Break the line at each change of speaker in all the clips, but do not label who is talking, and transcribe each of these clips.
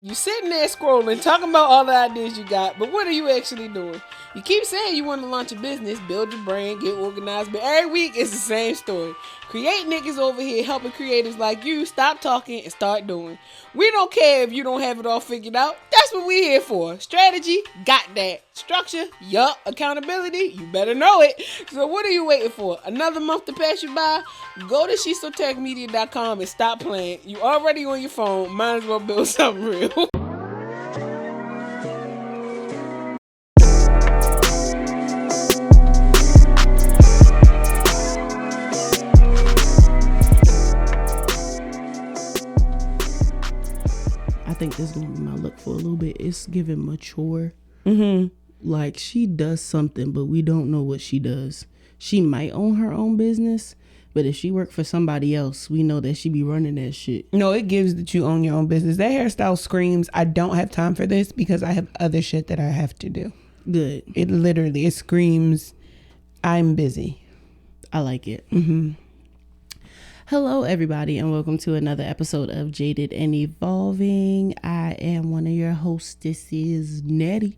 You sitting there scrolling, talking about all the ideas you got, but what are you actually doing? You keep saying you want to launch a business, build your brand, get organized, but every week it's the same story. Createnik is over here helping creatives like you stop talking and start doing. We don't care if you don't have it all figured out. That's what we here for. Strategy, got that. Structure, yup. Accountability, you better know it. So what are you waiting for? Another month to pass you by? Go to Shesotericmedia.com and stop playing. You already on your phone. Might as well build something real.
I think this is going to be my look for a little bit. It's giving mature.
Mm-hmm.
Like, she does something, but we don't know what she does. She might own her own business, but if she worked for somebody else, we know that she be running that shit.
No, it gives that you own your own business. That hairstyle screams, I don't have time for this because I have other shit that I have to do.
Good.
It screams, I'm busy.
I like it.
Mm-hmm.
Hello, everybody, and welcome to another episode of Jaded and Evolving. I am one of your hosts. This is Natty.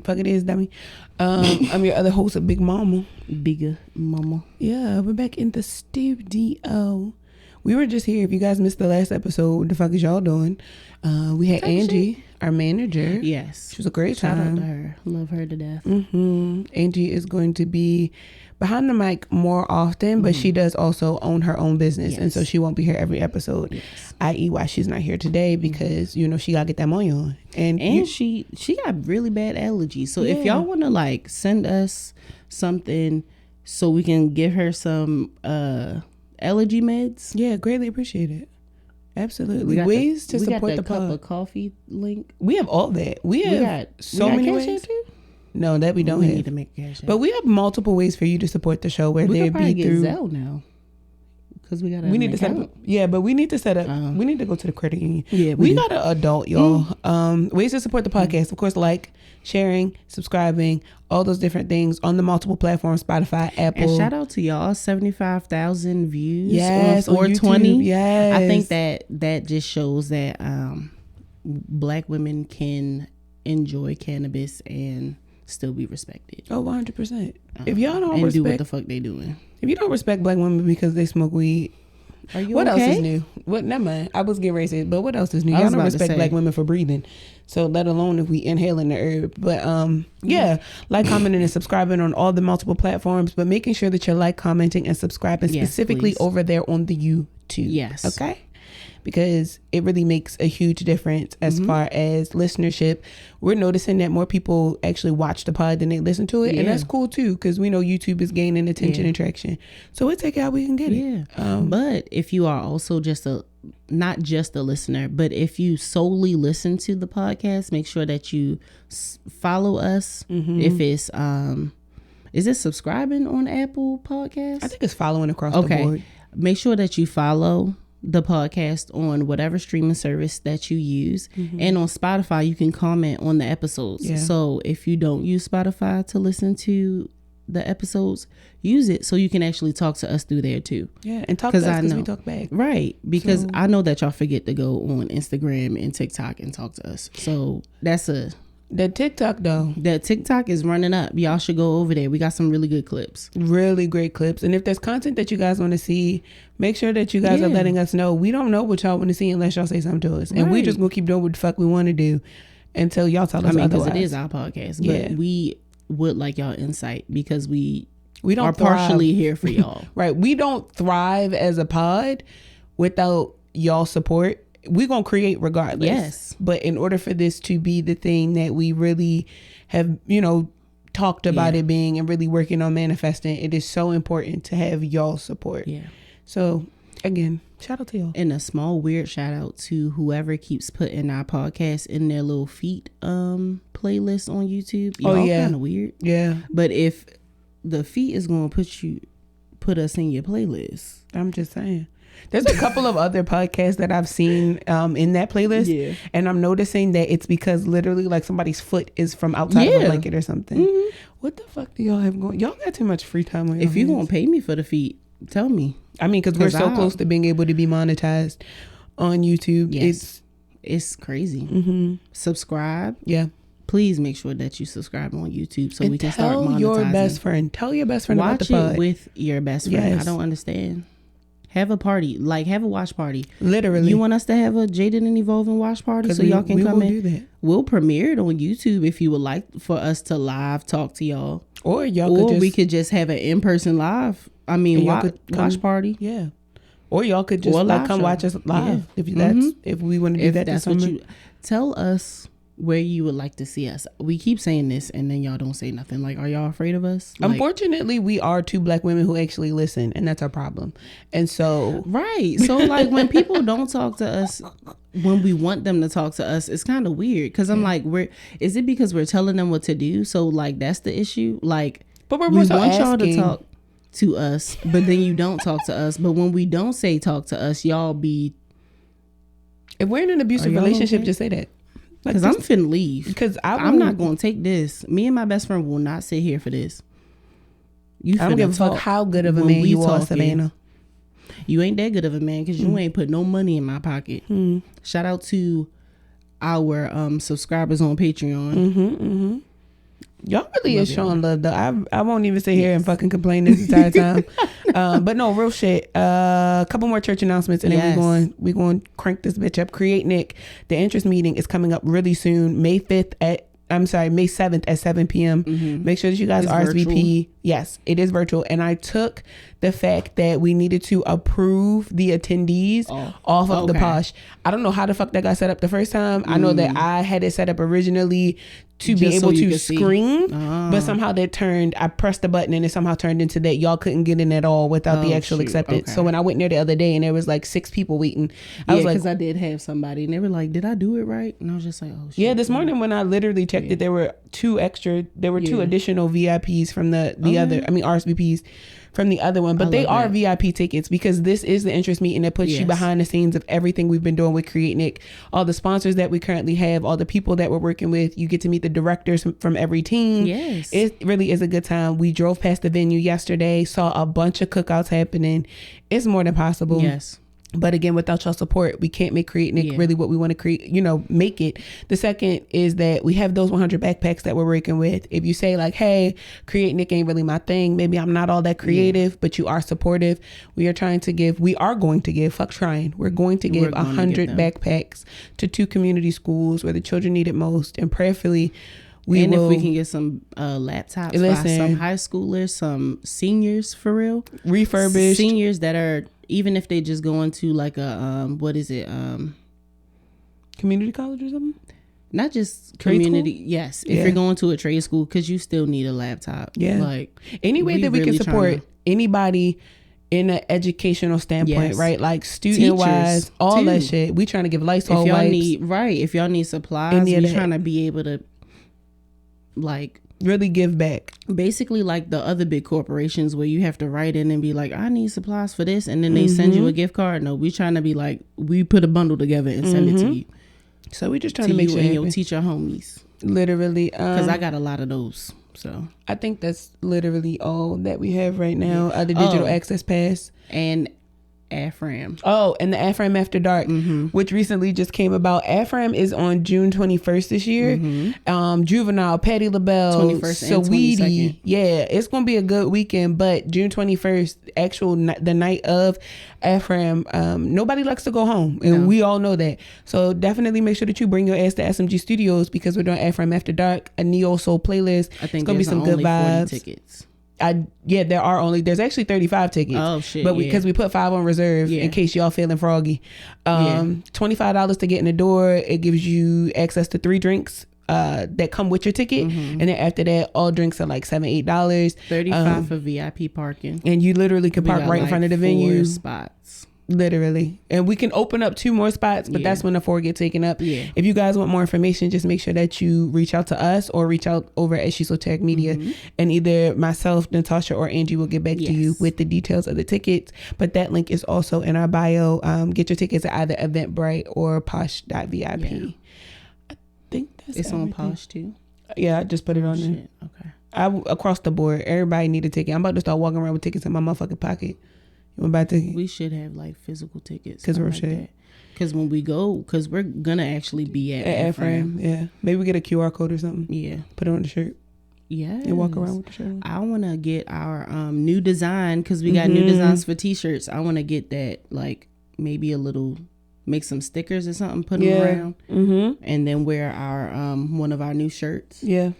Fuck it is, dummy. I'm your other host of Big Mama.
Bigger Mama.
Yeah, we're back in the studio. We were just here. If you guys missed the last episode, what the fuck is y'all doing? We had Angie, our manager.
Yes.
She was a great
Shout
time.
out to her. Love her to death.
Mm-hmm. Angie is going to be behind the mic more often, but she does also own her own business.
Yes.
And so she won't be here every episode.
Yes.
I.e. why she's not here today, because, you know, she got to get that money on. And
she got really bad allergies. So if
Yeah.
y'all want to like send us something so we can give her some allergy meds.
Yeah, greatly appreciate it. Absolutely.
We got
Ways to
we
support
got
the
cup
pod.
of coffee link.
We have all that. We have so many
Cash
ways.
App too?
No, that we don't
We
have.
need to make Cash App.
But we have multiple ways for you to support the show, whether
we
it
could probably
be
get
through.
Zelle now because we got.
We need to set up. Yeah, but we need to set up. We need to go to the credit union.
Yeah,
we got an adult, y'all. Ways to support the podcast, of course, like sharing, subscribing, all those different things on the multiple platforms: Spotify, Apple.
And shout out to y'all, 75,000 views.
Yes,
on 420.
YouTube, yes.
I think that just shows that Black women can enjoy cannabis and still be respected.
Oh, 100%. If y'all don't
and
respect,
do what the fuck they doing.
if you don't respect Black women because they smoke weed,
Are you
what
okay?
else is new? What? Never mind. I was getting racist, but what else is new?
I
Y'all
was
don't
about to
respect
say.
Black women for breathing, so let alone if we inhaling the herb. But yeah, like, commenting, and subscribing on all the multiple platforms, but making sure that you're like, commenting, and subscribing
Yes,
specifically
please.
over there on the YouTube.
Yes.
Okay. Because it really makes a huge difference as far as listenership. We're noticing that more people actually watch the pod than they listen to it. And
Yeah.
that's cool too, because we know YouTube is gaining attention
Yeah.
and traction. So we'll take it how we can get it.
Yeah. But if you are also not just a listener, but if you solely listen to the podcast, make sure that you follow us. If it's, is it subscribing on Apple Podcasts?
I think it's following across the board.
Make sure that you follow the podcast on whatever streaming service that you use. And on Spotify, you can comment on the episodes.
Yeah.
So if you don't use Spotify to listen to the episodes, use it so you can actually talk to us through there too.
Yeah, and talk to us because we talk back.
Right. Because
So-
I know that y'all forget to go on Instagram and TikTok and talk to us. So that's
The TikTok though,
that TikTok is running up. Y'all should go over there. We got some really good clips.
really great clips. And if there's content that you guys want to see, make sure that you guys are
Yeah.
letting us know. We don't know what y'all want to see unless y'all say something to us. And we
Right.
just gonna keep doing what the fuck we want to do until y'all tell us
Because
otherwise.
it is our podcast. But
Yeah.
we would like y'all insight because we
We don't
are
thrive.
partially here for y'all.
Right. We don't thrive as a pod without y'all support. We're going to create regardless.
Yes.
But in order for this to be the thing that we really have, talked about
Yeah.
it being and really working on manifesting, it is so important to have y'all support.
Yeah.
So again, shout out to y'all.
And a small weird shout out to whoever keeps putting our podcast in their little feet playlist on YouTube.
Oh,
Y'all
yeah.
kind of weird.
Yeah.
But if the feet is going to put us in your playlist.
I'm just saying. There's a couple of other podcasts that I've seen in that playlist.
Yeah.
And I'm noticing that it's because literally like somebody's foot is from outside of a
Yeah.
blanket or something. What the fuck do y'all have going? Y'all got too much free time on your
If you're
hands.
going to pay me for the feet, tell me.
I mean, because we're
'Cause
so close to being able to be monetized on YouTube.
Yes. It's crazy. Subscribe.
Yeah.
Please make sure that you subscribe on YouTube so
and
we can start monetizing.
Tell your best friend about the pod.
Watch it with your best friend.
Yes.
I don't understand. Have a party. Like, have a watch party.
Literally.
You want us to have a Jaded and Evolving watch party so y'all can come in?
Do that.
We'll premiere it on YouTube if you would like for us to live talk to y'all.
Or we could
just have an in-person live. I mean, watch party.
Yeah. Or y'all could just come watch us live. Yeah. If we want to do that.
That's what you tell us. Where you would like to see us. We keep saying this and then y'all don't say nothing. Like, are y'all afraid of us? Like,
unfortunately, we are 2 Black women who actually listen, and that's our problem. And so
right, so like when people don't talk to us when we want them to talk to us, it's kind of weird because I'm like, is it because we're telling them what to do? So like that's the issue. Like,
but we
want y'all to talk to us, but then you don't talk to us. But when we don't say talk to us, y'all be.
If we're in an abusive relationship, just say that.
Because I'm finna leave.
Because
I'm not going to take this. Me and my best friend will not sit here for this.
I don't give a fuck how good of a man you are, Savannah.
You ain't that good of a man because you ain't put no money in my pocket. Shout out to our subscribers on Patreon.
Y'all really is showing love though. I won't even sit here and fucking complain this entire time. But no, real shit. A couple more church announcements and then we're going to crank this bitch up. Createnik, the interest meeting is coming up really soon. May 7th at 7 p.m. Make sure that you guys RSVP. Virtual. Yes, it is virtual. And I took the fact that we needed to approve the attendees off of the Posh. I don't know how the fuck that got set up the first time. I know that I had it set up originally to just be able to screen, but somehow I pressed the button and it somehow turned into that y'all couldn't get in at all without the actual acceptance. So when I went there the other day and there was like 6 people waiting, I was like,
because I did have somebody and they were like, did I do it right? And I was just like, oh shit.
Yeah, this morning when I literally checked it, there were 2 additional VIPs from the other, RSVPs from the other one, but they are VIP tickets because this is the interest meeting that puts you behind the scenes of everything we've been doing with Createnik, all the sponsors that we currently have, all the people that we're working with. You get to meet the directors from every team.
Yes,
it really is a good time. We drove past the venue yesterday, saw a bunch of cookouts happening. It's more than possible.
Yes.
But again, without y'all support, we can't make Createnik really what we want to create, make it. The second is that we have those 100 backpacks that we're working with. If you say like, hey, Createnik ain't really my thing. Maybe I'm not all that creative, but you are supportive. We are going to give, we're going to give 100 backpacks to 2 community schools where the children need it most. And prayerfully,
if we can get some laptops for some high schoolers, some seniors for real.
Refurbished.
Seniors that are, even if they just go into like a,
community college or something?
Not just
trade
community.
School?
Yes. If you're going to a trade school, because you still need a laptop.
Yeah.
Like
any way that we can support anybody in an educational standpoint, right? Like student wise, all that shit. We trying to give Lysol wipes.
If y'all need supplies, we trying to be able to like
really give back.
Basically like the other big corporations where you have to write in and be like, I need supplies for this, and then they send you a gift card. No, we trying to be like, we put a bundle together and send it to you.
So we just trying to make sure
and your teacher homies.
Literally.
Because I got a lot of those. So
I think that's literally all that we have right now. The digital access pass.
And AFRAM.
Oh, and the AFRAM After Dark, which recently just came about. AFRAM is on June 21st this year. Juvenile, Patti LaBelle,
21st and 22nd.
Yeah, it's going to be a good weekend, but June 21st, the night of AFRAM, nobody likes to go home, and we all know that. So definitely make sure that you bring your ass to SMG Studios because we're doing AFRAM After Dark, a neo soul playlist.
I think
it's going to be some good vibes.
Tickets.
There's actually 35 tickets.
Oh shit!
But because we put 5 on reserve in case y'all feeling froggy. $25 to get in the door. It gives you access to 3 drinks that come with your ticket, and then after that, all drinks are like $7-8.
$35 for VIP parking,
and you literally can park right in front of the venue.
4 spots.
Literally. And we can open up 2 more spots, but that's when the 4 get taken up. If you guys want more information, just make sure that you reach out to us or reach out over at Shesoteric Media, and either myself, Natasha, or Angie will get back to you with the details of the tickets. But that link is also in our bio. Get your tickets at either Eventbrite or posh.vip. I think that's
on Posh too.
Yeah, I just put it on there.
Okay.
Across the board, everybody need a ticket. I'm about to start walking around with tickets in my motherfucking pocket. You want to buy a ticket?
We should have like physical tickets.
Because we're shit.
Because when we go, because we're gonna actually be at
Ephraim. Yeah, maybe we get a QR code or something.
Yeah,
put it on the shirt.
Yeah,
and walk around with the shirt on.
I want to get our new design, because we got new designs for t-shirts. I want to get that, like maybe a little, make some stickers or something, put them around, and then wear our one of our new shirts.
Yeah.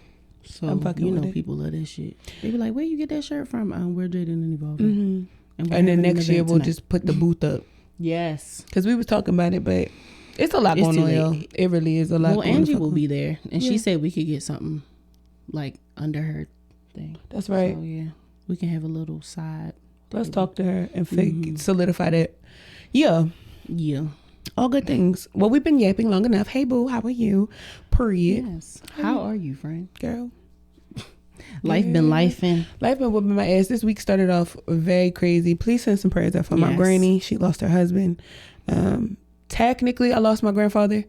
So you know, people love this shit. They be like, "Where you get that shirt from?" We're Dating and Evolving.
And then next year we'll just put the booth up.
Yes,
because we was talking about it, but it's a lot going on. Y'all. It really is a lot.
Well, Angie will be there, and she said we could get something like under her thing.
That's right.
So yeah, we can have a little side.
Let's talk to her and solidify that. Yeah. All good things. Well, we've been yapping long enough. Hey boo, how are you? Period.
Yes. How are you, friend?
Girl.
Life been lifing.
Life been whooping my ass. This week started off very crazy. Please send some prayers out for my granny. She lost her husband. Technically, I lost my grandfather.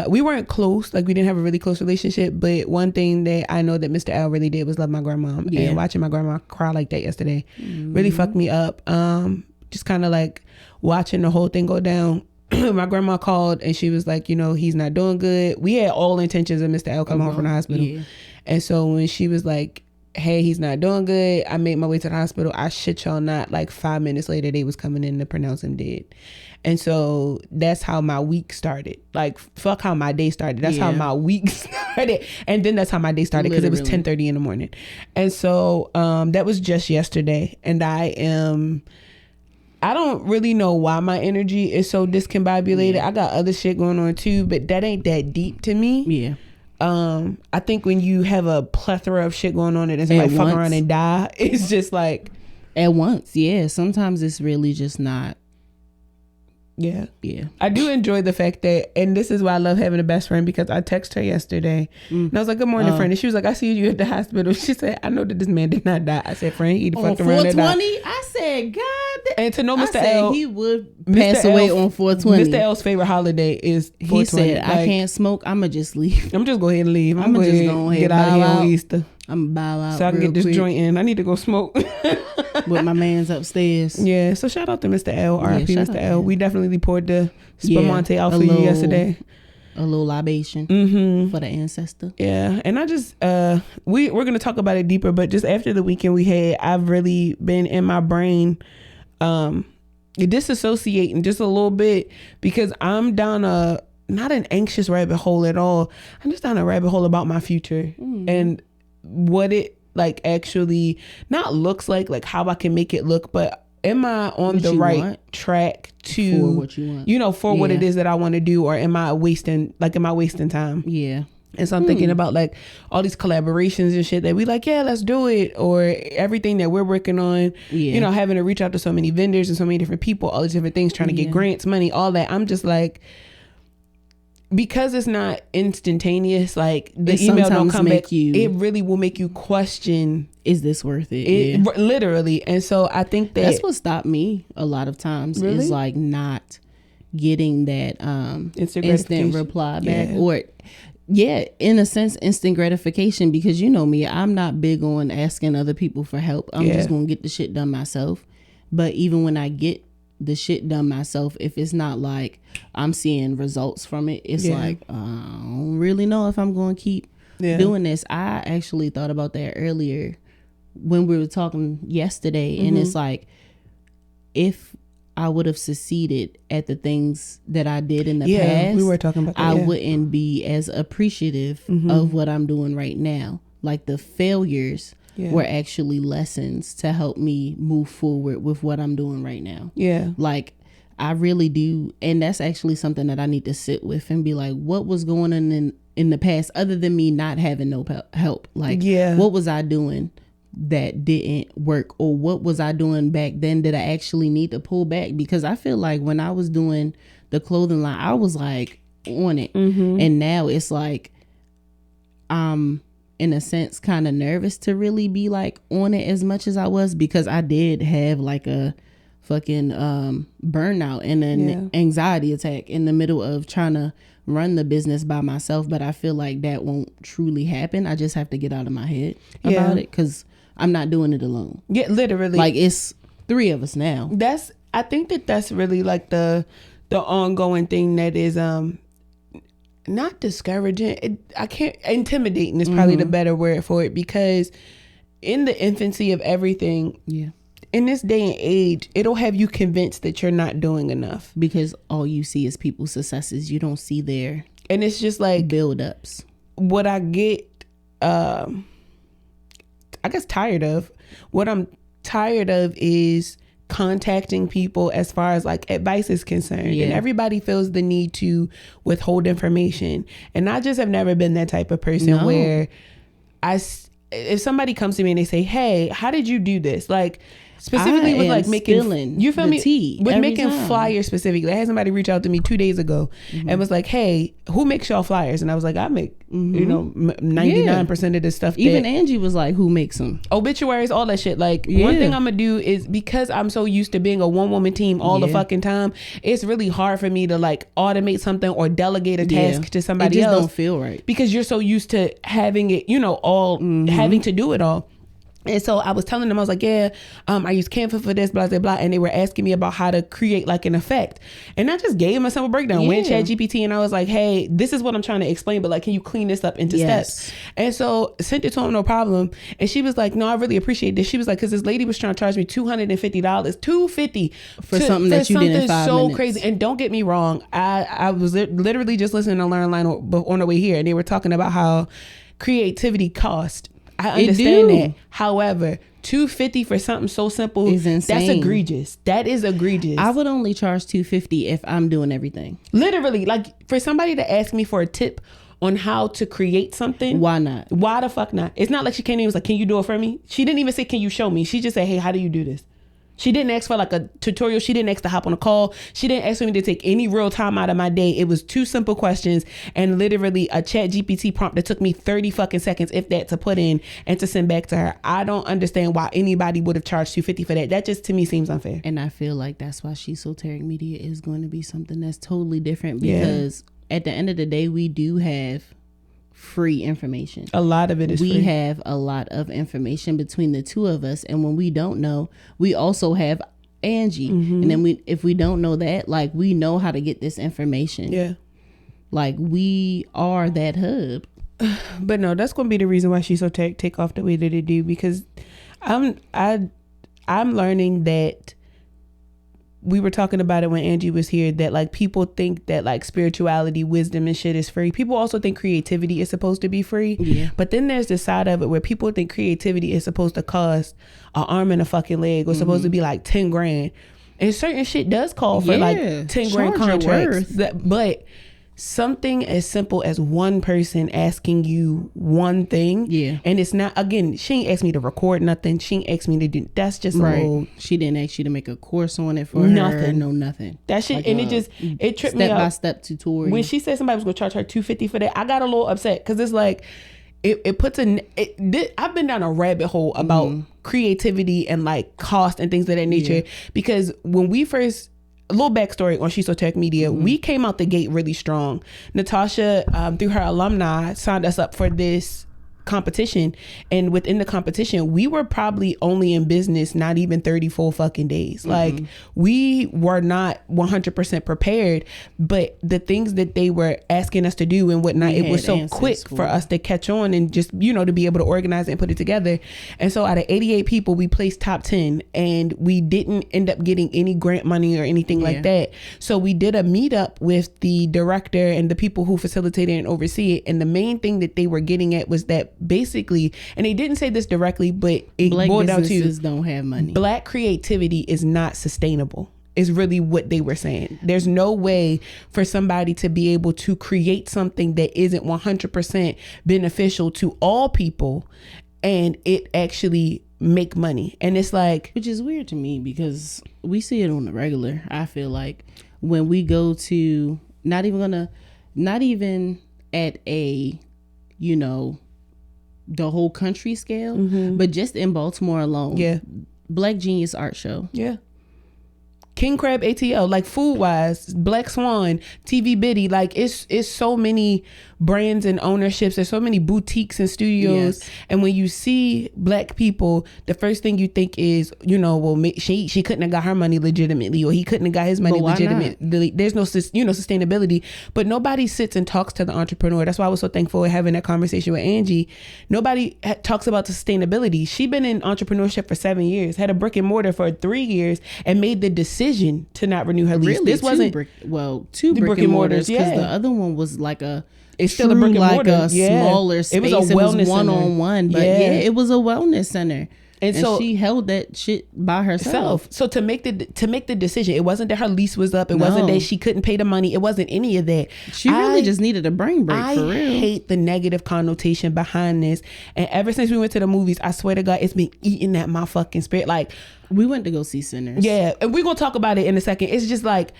We weren't close. Like, we didn't have a really close relationship. But one thing that I know that Mr. L really did was love my grandma. And watching my grandma cry like that yesterday really fucked me up. Just kind of like watching the whole thing go down. My grandma called and she was like, you know, he's not doing good. We had all intentions of Mr. L coming home from the hospital. Yeah. And so when she was like, hey, he's not doing good, I made my way to the hospital. I shit y'all not, like 5 minutes later, they was coming in to pronounce him dead. And so that's how my week started. Like, fuck how my day started. That's how my week started. And then that's how my day started, because it was 10:30 in the morning. And so that was just yesterday. And I don't really know why my energy is so discombobulated. I got other shit going on too, but that ain't that deep to me.
Yeah.
I think when you have a plethora of shit going on and it's like fuck around and die, it's just like
at once. Yeah. Sometimes it's really just not.
Yeah. I do enjoy the fact that, and this is why I love having a best friend, because I texted her yesterday and I was like, good morning, friend. And she was like, I see you at the hospital. She said, I know that this man did not die. I said, friend, he fucked around and died.
420? I said, God.
And to know Mr. L,
he would pass away on 420.
Mr. L's favorite holiday is 420.
He said, I can't smoke. I'm going to just leave.
I'm just go ahead and leave. I'm going to just go ahead get out of here on Easter.
I'm bow out
so I can get this joint in. I need to go smoke
with my man's upstairs.
Yeah, so shout out to Mr. L. R.I.P. Mr. L. We definitely poured the spumante out for you yesterday.
A little libation for the ancestor.
Yeah, and I just we're gonna talk about it deeper, but just after the weekend we had, I've really been in my brain disassociating just a little bit, because I'm down not an anxious rabbit hole at all. I'm just down a rabbit hole about my future and what it like actually not looks like how I can make it look, but am I on the right track to
for what you want,
you know, for what it is that I want to do, or am I wasting time?
Yeah.
And so I'm thinking about like all these collaborations and shit that we like, yeah, let's do it, or everything that we're working on, you know, having to reach out to so many vendors and so many different people, all these different things, trying to get grants, money, all that. I'm just like, because it's not instantaneous, like the email don't come back, it really will make you question,
is this worth it?
Literally. And so I think
that's what stopped me a lot of times, is like not getting that instant reply back, or in a sense, instant gratification, because you know me, I'm not big on asking other people for help. I'm just gonna get the shit done myself. But even when I get the shit done myself, if it's not like I'm seeing results from it, it's like I don't really know if I'm going to keep doing this. I actually thought about that earlier when we were talking yesterday, and it's like, if I would have succeeded at the things that I did in the past,
we were talking about that,
I wouldn't be as appreciative of what I'm doing right now. Like, the failures were actually lessons to help me move forward with what I'm doing right now.
Yeah.
Like, I really do. And that's actually something that I need to sit with and be like, what was going on in the past, other than me not having no help? Like, what was I doing that didn't work? Or what was I doing back then that I actually need to pull back? Because I feel like when I was doing the clothing line, I was like on it. And now it's like, in a sense, kind of nervous to really be like on it as much as I was, because I did have like a fucking burnout and an anxiety attack in the middle of trying to run the business by myself. But I feel like that won't truly happen. I just have to get out of my head about it, because I'm not doing it alone. Yeah, literally. Like, it's 3 of us now.
I think that's really like the the ongoing thing that is not discouraging. Intimidating is probably the better word for it, because in the infancy of everything, in this day and age, it'll have you convinced that you're not doing enough,
because all you see is people's successes. You don't see their,
and it's just like
build-ups.
What I get, I guess tired of. What I'm tired of is contacting people as far as like advice is concerned, and everybody feels the need to withhold information. And I just have never been that type of person where if somebody comes to me and they say, hey, how did you do this? Like, specifically with like making, you feel me? With making flyers specifically. I had somebody reach out to me 2 days ago and was like, hey, who makes y'all flyers? And I was like, I make, 99% of this stuff.
Even Angie was like, who makes them?
Obituaries, all that shit. Like, one thing I'm gonna do is, because I'm so used to being a one-woman team all the fucking time, it's really hard for me to like automate something or delegate a task to somebody else.
It just don't feel right.
Because you're so used to having it, all having to do it all. And so I was telling them, I was like, I use Canva for this, blah, blah, blah. And they were asking me about how to create like an effect. And I just gave them a simple breakdown. Went ChatGPT and I was like, hey, this is what I'm trying to explain, but like, can you clean this up into steps? And so sent it to them, no problem. And she was like, no, I really appreciate this. She was like, because this lady was trying to charge me $250, $250
for something that you did in 5 minutes.
Crazy. And don't get me wrong, I was literally just listening to Learn Line on the way here, and they were talking about how creativity cost. I understand that. However, $250 for something so simple is insane. That's egregious. That is egregious.
I would only charge $250 if I'm doing everything.
Literally, like, for somebody to ask me for a tip on how to create something,
why not?
Why the fuck not? It's not like she came in and was like, can you do it for me? She didn't even say, can you show me? She just said, hey, how do you do this? She didn't ask for like a tutorial. She didn't ask to hop on a call. She didn't ask for me to take any real time out of my day. It was 2 simple questions and literally a ChatGPT prompt that took me 30 fucking seconds, if that, to put in and to send back to her. I don't understand why anybody would have charged $250 for that. That just, to me, seems unfair.
And I feel like that's why Shesoteric Media is going to be something that's totally different, because at the end of the day, we do have free information.
A lot of it is free.
We have a lot of information between the two of us, and when we don't know, we also have Angie. And then if we don't know that, like, we know how to get this information. Like, we are that hub.
But no, that's gonna be the reason why Shesoteric take off the way that it do, because I'm learning that, we were talking about it when Angie was here, that like, people think that like spirituality, wisdom and shit is free. People also think creativity is supposed to be free. But then there's the side of it where people think creativity is supposed to cost an arm and a fucking leg, or supposed to be like 10 grand. And certain shit does call for like 10 grand contracts. But something as simple as one person asking you one thing, and it's not, again, she ain't asked me to record nothing, she ain't asked me to do, that's just old.
She didn't ask you to make a course on it for her. Nothing.
That shit, like, and it tripped me out.
Step-by-step tutorial.
When she said somebody was gonna charge her $250 for that, I got a little upset, because it's like, it puts I've been down a rabbit hole about creativity and like cost and things of that nature, because when we first, a little backstory on Shesoteric Media, we came out the gate really strong. Natasha, through her alumni, signed us up for this competition, and within the competition, we were probably only in business not even 34 fucking days. Like, we were not 100% prepared, but the things that they were asking us to do and whatnot, it was so quick for us to catch on and just, to be able to organize it and put it together. And so out of 88 people, we placed top 10, and we didn't end up getting any grant money or anything like that. So we did a meetup with the director and the people who facilitated and oversee it, and the main thing that they were getting at was that, basically, and they didn't say this directly, but it boiled down to,
businesses don't have money.
Black creativity is not sustainable, is really what they were saying. There's no way for somebody to be able to create something that isn't 100% beneficial to all people and it actually make money. And it's like,
which is weird to me, because we see it on the regular. I feel like when we go to, not even at a, the whole country scale, but just in Baltimore alone, Black Genius Art Show,
King Crab ATL, like food wise, Black Swan, TV Biddy, like it's so many brands and ownerships. There's so many boutiques and studios.
Yes.
And when you see Black people, the first thing you think is, well, she couldn't have got her money legitimately, or he couldn't have got his money legitimately. There's no, sustainability. But nobody sits and talks to the entrepreneur. That's why I was so thankful for having that conversation with Angie. Nobody talks about the sustainability. She been in entrepreneurship for 7 years, had a brick and mortar for 3 years, and made the decision to not renew her lease.
Really,
this wasn't
two brick and mortars, because the other one was like
it's still a brick and mortar,
a smaller space.
It was a wellness
one-on-one, but it was a wellness center. And so she held that shit by herself.
So to make the decision, it wasn't that her lease was up. It wasn't that she couldn't pay the money. It wasn't any of that.
She really just needed a brain break, for real.
I hate the negative connotation behind this. And ever since we went to the movies, I swear to God, it's been eating at my fucking spirit. Like,
we went to go see Sinners.
Yeah, and we're gonna talk about it in a second. It's just like,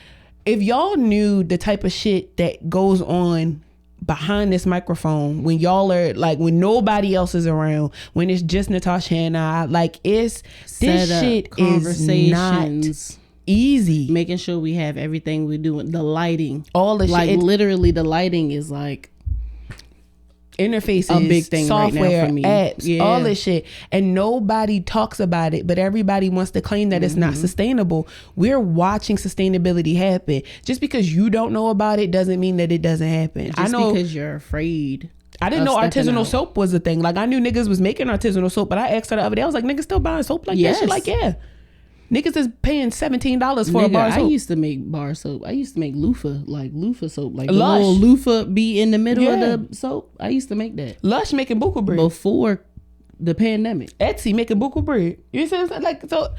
if y'all knew the type of shit that goes on behind this microphone when y'all are like, when nobody else is around, when it's just Natasha and I, like, this shit is not easy.
Making sure we have everything we do, the lighting,
all the
like
shit.
Literally the lighting is like
interfaces,
a big thing,
software,
right now for me.
apps, all this shit, and nobody talks about it, but everybody wants to claim that it's not sustainable. We're watching sustainability happen. Just because you don't know about it doesn't mean that it doesn't happen.
Just because you're afraid.
I didn't know artisanal soap was a thing. Like, I knew niggas was making artisanal soap, but I asked her the other day, I was like, niggas still buying soap like that? She like, yeah. Niggas is paying $17 for a bar soap.
I used to make bar soap. I used to make loofah soap. Like, the little loofah be in the middle of the soap. I used to make that.
Lush making buku bread.
Before the pandemic.
Etsy making buku bread. You see what I'm saying? Like, so,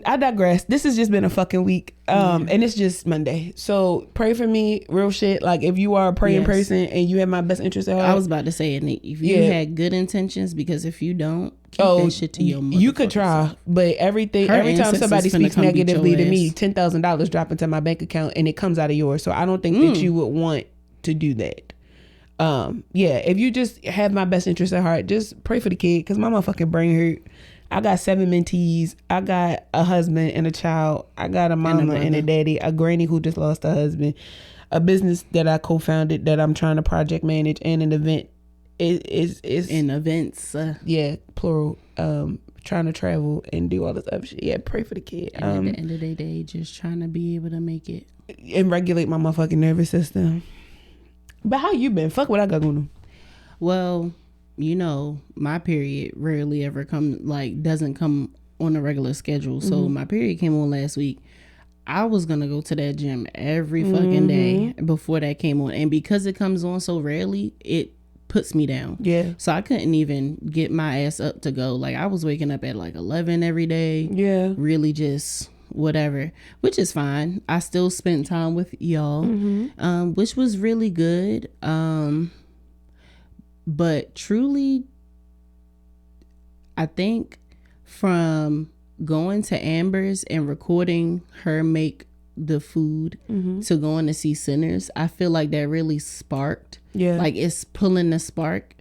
I digress. This has just been a fucking week. And it's just Monday. So pray for me, real shit. Like, if you are a praying person and you have my best interest at heart.
I was about to say, if you had good intentions, because if you don't, keep that shit to your mother.
You could try, but every time somebody speaks negatively to me, $10,000 drop into my bank account and it comes out of yours. So I don't think that you would want to do that. If you just have my best interest at heart, just pray for the kid, because my motherfucking brain hurt. I got 7 mentees. I got a husband and a child. I got a mama and a daddy, a granny who just lost her husband, a business that I co-founded that I'm trying to project manage, and an event. Is
in events.
Plural. Trying to travel and do all this other shit. Yeah, pray for the kid.
And at the end of the day, just trying to be able to make it
and regulate my motherfucking nervous system. But how you been? Fuck what I got going on.
Well, my period rarely ever doesn't come on a regular schedule. So my period came on last week. I was gonna go to that gym every fucking day before that came on, and because it comes on so rarely, it puts me down. Yeah. So I couldn't even get my ass up to go. Like, I was waking up at like 11 every day. Yeah. Really just whatever, which is fine. I still spent time with y'all, which was really good. But truly, I think from going to Amber's and recording her make the food to going to see Sinners, I feel like that really sparked. Yeah. Like, it's putting the spark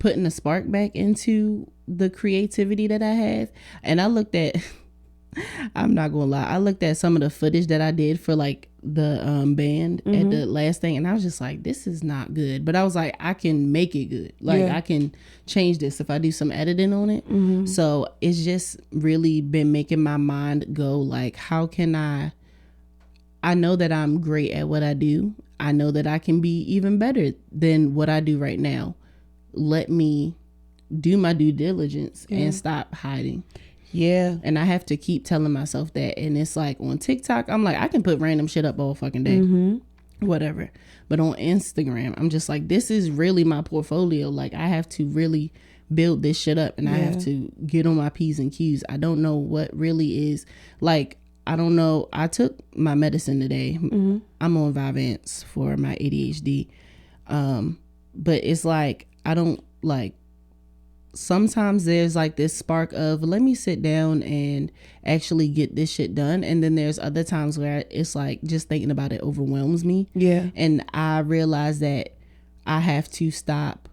back into the creativity that I have. And I looked at, I'm not gonna lie, I looked at some of the footage that I did for like the band at the last thing, and I was just like, this is not good. But I was like, I can make it good. Like, I can change this if I do some editing on it. So it's just really been making my mind go, like, how can I know that I'm great at what I do. I know that I can be even better than what I do right now. Let me do my due diligence and stop hiding. Yeah. And I have to keep telling myself that. And it's like, on TikTok, I'm like, I can put random shit up all fucking day. Whatever. But on Instagram, I'm just like, this is really my portfolio. Like, I have to really build this shit up, and I have to get on my P's and Q's. I don't know what really is. Like, I don't know. I took my medicine today. I'm on Vyvanse for my ADHD. But it's like, I don't like, sometimes there's like this spark of, let me sit down and actually get this shit done. And then there's other times where it's like, just thinking about it overwhelms me. Yeah. And I realize that I have to stop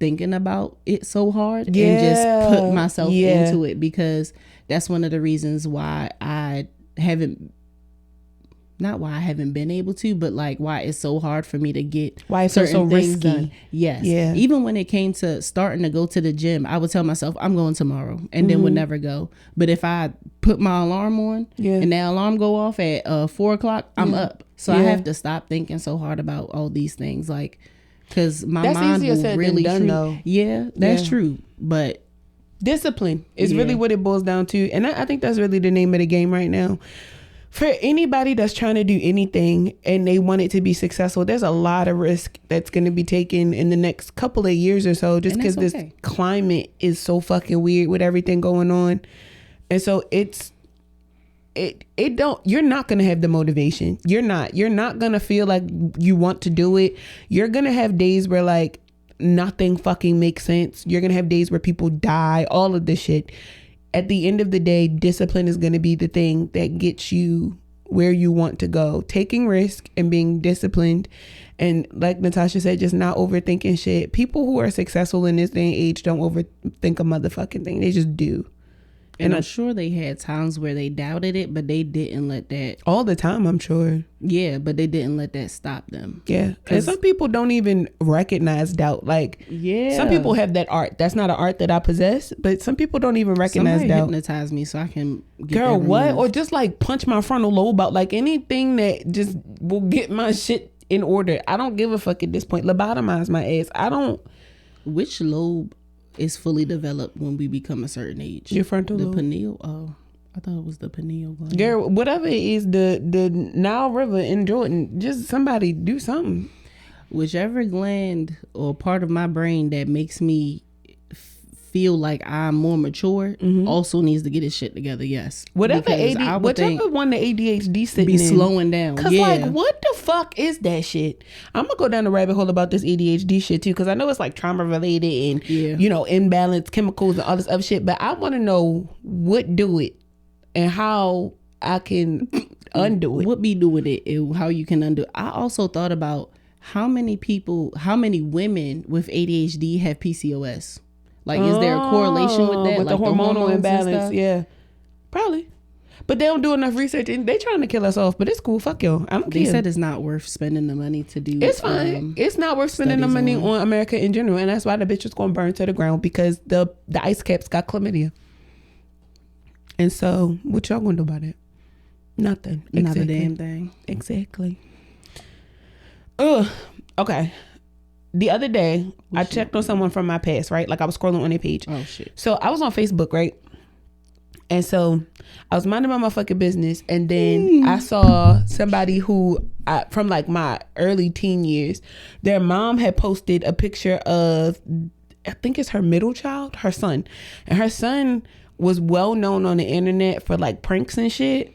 thinking about it so hard and just put myself into it, because that's one of the reasons why I haven't, not why I haven't been able to, but like why it's so hard for me to get
why it's so risky
done. Yes. Yeah. Even when it came to starting to go to the gym, I would tell myself I'm going tomorrow and then would never go. But if I put my alarm on and that alarm go off at 4:00, I'm up. So I have to stop thinking so hard about all these things, like, because my mind will really though. Yeah, that's true. But
discipline is really what it boils down to, and I think that's really the name of the game right now. For anybody that's trying to do anything and they want it to be successful, there's a lot of risk that's going to be taken in the next couple of years or so, just because this climate is so fucking weird with everything going on. And so you're not going to have the motivation. You're not going to feel like you want to do it. You're going to have days where like nothing fucking makes sense. You're going to have days where people die, all of this shit. At the end of the day, discipline is going to be the thing that gets you where you want to go. Taking risk and being disciplined. And like Natasha said, just not overthinking shit. People who are successful in this day and age don't overthink a motherfucking thing. They just do.
And I'm sure they had times where they doubted it, but they didn't let that.
All the time, I'm sure.
Yeah, but they didn't let that stop them.
Yeah. And some people don't even recognize doubt. Like, some people have that art. That's not an art that I possess, but some people don't even recognize doubt.
Hypnotize me so I can get
girl, what? Or just like punch my frontal lobe out. Like anything that just will get my shit in order. I don't give a fuck at this point. Lobotomize my ass. I don't.
Which lobe is fully developed when we become a certain age?
Your frontal lobe.
The pineal. Oh, I thought it was the pineal gland.
Girl, whatever it is, the Nile River in Jordan, just somebody do something.
Whichever gland or part of my brain that makes me feel like I'm more mature also needs to get his shit together. Yes,
whatever one the ADHD sitting
be slowing down.
Cause like, what the fuck is that shit? I'm gonna go down the rabbit hole about this ADHD shit too, because I know it's like trauma related and imbalanced chemicals and all this other shit. But I want to know what do it and how I can undo it.
What be doing it and how you can undo it. I also thought about how many women with ADHD have PCOS. Like, is there a correlation with that?
With like the hormonal imbalance? Yeah, probably. But they don't do enough research, and they trying to kill us off. But it's cool. Fuck y'all. I don't care.
They said it's not worth spending the money to do.
It's fine. It's not worth spending the money on America in general, and that's why the bitch is going to burn to the ground, because the ice caps got chlamydia. And so, what y'all going to do about it? Nothing.
Not a damn thing.
Exactly. Ugh. Okay. The other day, I checked on someone from my past, right? Like I was scrolling on their page.
Oh, shit.
So I was on Facebook, right? And so I was minding my motherfucking business. And then I saw somebody who, from like my early teen years, their mom had posted a picture of, I think it's her middle child, her son. And her son was well known on the internet for like pranks and shit.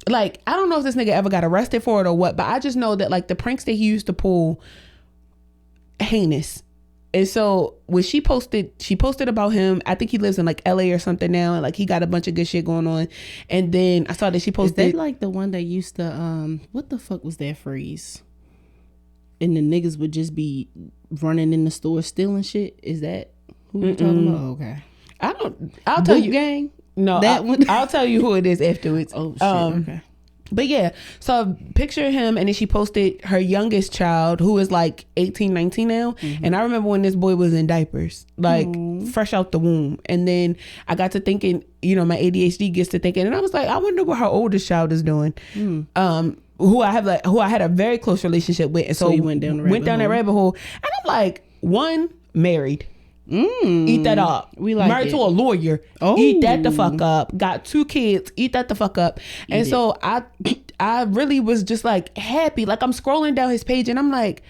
Like, I don't know if this nigga ever got arrested for it or what, but I just know that like the pranks that he used to pull, heinous. And so when she posted about him. I think he lives in like LA or something now, and like he got a bunch of good shit going on. And then I saw that she posted.
Is that like the one that used to what the fuck was that phrase? And the niggas would just be running in the store stealing shit. Is that who you're talking about? Okay.
I'll tell you,
gang.
No, I'll tell you who it is afterwards.
Oh shit. Okay.
But yeah, so picture him, and then she posted her youngest child, who is like 18, 19 now. And I remember when this boy was in diapers, like fresh out the womb. And then I got to thinking, my ADHD gets to thinking, and I was like, I wonder what her oldest child is doing. Who I had a very close relationship with. And so
you went down
that rabbit hole. And I'm like, one, married. Eat that up.
We like
married to a lawyer. Eat that the fuck up. Got 2 kids. Eat that the fuck up. And so I really was just like happy. Like I'm scrolling down his page and I'm like,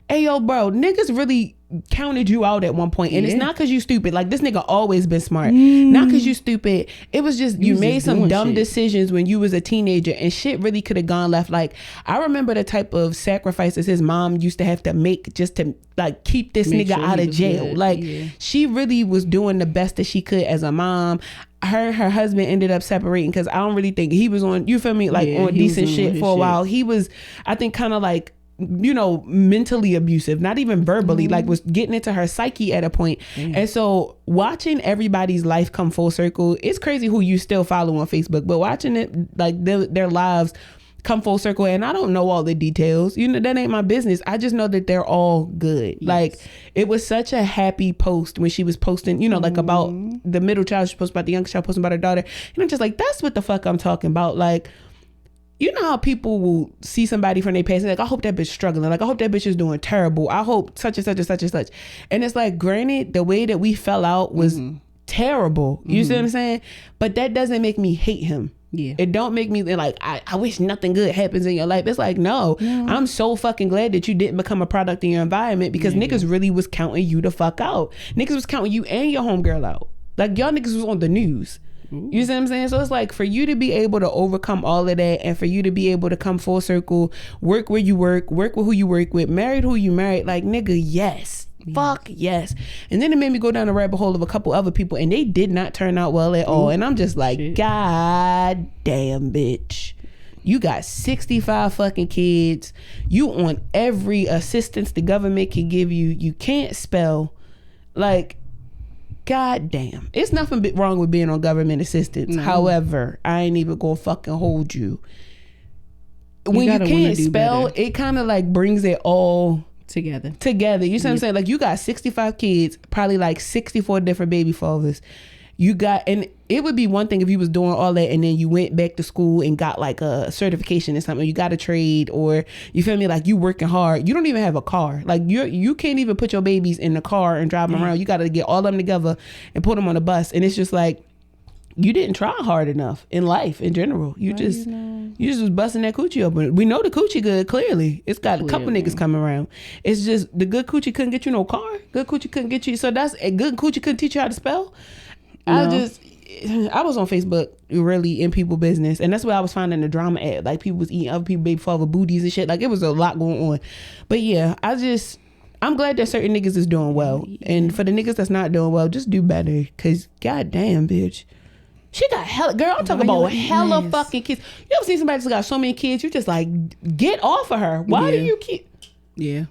hey yo, bro, niggas really counted you out at one point. And it's not because you stupid. Like this nigga always been smart. Not because you stupid. It was just you made some dumb decisions when you was a teenager, and shit really could have gone left. Like I remember the type of sacrifices his mom used to have to make just to like keep this nigga out of jail. Good. Like she really was doing the best that she could as a mom. Her husband ended up separating because I don't really think he was on, you feel me, like on decent shit for a while. He was, I think, kind of like mentally abusive, not even verbally, like was getting into her psyche at a point. And so watching everybody's life come full circle, it's crazy who you still follow on Facebook, but watching it, like their lives come full circle. And I don't know all the details, that ain't my business. I just know that they're all good. Yes. Like it was such a happy post when she was posting, like about the middle child, she posted about the young child, posting about her daughter. And I'm just like, that's what the fuck I'm talking about. Like, you know how people will see somebody from their past and like, I hope that bitch struggling. Like, I hope that bitch is doing terrible. I hope such and such and such and such. And it's like, granted, the way that we fell out was terrible. You see what I'm saying? But that doesn't make me hate him. Yeah. It don't make me like, I wish nothing good happens in your life. It's like, no, I'm so fucking glad that you didn't become a product in your environment, because niggas really was counting you the fuck out. Niggas was counting you and your homegirl out. Like, y'all niggas was on the news. You see what I'm saying? So it's like, for you to be able to overcome all of that, and for you to be able to come full circle, work where you work with who you work with, married who you married, like, nigga, yes. Fuck yes. And then it made me go down the rabbit hole of a couple other people, and they did not turn out well at all. And I'm just like, God damn, bitch. You got 65 fucking kids. You on every assistance the government can give you. You can't spell. Like, God damn. It's nothing wrong with being on government assistance. However, I ain't even gonna fucking hold you. When you can't spell, it kind of like brings it all together. You see what I'm saying? Like, you got 65 kids, probably like 64 different baby fathers. And it would be one thing if you was doing all that and then you went back to school and got like a certification or something. You got a trade, or you feel me, like you working hard. You don't even have a car. Like, you can't even put your babies in the car and drive them around. You got to get all of them together and put them on a bus. And it's just like, you didn't try hard enough in life in general. You just was busting that coochie open. We know the coochie good, clearly. It's got a couple niggas coming around. It's just the good coochie couldn't get you no car. Good coochie couldn't get you. So that's a good coochie couldn't teach you how to spell. I was on Facebook really in people business, and that's where I was finding the drama at. Like, people was eating other people baby father booties and shit. Like, it was a lot going on. But yeah, I'm glad that certain niggas is doing well. And for the niggas that's not doing well, just do better. Cause goddamn, bitch. She got hella, girl, I'm talking about hella fucking kids. You ever seen somebody that's got so many kids? You just like, get off of her. Why do you keep? Yeah.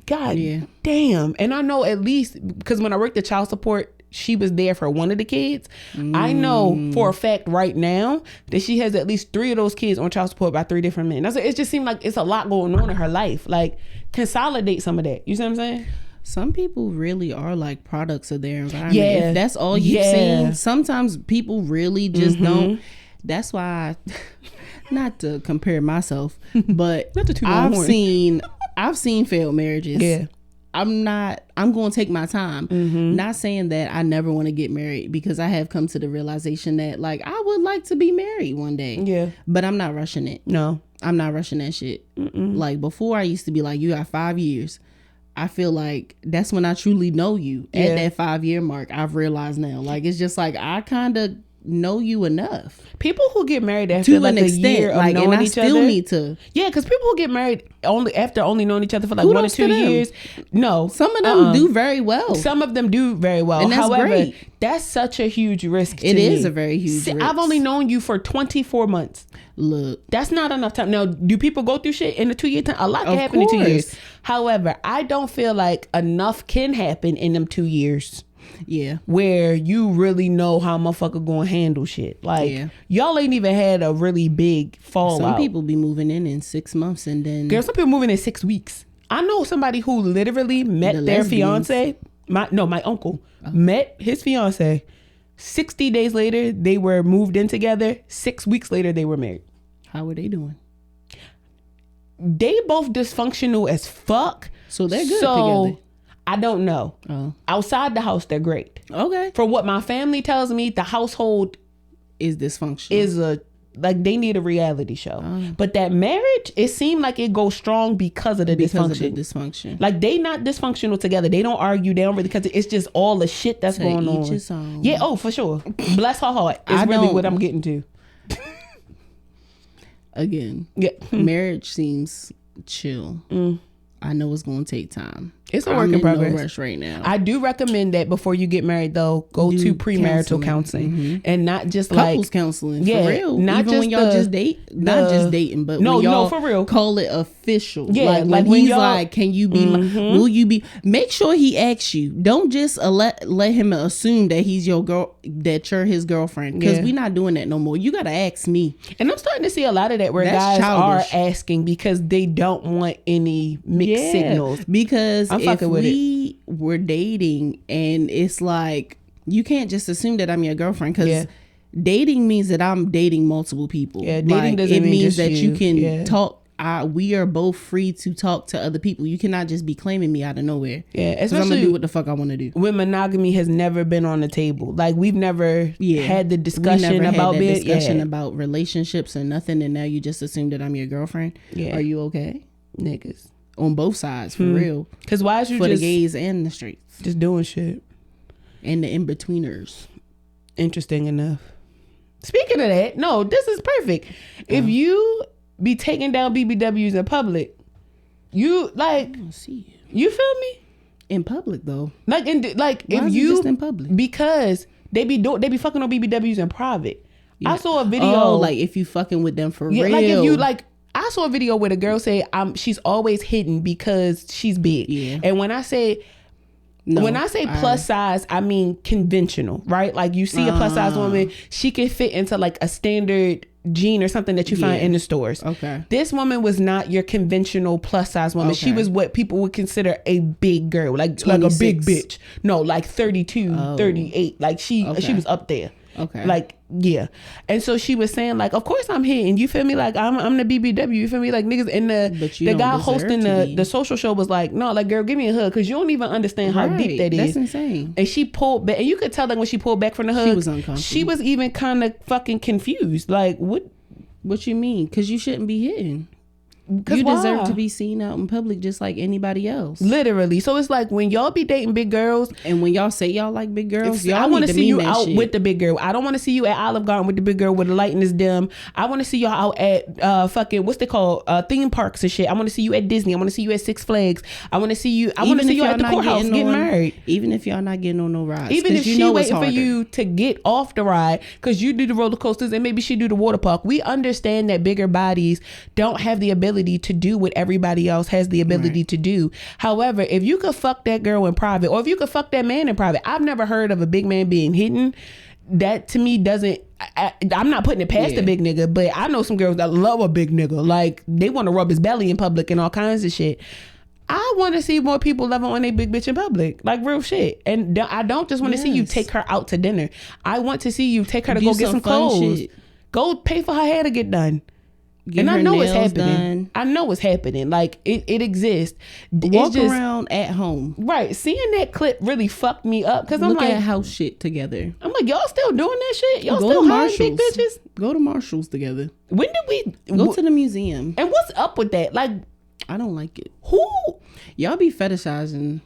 God damn. And I know, at least, because when I worked at child support, she was there for one of the kids. I know for a fact right now that she has at least 3 of those kids on child support by 3 different men. It just seemed like it's a lot going on in her life. Like, consolidate some of that. You see what I'm saying?
Some people really are like products of their environment. Yeah. If that's all you've seen, sometimes people really just don't. That's why, not to compare myself, but I've seen failed marriages. Yeah. I'm going to take my time. Not saying that I never want to get married, because I have come to the realization that, like, I would like to be married one day. Yeah. But I'm not rushing it. No. I'm not rushing that shit. Like, before, I used to be like, you got 5 years. I feel like that's when I truly know you. At that 5-year mark, I've realized now. Like, it's just like, I kind of know you enough.
People who get married after like a year of knowing each other.
Need to.
Yeah, because people who get married only knowing each other for like 1 or 2 years. No.
Some of them do very well.
Some of them do very well.
And that's great.
That's such a huge risk to
me.
It
is a very huge risk.
I've only known you for 24 months.
Look.
That's not enough time. Now, do people go through shit in a 2-year time? A lot can happen in 2 years. However, I don't feel like enough can happen in them 2 years.
Yeah.
Where you really know how a motherfucker gonna handle shit. Like, y'all ain't even had a really big fallout.
Some people be moving in 6 months and then...
Girl, some people moving in 6 weeks. I know somebody who literally met their fiance. My uncle met his fiance. 60 days later, they were moved in together. 6 weeks later, they were married.
How were they doing?
They both dysfunctional as fuck.
So they're good together.
I don't know. Oh. Outside the house, they're great.
Okay.
For what my family tells me, the household
is dysfunctional.
Like, they need a reality show. But that marriage, it seemed like it goes strong because of the dysfunction. Like, they not dysfunctional together. They don't argue. They don't really, because it's just all the shit that's going on.
His own.
Yeah. Oh, for sure. Bless her heart. It's really what I'm getting to.
Again. Yeah. Marriage seems chill. I know it's going to take time.
It's a work in progress.
No rush right now.
I do recommend that before you get married, though, go to premarital counseling and not just
couples counseling.
Yeah,
for real.
not
even
just
when y'all just date, not just dating, but when y'all
for real,
call it official.
Yeah,
like when he's like, "Can you be? Will you be?" Make sure he asks you. Don't just let him assume that he's your girl, that you're his girlfriend. Because we're not doing that no more. You gotta ask me.
And I'm starting to see a lot of that where guys are asking because they don't want any mixed signals.
Because if we were dating and it's like, you can't just assume that I'm your girlfriend, because dating means that I'm dating multiple people.
Yeah, dating doesn't mean
means that
you
can talk. We are both free to talk to other people. You cannot just be claiming me out of nowhere.
Yeah, especially
I'm gonna do what the fuck I want to do.
When monogamy has never been on the table, like we've never had the discussion
about relationships or nothing, and now you just assume that I'm your girlfriend. Yeah, are you okay,
niggas?
On both sides, for real.
Because why is you
for
just
the gays and the straights
just doing shit
and the in-betweeners?
Interesting enough. Speaking of that, no, this is perfect. If you be taking down BBWs in public, you like
see
you feel me
in public though.
Like
why
if you
just in public,
because they be fucking on BBWs in private. I saw a video
like if you fucking with them for real.
Like if you I saw a video where the girl said she's always hidden because she's big. Yeah. And when I say plus size, I mean conventional, right? Like you see a plus size woman, she can fit into like a standard jean or something that you find in the stores. Okay. This woman was not your conventional plus size woman. Okay. She was what people would consider a big girl, like a big bitch. No, like 32, 38. Like she was up there. Okay. Like, yeah. And so she was saying, like, of course I'm hitting. You feel me? Like, I'm the BBW. You feel me? Like, niggas. And the guy hosting the social show was like, no, like, girl, give me a hug. Because you don't even understand how deep that is.
That's insane.
And she pulled back. And you could tell that when she pulled back from the hug.
She was uncomfortable.
She was even kind of fucking confused. Like, what
you mean? Because you shouldn't be hitting. You deserve to be seen out in public just like anybody else.
Literally. So it's like when y'all be dating big girls,
and when y'all say y'all like big girls, y'all
I want to see you out with the big girl. I don't want to see you at Olive Garden with the big girl where the lighting is dim. I want to see y'all out at fucking what's they call theme parks and shit. I want to see you at Disney. I want to see you at Six Flags. I want to see you. I want to see you at the courthouse getting married.
Even if y'all not getting on no rides.
Even if she waiting for you to get off the ride because you do the roller coasters and maybe she do the water park. We understand that bigger bodies don't have the ability to do what everybody else has the ability to do. However, if you could fuck that girl in private, or if you could fuck that man in private, I've never heard of a big man being hidden. That to me doesn't. I'm not putting it past a big nigga, but I know some girls that love a big nigga. Like they want to rub his belly in public and all kinds of shit. I want to see more people loving on a big bitch in public, like real shit. And I don't just want to see you take her out to dinner. I want to see you take her to go get some clothes. Shit. Go pay for her hair to get done. And I know it's happening. Done. I know it's happening. Like it exists.
Walk around at home.
Right. Seeing that clip really fucked me up because I'm like,
at house shit together.
I'm like, y'all still doing that shit? Y'all still hiring big bitches?
Go to Marshall's together.
When did we
go to the museum?
And what's up with that? Like,
I don't like it.
Who?
Y'all be fetishizing.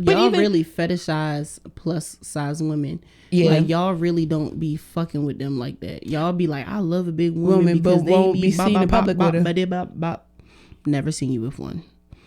But y'all really fetishize plus size women. Yeah. Like y'all really don't be fucking with them like that. Y'all be like, I love a big woman because they won't be seen in public with her. Never seen you with one.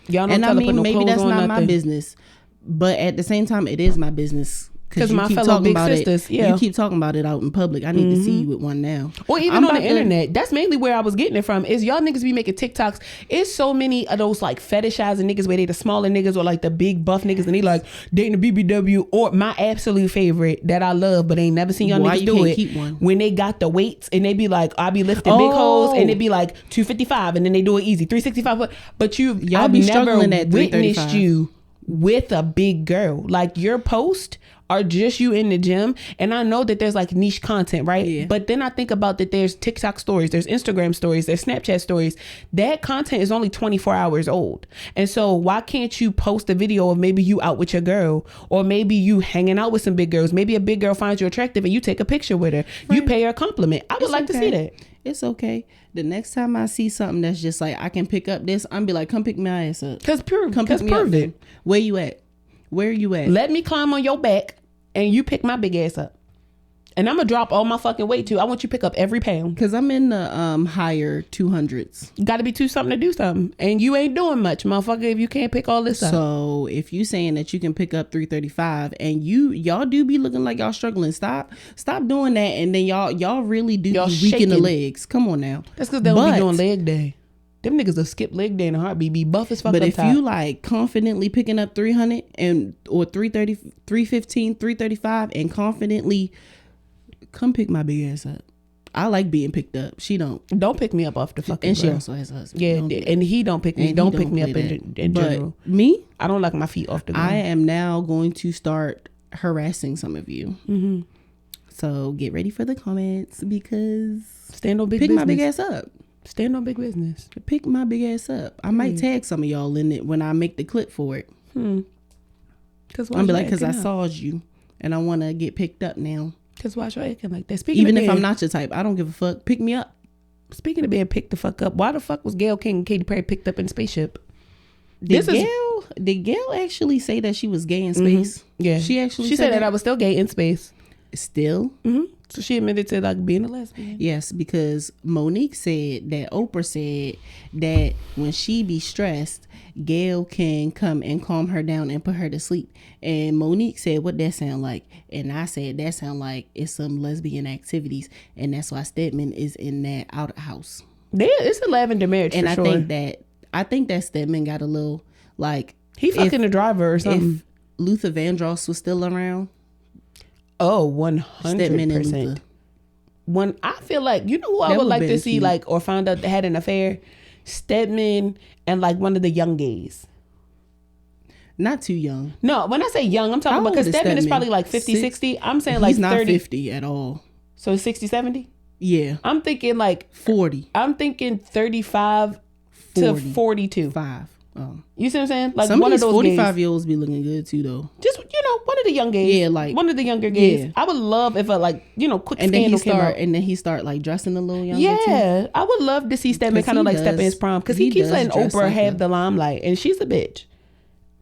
Y'all don't. And I mean, maybe that's not my business, but at the same time, it is my business. Because my fellow big sisters, you keep talking about it out in public. I need to see you with one now.
Or even on the internet. That's mainly where I was getting it from. Is y'all niggas be making TikToks. It's so many of those like fetishizing niggas where they the smaller niggas or like the big buff niggas and they like dating the BBW. Or my absolute favorite that I love but ain't never seen y'all niggas do it. When they got the weights and they be like, I be lifting big hoes and they be like 255 and then they do it easy 365. But I've never witnessed you with a big girl. Like your post are just you in the gym, and I know that there's like niche content, right? Yeah. But then I think about that there's TikTok stories, there's Instagram stories, there's Snapchat stories. That content is only 24 hours old. And so why can't you post a video of maybe you out with your girl, or maybe you hanging out with some big girls? Maybe a big girl finds you attractive and you take a picture with her. Right. You pay her a compliment. I would like to see that.
It's okay. The next time I see something that's just like, I can pick up this, I'm be like, come pick my ass up.
Come prove it.
Where you at? Where you at?
Let me climb on your back and you pick my big ass up. And I'm gonna drop all my fucking weight too. I want you to pick up every pound.
Because I'm in the higher 200s.
You gotta be something to do something. And you ain't doing much, motherfucker, if you can't pick all this up.
So if you saying that you can pick up 335 and y'all do be looking like y'all struggling, stop doing that. And then y'all really do be weak in the legs. Come on now.
That's because they don't be doing leg day. Them niggas will skip leg day in a heartbeat, be buff as fuck.
But
up
if
top.
you like confidently picking up 300 or 330, 315, 335 and confidently, come pick my big ass up. I like being picked up. She don't
pick me up off the fucking
and
ground.
She also has a husband.
Yeah, and he don't pick me. Don't pick me up in general.
Me,
I don't like my feet off the ground.
I am now going to start harassing some of you. Mm-hmm. So get ready for the comments because
stand on big
pick
business.
my big ass up.
Stand on big business.
Pick my big ass up. I might tag some of y'all in it when I make the clip for it.
Because
I'll be like, because I saw you and I want to get picked up now.
Because why y'all acting like that?
Even if I'm not your type, I don't give a fuck. Pick me up.
Speaking of being picked the fuck up, why the fuck was Gayle King and Katy Perry picked up in the spaceship?
Did Gayle actually say that she was gay in space?
Mm-hmm. Yeah.
She
said that I was still gay in space.
Still?
Mm-hmm. So she admitted to like being a lesbian.
Yes, because Monique said that Oprah said that when she be stressed, Gayle can come and calm her down and put her to sleep. And Monique said, what that sound like? And I said, that sound like it's some lesbian activities. And that's why Stedman is in that outhouse.
Yeah, it's a lavender marriage
and
for sure.
I think that Stedman got a little like...
He fucking the driver or something.
If Luther Vandross was still around...
Oh, 100%. When I feel like, you know who I would like to see cute. Like, or found out they had an affair? Stedman and like one of the young gays.
Not too young.
No, when I say young, I'm talking about, because Stedman is probably like 50, 60. I'm saying like 30. He's not
50 at all.
So 60, 70?
Yeah.
I'm thinking like
40.
I'm thinking 35 to 42.
5. Oh.
You see what I'm saying? Like
some
one
of these
those
45-year-olds be looking good too, though.
Just, one of the young gays.
Yeah, like
one of the younger gays.
Yeah.
I would love if a quick
and
scandal came out.
And then he start like dressing a little younger.
Yeah,
too.
I would love to see Stedman kind of like step in his prime, because he keeps letting Oprah have the limelight, and she's a bitch.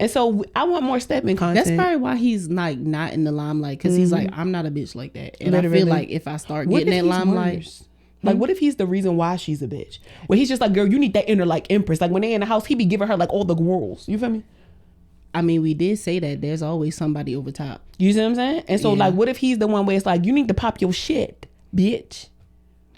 And so I want more Stedman content.
That's probably why he's like not in the limelight, because he's like, I'm not a bitch like that. And literally. I feel like if I start getting that limelight.
Like, what if he's the reason why she's a bitch? Where he's just like, girl, you need that inner like empress. Like when they in the house, he be giving her like all the girls. You feel me?
I mean, we did say that there's always somebody over top.
You see what I'm saying? And so like, what if he's the one where it's like, you need to pop your shit, bitch.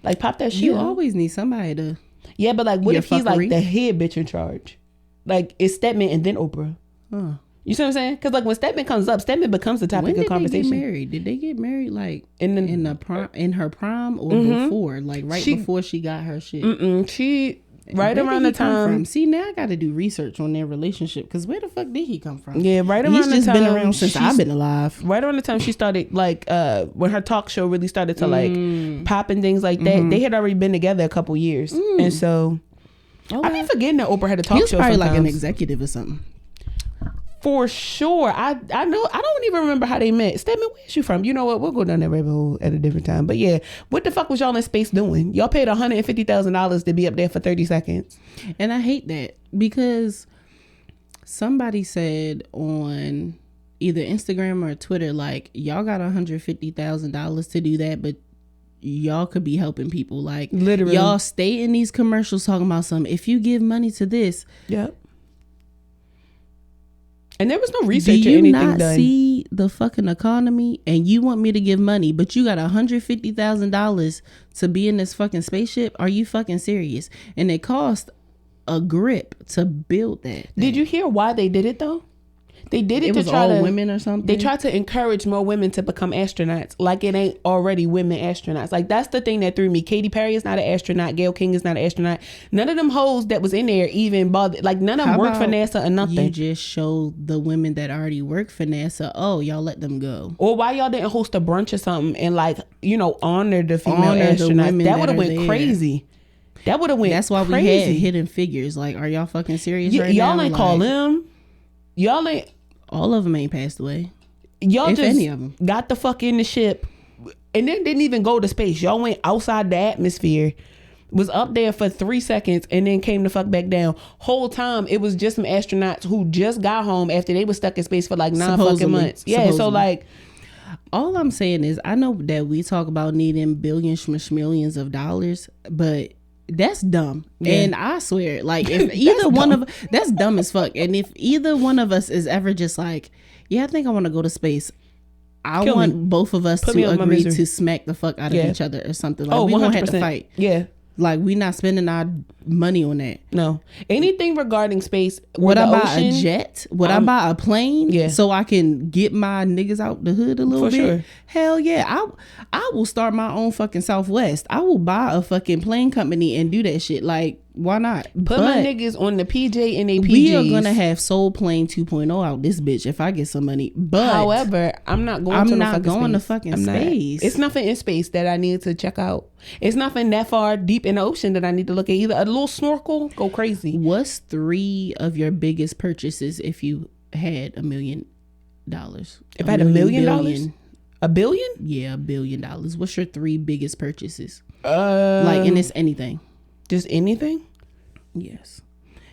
Like pop that shit.
You always need somebody to.
Yeah, but like, what if he's like the head bitch in charge? Like it's Stedman and then Oprah. Huh. You see what I'm saying? Because like when Stedman comes up, Stedman becomes the topic of conversation.
When did they get married? Did they get married like in her prime or before? Like before she got her shit?
She around the time.
See, now I got to do research on their relationship, because where the fuck did he come from?
Yeah, right around
He's
the
just
time.
Been around since I've been alive.
Right around the time she started, like when her talk show really started to like pop and things like that. They had already been together a couple years, and so I be forgetting that Oprah had a talk show.
He was probably
sometimes.
like an executive or something.
For sure. I know. I don't even remember how they met. Stedman, where's you from? You know what? We'll go down that rabbit hole at a different time. But yeah, what the fuck was y'all in space doing? Y'all paid $150,000 to be up there for 30 seconds.
And I hate that, because somebody said on either Instagram or Twitter, like, y'all got $150,000 to do that, but y'all could be helping people. Like, literally, y'all stay in these commercials talking about something. If you give money to this.
Yep. And there was no research or anything done.
Do you not see the fucking economy? And you want me to give money, but you got $150,000 to be in this fucking spaceship? Are you fucking serious? And it cost a grip to build that.
Did you hear why they did it though? They did it to
was
try
all
to
women or something.
They tried to encourage more women to become astronauts. Like it ain't already women astronauts. Like that's the thing that threw me. Katy Perry is not an astronaut. Gayle King is not an astronaut. None of them hoes that was in there even bothered. Like none of them worked for NASA or nothing.
You just showed the women that already work for NASA. Oh, y'all let them go.
Or why y'all didn't host a brunch or something and like honor the female astronauts? That would have went crazy. That would have went.
That's why
crazy.
We had Hidden Figures. Like, are y'all fucking serious right
y'all
now?
Ain't call them. Y'all ain't.
All of them ain't passed away.
Y'all
if
just
any of them
got the fuck in the ship, and then didn't even go to space. Y'all went outside the atmosphere, was up there for 3 seconds, and then came the fuck back down. Whole time it was just some astronauts who just got home after they were stuck in space for like 9 fucking months. Yeah, so like.
All I'm saying is, I know that we talk about needing billions, millions of dollars, but that's dumb. Yeah. And I swear, like, if either one of that's dumb as fuck. And if either one of us is ever just like, yeah, I think I want to go to space, I want both of us to agree to smack the fuck out of each other or something. Like, we won't have to fight.
Yeah.
Like, we not spending our money on that.
No. Anything regarding space.
Would I buy a jet? Would I buy a plane? Yeah. So I can get my niggas out the hood a little bit? Sure. Hell yeah. I will start my own fucking Southwest. I will buy a fucking plane company and do that shit. Like, why not?
Put my niggas on the PJ and they PJs.
We are gonna have Soul Plane 2.0 out this bitch if I get some money. But
however, I'm not going to fucking space. It's nothing in space that I need to check out. It's nothing that far deep in the ocean that I need to look at either. A little snorkel, go crazy.
What's 3 of your biggest purchases if you had $1 million?
If I had $1 million? $1 billion?
Yeah, $1 billion. What's your 3 biggest purchases? Like, and it's anything.
Just anything?
Yes.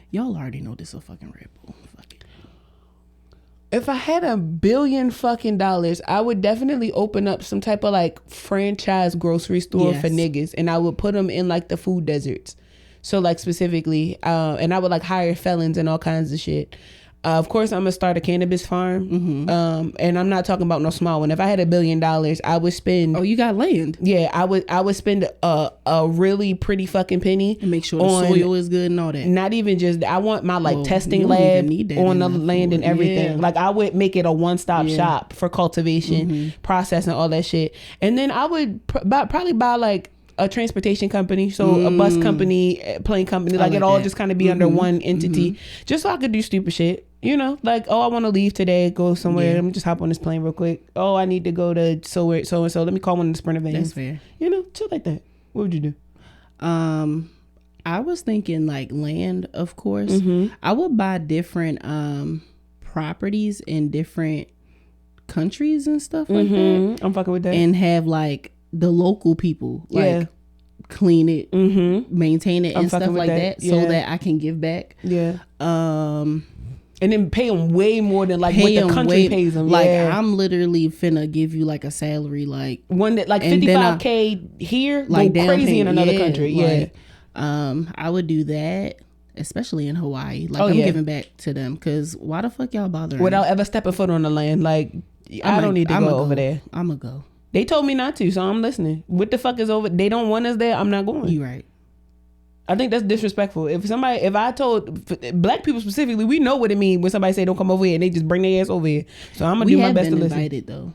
Y'all already know this is a fucking Red Bull. Fuck it.
If I had $1 billion fucking dollars, I would definitely open up some type of like franchise grocery store for niggas, and I would put them in like the food deserts. So like specifically, and I would like hire felons and all kinds of shit. Of course, I'm gonna start a cannabis farm, and I'm not talking about no small one. If I had $1 billion, I would spend.
Oh, you got land?
Yeah, I would spend a really pretty fucking penny
and make sure the soil is good and all that.
Not even just. I want my like testing lab on the land and everything. Yeah. Like I would make it a one-stop shop for cultivation, processing, all that shit. And then I would probably buy like a transportation company, so a bus company, plane company, like it all just kind of be under one entity, just so I could do stupid shit. You know, like, oh, I want to leave today, go somewhere. Let me just hop on this plane real quick. Oh, I need to go to so and so. Let me call one of the Sprinter vans.
That's fair.
You know, shit like that. What would you do?
I was thinking like land, of course. I would buy different properties in different countries and stuff like that.
I'm fucking with that.
And have like the local people like clean it, maintain it, and stuff like that, so that I can give back.
Yeah. And then pay them way more than like what the country pays them.
Like I'm literally finna give you like a salary, like
one that like $55K here, like go crazy in another country. Like,
I would do that, especially in Hawaii. Like I'm giving back to them, because why the fuck y'all bothering
without ever stepping foot on the land? Like I don't need to go over there.
I'ma go.
They told me not to, so I'm listening. What the fuck is over? They don't want us there. I'm not going.
You right.
I think that's disrespectful. If I told black people specifically, we know what it means when somebody say don't come over here and they just bring their ass over here. So I'm gonna do my best to listen.
Invited though.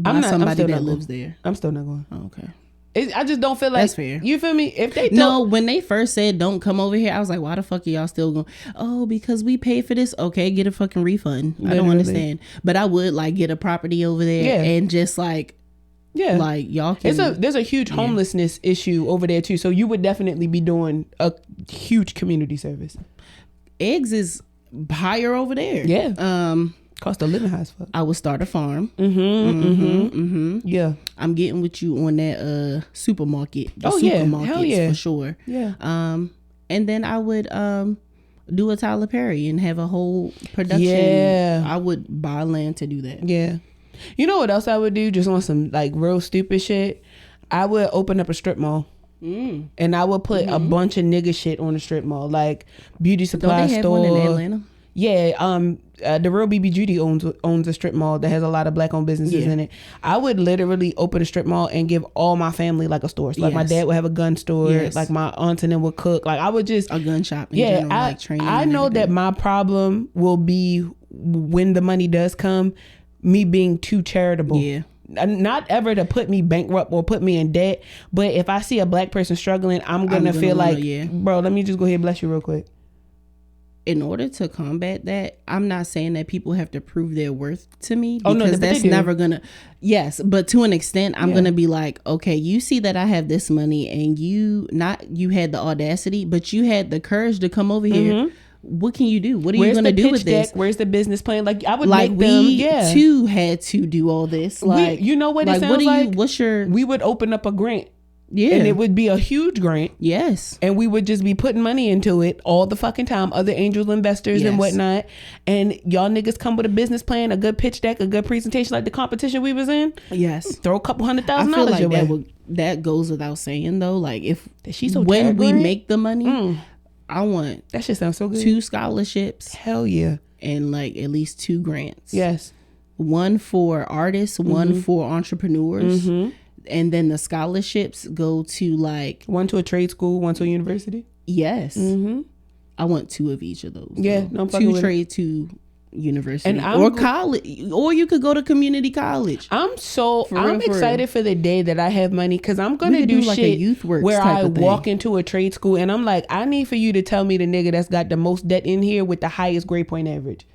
I'm not somebody that lives there.
I'm still not going.
Oh, okay.
I just don't feel like
that's fair.
You feel me? If they
when they first said don't come over here, I was like, why the fuck are y'all still going? Oh, because we paid for this. Okay, get a fucking refund. Literally. I don't understand, but I would like get a property over there and just like. Yeah, like y'all can.
There's a huge homelessness issue over there too. So you would definitely be doing a huge community service.
Eggs is higher over there.
Yeah. Cost of living high as fuck.
I would start a farm.
Yeah.
I'm getting with you on that supermarket.
Supermarkets, hell yeah,
for sure.
Yeah.
And then I would do a Tyler Perry and have a whole production.
Yeah.
I would buy land to do that.
Yeah. You know what else I would do? Just on some like real stupid shit. I would open up a strip mall. And I would put a bunch of nigga shit on the strip mall, like beauty supply store.
Don't they have one in Atlanta?
Yeah, the Real BB Judy owns a strip mall that has a lot of black owned businesses in it. I would literally open a strip mall and give all my family like a store. So like my dad would have a gun store, like my aunts and them would cook. Like I would just
a gun shop. In general, like training.
I know that my problem will be when the money does come, me being too charitable.
Yeah.
Not ever to put me bankrupt or put me in debt, but if I see a black person struggling, I'm gonna feel like, bro, let me just go ahead and bless you real quick.
In order to combat that, I'm not saying that people have to prove their worth to me, because that's never gonna. Yes, but to an extent, I'm gonna be like, okay, you see that I have this money, and you had the audacity, but you had the courage to come over here. What can you do? What are you going to do with this?
Where's the business plan? Like I would
like
make them.
We too had to do all this. Like
you know what it sounds like?
What's your?
We would open up a grant
Yeah.
And it would be a huge grant.
Yes.
And we would just be putting money into it all the fucking time. Other angel investors and whatnot. And y'all niggas come with a business plan, a good pitch deck, a good presentation like the competition we was in.
Yes.
Throw a couple $100,000 your way.
That goes without saying though. Like if
when
we make the money, I want
that shit sounds so good.
2 scholarships.
Hell yeah.
And like at least 2 grants.
Yes.
One for artists, one for entrepreneurs. And then the scholarships go to like...
One to a trade school, one to a university?
Yes. I want 2 of each of those.
Yeah.
No, 2 trade, 2 university. Or college. Or you could go to community college.
I'm excited for the day that I have money because I'm going to do like shit
a youth works
where I
of
walk into a trade school and I'm like, I need for you to tell me the nigga that's got the most debt in here with the highest grade point average.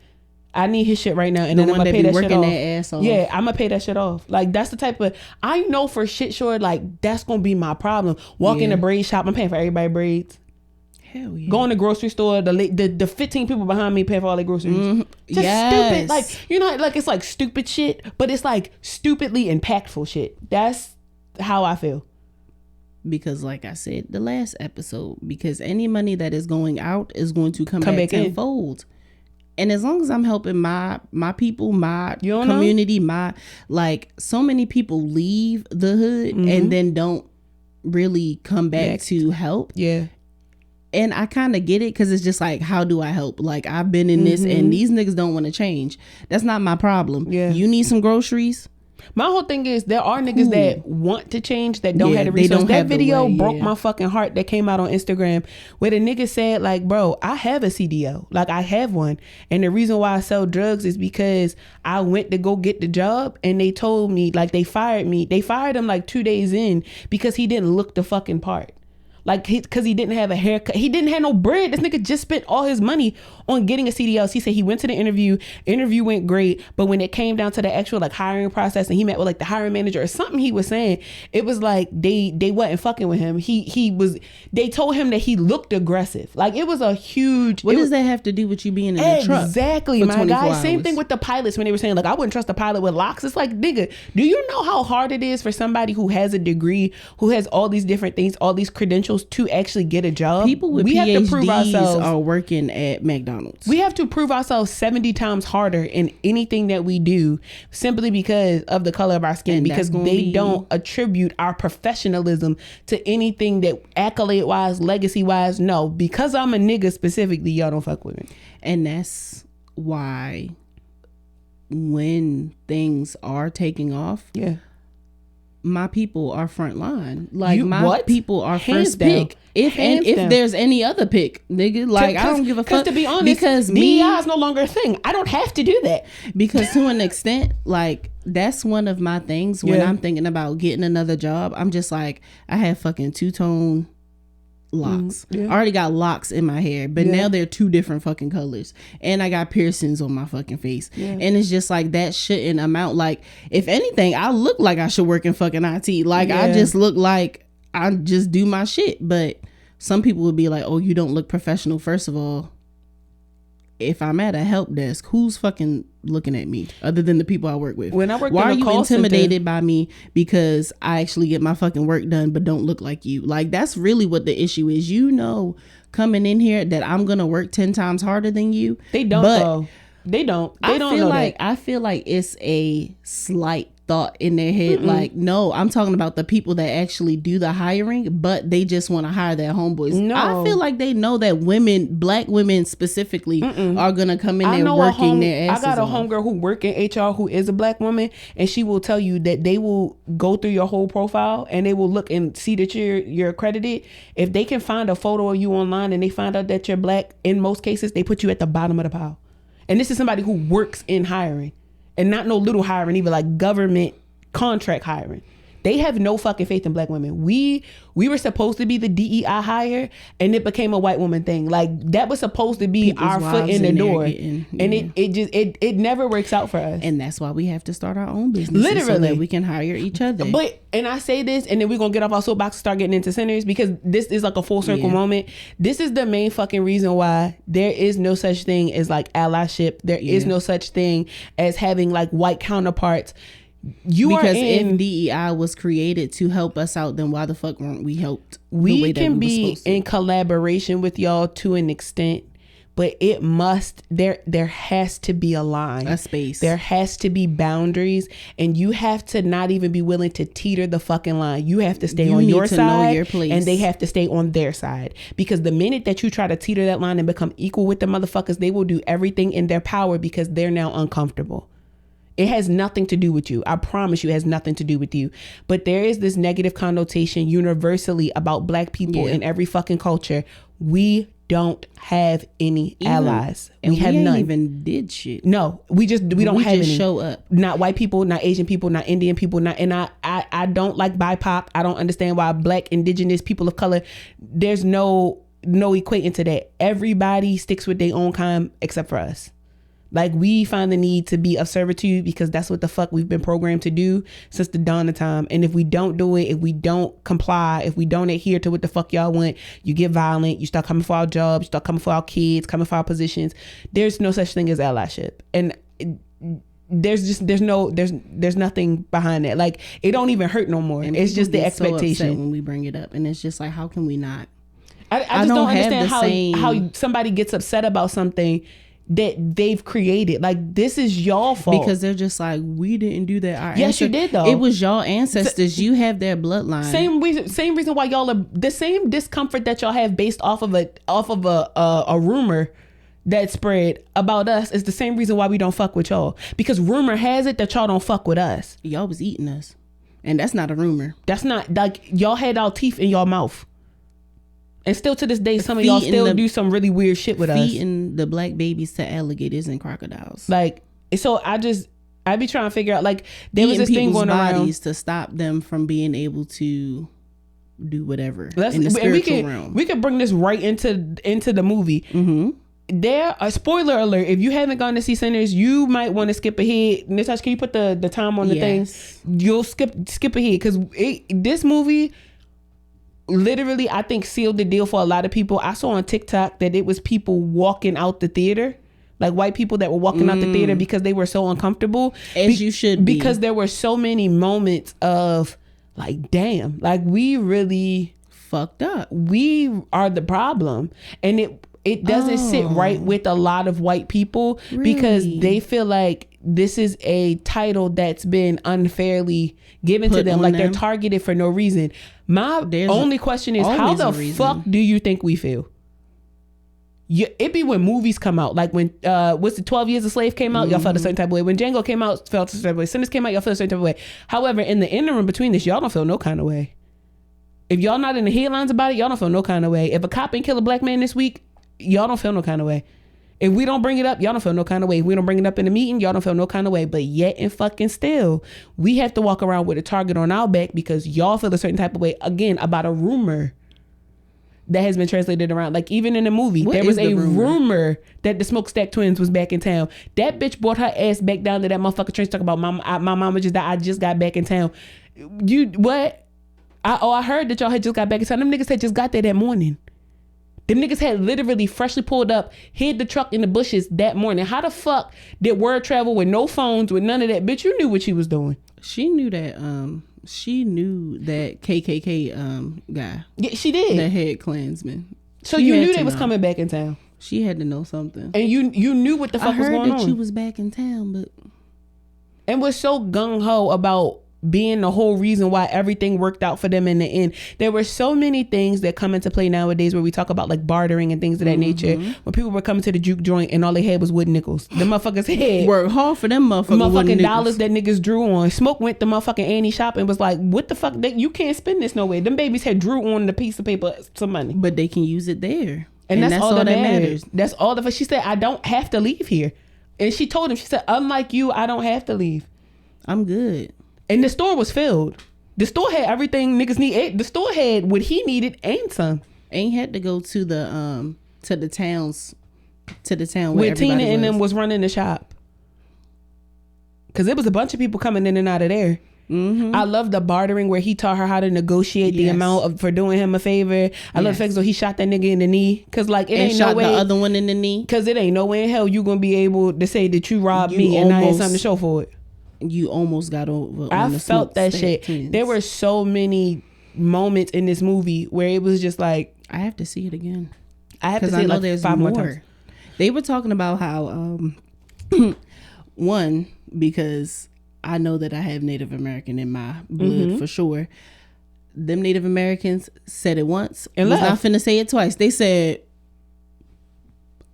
I need his shit right now, and then I'm gonna pay that shit off.
Ass off.
Yeah, I'm gonna pay that shit off. Like that's the type of I know for shit sure. Like that's gonna be my problem. Walk in a braid shop, I'm paying for everybody braids.
Hell yeah.
Go in the grocery store, the 15 people behind me paying for all their groceries. Just stupid, like you know, like it's like stupid shit, but it's like stupidly impactful shit. That's how I feel.
Because like I said the last episode, because any money that is going out is going to come back tenfold. And as long as I'm helping my people, my community, my like so many people leave the hood and then don't really come back to help.
Yeah.
And I kind of get it because it's just like, how do I help? Like I've been in this and these niggas don't want to change. That's not my problem.
Yeah.
You need some groceries.
My whole thing is there are niggas that want to change that don't have the resources. That video broke my fucking heart that came out on Instagram where the nigga said like, bro, I have a CDO. Like I have one. And the reason why I sell drugs is because I went to go get the job and they told me like they fired me. They fired him like 2 days in because he didn't look the fucking part. Like, because he didn't have a haircut. He didn't have no bread. This nigga just spent all his money on getting a CDLs. He said he went to the interview went great. But when it came down to the actual like hiring process and he met with like the hiring manager or something he was saying, it was like they wasn't fucking with him. They told him that he looked aggressive. Like it was a huge...
What does that have to do with you being in the truck?
Exactly, my guy. Same thing with the pilots when they were saying like, I wouldn't trust a pilot with locks. It's like, nigga, do you know how hard it is for somebody who has a degree, who has all these different things, all these credentials to actually get a job?
People with PhDs have to prove ourselves are working at McDonald's.
We have to prove ourselves 70 times harder in anything that we do simply because of the color of our skin, and because they don't attribute our professionalism to anything that accolade wise, legacy wise. No, because I'm a nigga specifically, y'all don't fuck with me.
And that's why when things are taking off, my people are front line. Like people are first pick. If there's any other pick, nigga, like I don't give a fuck.
To be honest,
because
DEI is no longer a thing. I don't have to do that.
Because to an extent, like that's one of my things when I'm thinking about getting another job. I'm just like, I have fucking 2-tone locks. I already got locks in my hair, but now they're 2 different fucking colors, and I got piercings on my fucking face, and it's just like that shouldn't amount. Like if anything, I look like I should work in fucking IT. Like I just look like I just do my shit. But some people would be like, oh, you don't look professional. First of all, if I'm at a help desk, who's fucking looking at me other than the people I work with?
When I work,
why are you intimidated by me because I actually get my fucking work done but don't look like you? Like that's really what the issue is. You know, coming in here that I'm gonna work 10 times harder than you.
They don't though. They don't. They don't know that.
I feel like it's a slight thought in their head. Like, no, I'm talking about the people that actually do the hiring, but they just want to hire their homeboys.
No.
I feel like they know that black women specifically are gonna come in there working their asses
I got a
off.
homegirl who work in HR who is a black woman, and she will tell you that they will go through your whole profile and they will look and see that you're accredited. If they can find a photo of you online and they find out that you're black, in most cases they put you at the bottom of the pile. And this is somebody who works in hiring. And not no little hiring, even like government contract hiring. They have no fucking faith in black women. We were supposed to be the DEI hire, and it became a white woman thing. Like that was supposed to be our foot in the door, and it never works out for us.
And that's why we have to start our own business, literally, so that we can hire each other.
And I say this, and then we're gonna get off our soapbox and start getting into centers, because this is like a full circle moment. This is the main fucking reason why there is no such thing as like allyship. There is no such thing as having like white counterparts.
Because if DEI was created to help us out, then why the fuck weren't we helped?
We can be in collaboration with y'all to an extent, but there has to be a line,
a space.
There has to be boundaries, and you have to not even be willing to teeter the fucking line. You have to stay on your side, and they have to stay on their side. Because the minute that you try to teeter that line and become equal with the motherfuckers, they will do everything in their power because they're now uncomfortable. It has nothing to do with you. I promise you, it has nothing to do with you. But there is this negative connotation universally about black people in every fucking culture. We don't have any allies. We have none.
Even did shit.
No, we don't have any.
Show up.
Not white people, not Asian people, not Indian people, and I don't like BIPOC. I don't understand why black, indigenous, people of color, there's no equating to that. Everybody sticks with their own kind except for us. Like, we find the need to be of servitude because that's what the fuck we've been programmed to do since the dawn of time. And if we don't do it, if we don't comply, if we don't adhere to what the fuck y'all want, you get violent, you start coming for our jobs, you start coming for our kids, coming for our positions. There's no such thing as allyship. And there's nothing behind that. Like, it don't even hurt no more. And it's just the expectation.
So when we bring it up, and it's just like, how can we not?
I just don't understand how somebody gets upset about something that they've created. Like, this is y'all fault.
Because they're just like, we didn't do that.
Yes, you did though.
It was y'all ancestors. You have their bloodline.
Same reason why y'all are the same discomfort that y'all have based off of a rumor that spread about us is the same reason why we don't fuck with y'all. Because rumor has it that y'all don't fuck with us.
Y'all was eating us, and that's not a rumor.
That's not, like, y'all had our teeth in y'all mouth. And still to this day, some of y'all still do some really weird shit with us.
Feeding the black babies to alligators and crocodiles.
Like, so I be trying to figure out, like, there was this thing going around
to stop them from being able to do whatever in the spiritual realm.
We could bring this right into the movie.
Mm-hmm.
There, a spoiler alert, if you haven't gone to see Sinners, you might want to skip ahead. Natasha, can you put the time on the thing? You'll skip ahead, because this movie literally, I think, sealed the deal for a lot of people. I saw on TikTok that it was people walking out the theater, like white people that were walking out the theater because they were so uncomfortable.
As you should be.
Because there were so many moments of, like, damn, like, we really
fucked up.
We are the problem. And it doesn't sit right with a lot of white people because they feel like this is a title that's been unfairly given to them. Like, they're targeted for no reason. My only question is, how the fuck do you think we feel? It be when movies come out, like when 12 Years a Slave came out, y'all felt a certain type of way. When Django came out, felt a certain type of way. Sinners came out, y'all felt a certain type of way. However, in the interim between this, y'all don't feel no kind of way. If y'all not in the headlines about it, y'all don't feel no kind of way. If a cop ain't kill a black man this week, y'all don't feel no kind of way. If we don't bring it up, y'all don't feel no kind of way. If we don't bring it up in the meeting, y'all don't feel no kind of way. But yet and fucking still, we have to walk around with a target on our back because y'all feel a certain type of way, again, about a rumor that has been translated around. Like, even in the movie, there was a rumor that the Smokestack Twins was back in town. That bitch brought her ass back down to that motherfucker train talking about my mama just died. I just got back in town. You what? I heard that y'all had just got back in town. Them niggas had just got there that morning. Them niggas had literally freshly pulled up, hid the truck in the bushes that morning. How the fuck did word travel with no phones, with none of that? Bitch, you knew what she was doing.
She knew that KKK guy.
Yeah, she did.
The head Klansman.
So you knew they was coming back in town.
She had to know something.
And you knew what the fuck was going on.
I heard that you was back in town, but...
And was so gung-ho about being the whole reason why everything worked out for them in the end. There were so many things that come into play nowadays where we talk about, like, bartering and things of that nature. When people were coming to the juke joint and all they had was wooden nickels. The motherfuckers had
work hard for them motherfucking
dollars that niggas drew on. Smoke went to motherfucking Annie shop and was like, what the fuck? You can't spend this no way. Them babies had drew on the piece of paper some money.
But they can use it there.
And that's all that matters. That's all that. She said, I don't have to leave here. And she told him, she said, unlike you, I don't have to leave.
I'm good.
And the store was filled. The store had everything niggas need. The store had what he needed and some.
Ain't had to go to the town
where Tina and them was running the shop. Cause there was a bunch of people coming in and out of there. Mm-hmm. I love the bartering where he taught her how to negotiate the amount for doing him a favor. I love the fact that he shot that nigga in the knee. Cause like it ain't no way.
The other one in the knee.
Cause it ain't no way in hell you gonna be able to say that you robbed me and I had something to show for it.
You almost got over.
I felt that shit.
Twins.
There were so many moments in this movie where it was just like,
I have to see it again.
I have to see it like
there's
5 more
more.
times.
They were talking about how one, because I know that I have Native American in my blood for sure. Them Native Americans said it once and was not finna say it twice. They said,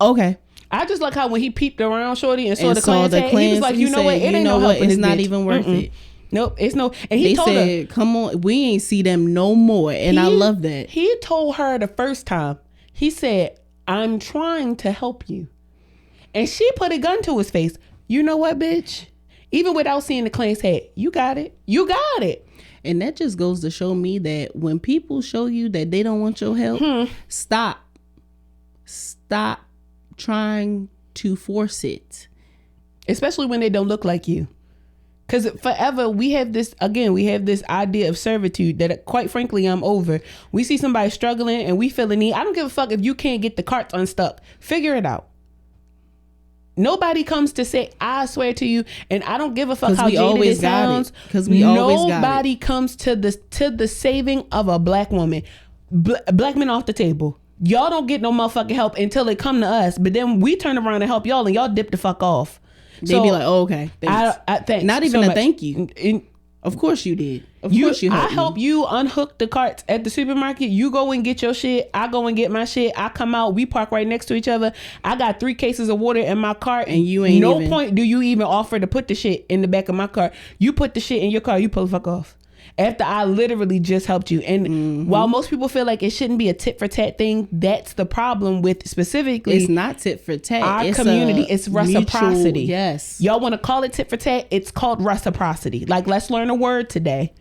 okay.
I just like how when he peeped around Shorty and saw the clans, he was like, you know what, it ain't no help.
It's not even worth it.
Nope, it's no. And he told
her, come on, we ain't see them no more. And I love that.
He told her the first time, he said, I'm trying to help you. And she put a gun to his face. You know what, bitch? Even without seeing the clan's head, you got it. You got it.
And that just goes to show me that when people show you that they don't want your help, stop trying to force it.
Especially when they don't look like you. Because forever we have this idea of servitude that quite frankly I'm over. We see somebody struggling and we feel a need. I don't give a fuck if you can't get the carts unstuck. Figure it out. Nobody comes to say, I swear to you, and I don't give a fuck how jaded it sounds.
Because we always got it.
Nobody comes to the saving of a black woman. Black men off the table. Y'all don't get no motherfucking help until it come to us. But then we turn around and help y'all and y'all dip the fuck off.
They be like, oh, okay. Thanks.
Thanks.
Not even
so
a thank you. Of course you did. Of course you helped.
I help you unhook the carts at the supermarket. You go and get your shit. I go and get my shit. I come out. We park right next to each other. I got 3 cases of water in my cart.
And you ain't
no point do you even offer to put the shit in the back of my car. You put the shit in your car. You pull the fuck off. After I literally just helped you. And while most people feel like it shouldn't be a tit for tat thing, that's the problem with specifically.
It's not tit for tat.
Our community. It's reciprocity.
Yes.
Y'all want to call it tit for tat? It's called reciprocity. Like, let's learn a word today.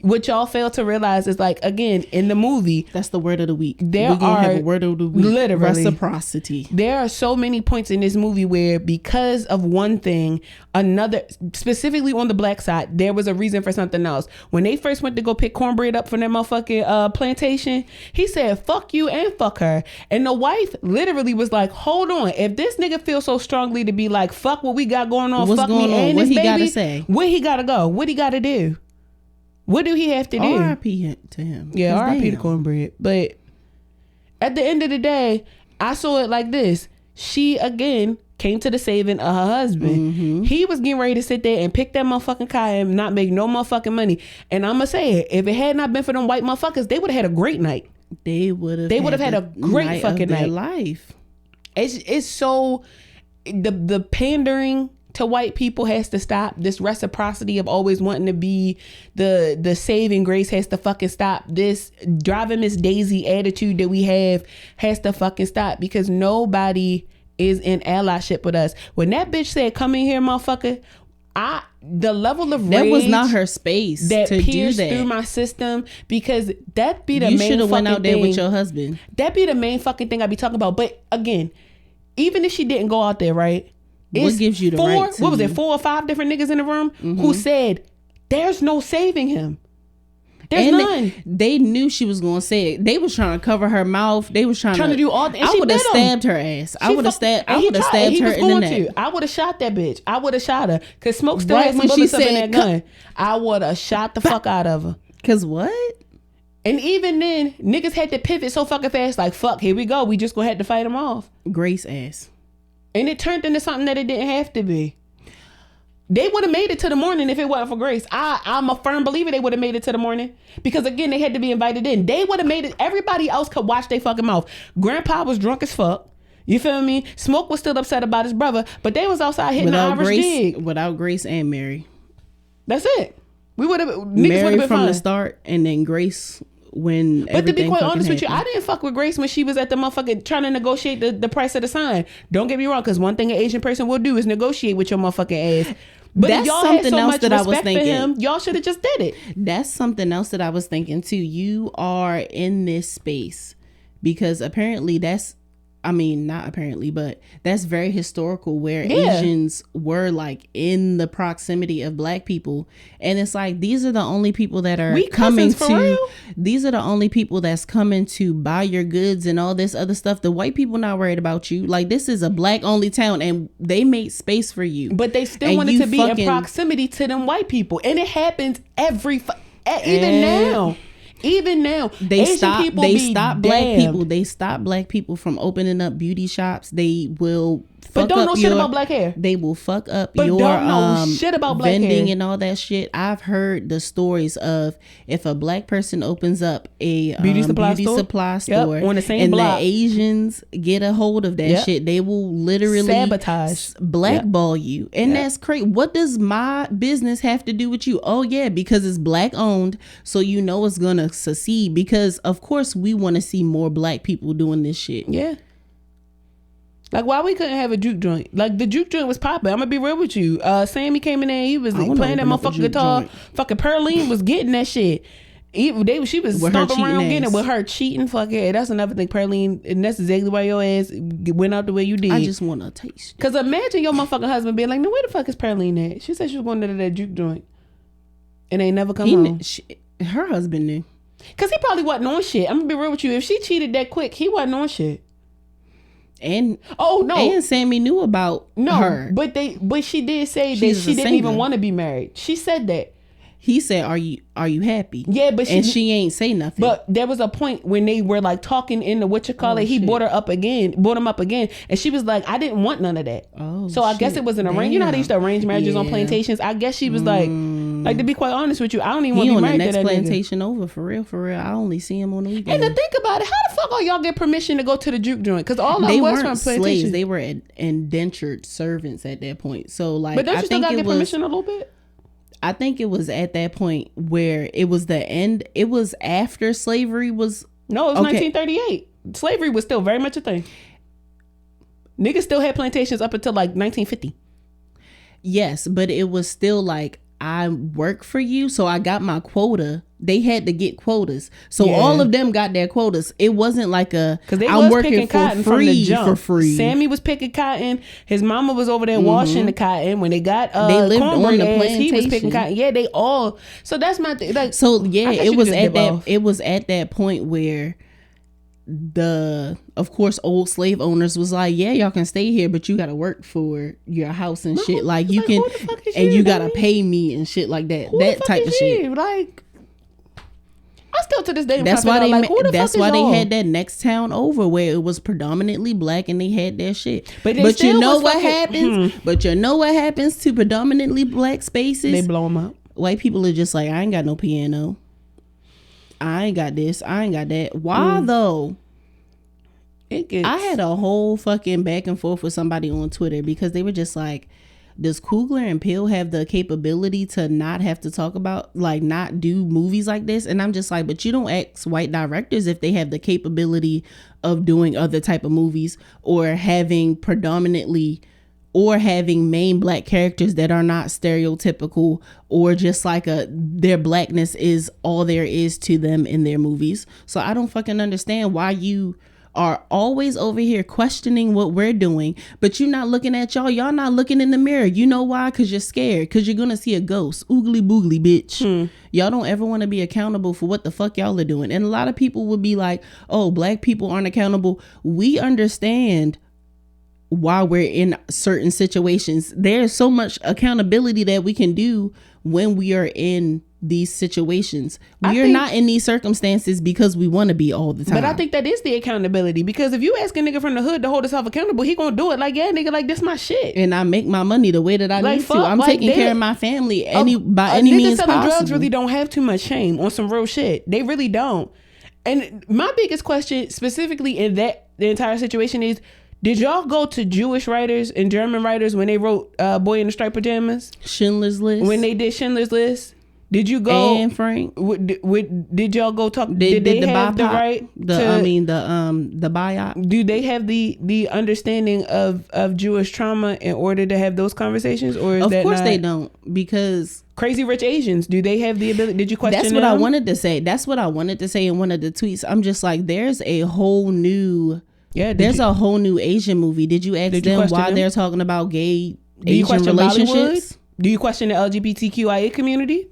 What y'all fail to realize is, like, again, in the movie,
that's the word of the week.
We're gonna have a
word of the week.
Literally,
reciprocity.
There are so many points in this movie where, because of one thing, another, specifically on the black side, there was a reason for something else. When they first went to go pick cornbread up from their motherfucking plantation, he said, fuck you and fuck her. And the wife literally was like, hold on, if this nigga feels so strongly to be like, fuck what we got going on, fuck me and this baby, what he gotta say? Where he gotta go? What he gotta do? What do he have to do?
R.I.P. to him.
Yeah, R.I.P. to cornbread. But at the end of the day, I saw it like this. She, again, came to the saving of her husband. He was getting ready to sit there and pick that motherfucking car and not make no motherfucking money. And I'm going to say it. If it had not been for them white motherfuckers, they would have had a great night.
They would have
had a great fucking night.
Life.
It's so... The pandering to white people has to stop. This reciprocity of always wanting to be the saving grace has to fucking stop. This driving Miss Daisy attitude that we have has to fucking stop, because nobody is in allyship with us. When that bitch said, come in here, motherfucker, the level of rage
that was not her space
that
to
pierced
do that
through my system, because that be the
you
main
should have went out there
thing,
with your husband.
That be the main fucking thing I be talking about. But again, even if she didn't go out there, right?
What gives you the right to?
What was it? 4 or 5 different niggas in the room who said, there's no saving him. There's none.
They knew she was going to say it. They was trying to cover her mouth. They was trying to
do all that.
I would have stabbed her ass. I would have stabbed her in the neck.
I would have shot that bitch. I would have shot her. Because Smoke still had some bullets up in that gun. I would have shot the fuck out of her.
Because what?
And even then, niggas had to pivot so fucking fast. Like, fuck, here we go. We just gonna have to fight them off.
Grace ass.
And it turned into something that it didn't have to be. They would have made it to the morning if it wasn't for Grace. I'm a firm believer they would have made it to the morning. Because again, they had to be invited in. They would have made it. Everybody else could watch their fucking mouth. Grandpa was drunk as fuck. You feel me? Smoke was still upset about his brother. But they was outside hitting the Irish jig.
Without Grace and Mary.
That's it. We would have.
Mary from fine. The start, and then Grace when. But to be quite honest with you,
I didn't fuck with Grace when she was at the motherfucking trying to negotiate the price of the sign. Don't get me wrong, because one thing an Asian person will do is negotiate with your motherfucking ass. But
that's
if y'all
something
had so
else
much
that I was
respect
thinking.
For him, y'all should have just did it.
That's something else that I was thinking too. You are in this space because apparently that's I mean, not apparently, but that's very historical where Asians were like in the proximity of black people. And it's like, these are the only people that are coming to, these are the only people that's coming to buy your goods and all this other stuff. The white people not worried about you. Like, this is a black only town and they made space for you.
But they still wanted to be in proximity to them white people. And it happens even now,
they stop black people. They stop black people from opening up beauty shops. They will
but don't know shit about black hair.
They will fuck up your
shit about black
vending
hair
and all that shit. I've heard the stories of if a black person opens up a beauty supply store
on the same
and
block,
the Asians get a hold of that shit, they will literally
sabotage,
blackball you. And that's crazy. What does my business have to do with you? Oh yeah, because it's black owned, so you know it's gonna succeed. Because of course we want to see more black people doing this shit.
Yeah. Like, why we couldn't have a juke joint? Like, the juke joint was popping. I'm gonna be real with you. Sammy came in there. He was playing that motherfucking guitar. Fucking Pearline was getting that shit. She was stomping around getting it with her cheating. Fuck it. That's another thing, Pearline. And that's exactly why your ass went out the way you did.
I just want to taste.
Because imagine your motherfucking husband being like, no, where the fuck is Pearline at? She said she was going to that juke joint. And ain't never come home.
Her husband knew.
Because he probably wasn't on shit. I'm gonna be real with you. If she cheated that quick, he wasn't on shit.
And and Sammy knew about her.
But she did say that she didn't even want to be married. She said that.
He said, "Are you happy?"
Yeah, but
she ain't say nothing.
But there was a point when they were like talking in the he brought him up again, and she was like, "I didn't want none of that." Oh, so I guess it was an arranged. You know how they used to arrange marriages on plantations? I guess she was like to be quite honest with you, I don't even want to be married to that
plantation
nigga.
Over for real. I only see him on the weekend.
And to think about it, how the fuck all y'all get permission to go to the juke joint? Because all they was from plantations.
Slaves. They were indentured servants at that point. So like,
but don't you still gotta get permission a little bit?
I think it was at that point where it was the end. It was after slavery was.
No, it was 1938. Slavery was still very much a thing. Niggas still had plantations up until like 1950.
Yes, but it was still like, I work for you, so I got my quota. They had to get quotas, so all of them got their quotas. It wasn't like I'm working for free.
Sammy was picking cotton. His mama was over there washing the cotton. When they got
they lived on the plantation.
He was picking cotton. Yeah, they all. So that's my thing. Like,
so yeah, it was at that. It was at that point where of course old slave owners was like, yeah, y'all can stay here, but you gotta work for your house and shit. Like you can, and you gotta pay me and shit like that. That type of shit.
Like, I still to this day.
That's why they had that next town over where it was predominantly black and they had their shit. But you know what happens? But you know what happens to predominantly black spaces?
They blow them up.
White people are just like, I ain't got no piano. I ain't got this. I ain't got that. Why though? I had a whole fucking back and forth with somebody on Twitter because they were just like, does Coogler and Peele have the capability to not have to talk about, like, not do movies like this? And I'm just like, but you don't ask white directors if they have the capability of doing other type of movies or having main black characters that are not stereotypical or just like their blackness is all there is to them in their movies. So I don't fucking understand why you are always over here questioning what we're doing, but you're not looking at y'all not looking in the mirror. You know why? Because you're scared, because you're gonna see a ghost. Oogly boogly, bitch. Y'all don't ever want to be accountable for what the fuck y'all are doing. And a lot of people would be like, oh, black people aren't accountable. We understand why we're in certain situations. There's so much accountability that we can do when we are in these situations. We are not in these circumstances because we want to be all the time.
But I think that is the accountability, because if you ask a nigga from the hood to hold himself accountable, he gonna do it. Like, yeah, nigga, like, this my shit,
and I make my money the way that I need to. I'm like, taking care of my family by any means possible.
Niggas selling drugs really don't have too much shame on some real shit. They really don't. And my biggest question specifically in the entire situation is, did y'all go to Jewish writers and German writers when they wrote Boy in the Striped Pajamas?
Schindler's List.
When they did Schindler's List? Did you go?
And Frank.
Did y'all go talk? Did they have the right?
The biop.
Do they have the understanding of Jewish trauma in order to have those conversations, or is that
of course
not?
They don't, because
Crazy Rich Asians, do they have the ability? Did you question
That's what I wanted to say. That's what I wanted to say in one of the tweets. I'm just like, there's a whole new
Yeah,
there's a whole new Asian movie. Did you ask them why they're talking about gay Asian relationships?
Do you question the LGBTQIA community?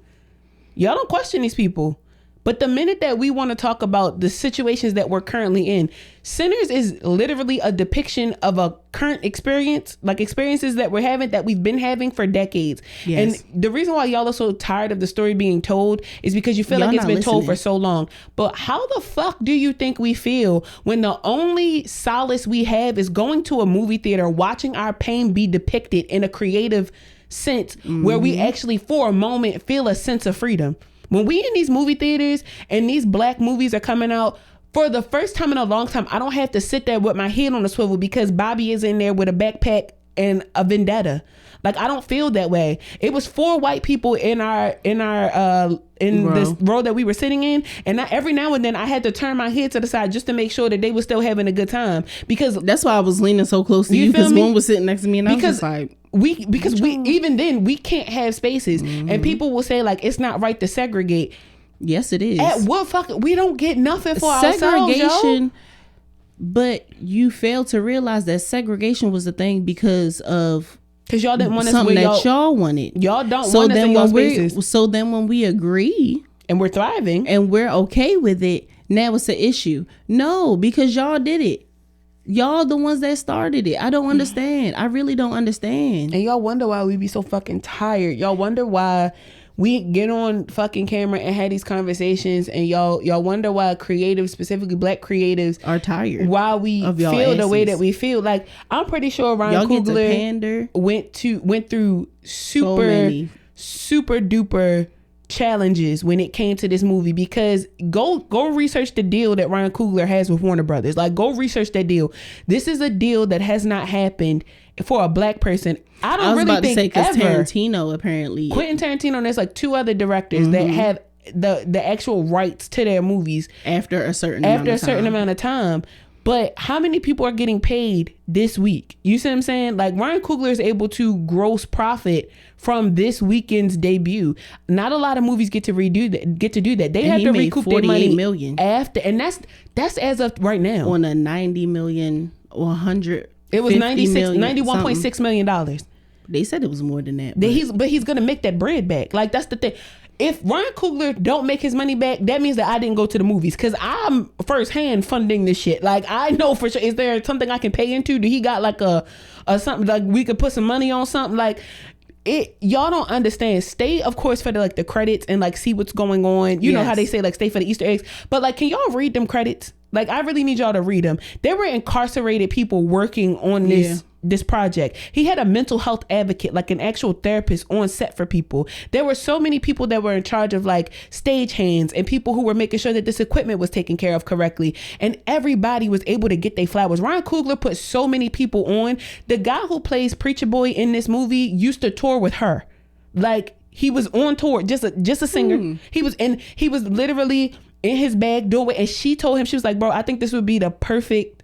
Y'all don't question these people. But the minute that we want to talk about the situations that we're currently in, Sinners is literally a depiction of a current experience, like experiences that we're having, that we've been having for decades. Yes. And the reason why y'all are so tired of the story being told is because you feel like it's been told for so long. But how the fuck do you think we feel when the only solace we have is going to a movie theater, watching our pain be depicted in a creative sense, where we actually for a moment feel a sense of freedom? When we in these movie theaters and these black movies are coming out, for the first time in a long time, I don't have to sit there with my head on a swivel because Bobby is in there with a backpack and a vendetta. Like, I don't feel that way. It was 4 white people in this row that we were sitting in, and every now and then I had to turn my head to the side just to make sure that they were still having a good time, because
that's why I was leaning so close to you, because one was sitting next to me and I was just like,
we even then we can't have spaces, and people will say like it's not right to segregate.
Yes, it is.
At what fuck, we don't get nothing for segregation, ourselves, yo.
But you fail to realize that segregation was the thing because y'all didn't want something that y'all wanted. Y'all don't want us in y'all spaces. So then when we agree
and we're thriving
and we're okay with it, now it's an issue. No, because y'all did it. Y'all the ones that started it. I don't understand. I really don't understand.
And y'all wonder why we be so fucking tired. Y'all wonder why we get on fucking camera and have these conversations, and y'all wonder why creatives, specifically black creatives,
are tired.
Why we feel the way that we feel. Like, I'm pretty sure Ryan Coogler went through super duper challenges when it came to this movie, because go research the deal that Ryan Coogler has with Warner Brothers. Like, go research that deal. This is a deal that has not happened for a black person. I don't really think ever.
Tarantino, apparently,
Quentin Tarantino, and there's like 2 other directors that have the actual rights to their movies
after a certain
amount of time. But how many people are getting paid this week? You see what I'm saying? Like, Ryan Coogler is able to gross profit from this weekend's debut. Not a lot of movies get to do that. They have to recoup their money
million
after, and that's as of right now
on a 90 million or 100.
It was $91.6 million.
They said it was more than that.
But he's gonna make that bread back. Like, that's the thing. If Ryan Coogler don't make his money back, that means that I didn't go to the movies, because I'm firsthand funding this shit. Like, I know for sure. Is there something I can pay into? Do he got like a something, like we could put some money on something? Like, y'all don't understand. Stay, of course, for the credits and like see what's going on. You know how they say like stay for the Easter eggs, but like, can y'all read them credits? Like, I really need y'all to read them. There were incarcerated people working on this project. He had a mental health advocate, like an actual therapist on set for people. There were so many people that were in charge of like stagehands and people who were making sure that this equipment was taken care of correctly. And everybody was able to get their flowers. Ryan Coogler put so many people on. The guy who plays Preacher Boy in this movie used to tour with her. Like, he was on tour, just a singer. He was literally in his bag doing it, and she told him, she was like, bro, I think this would be the perfect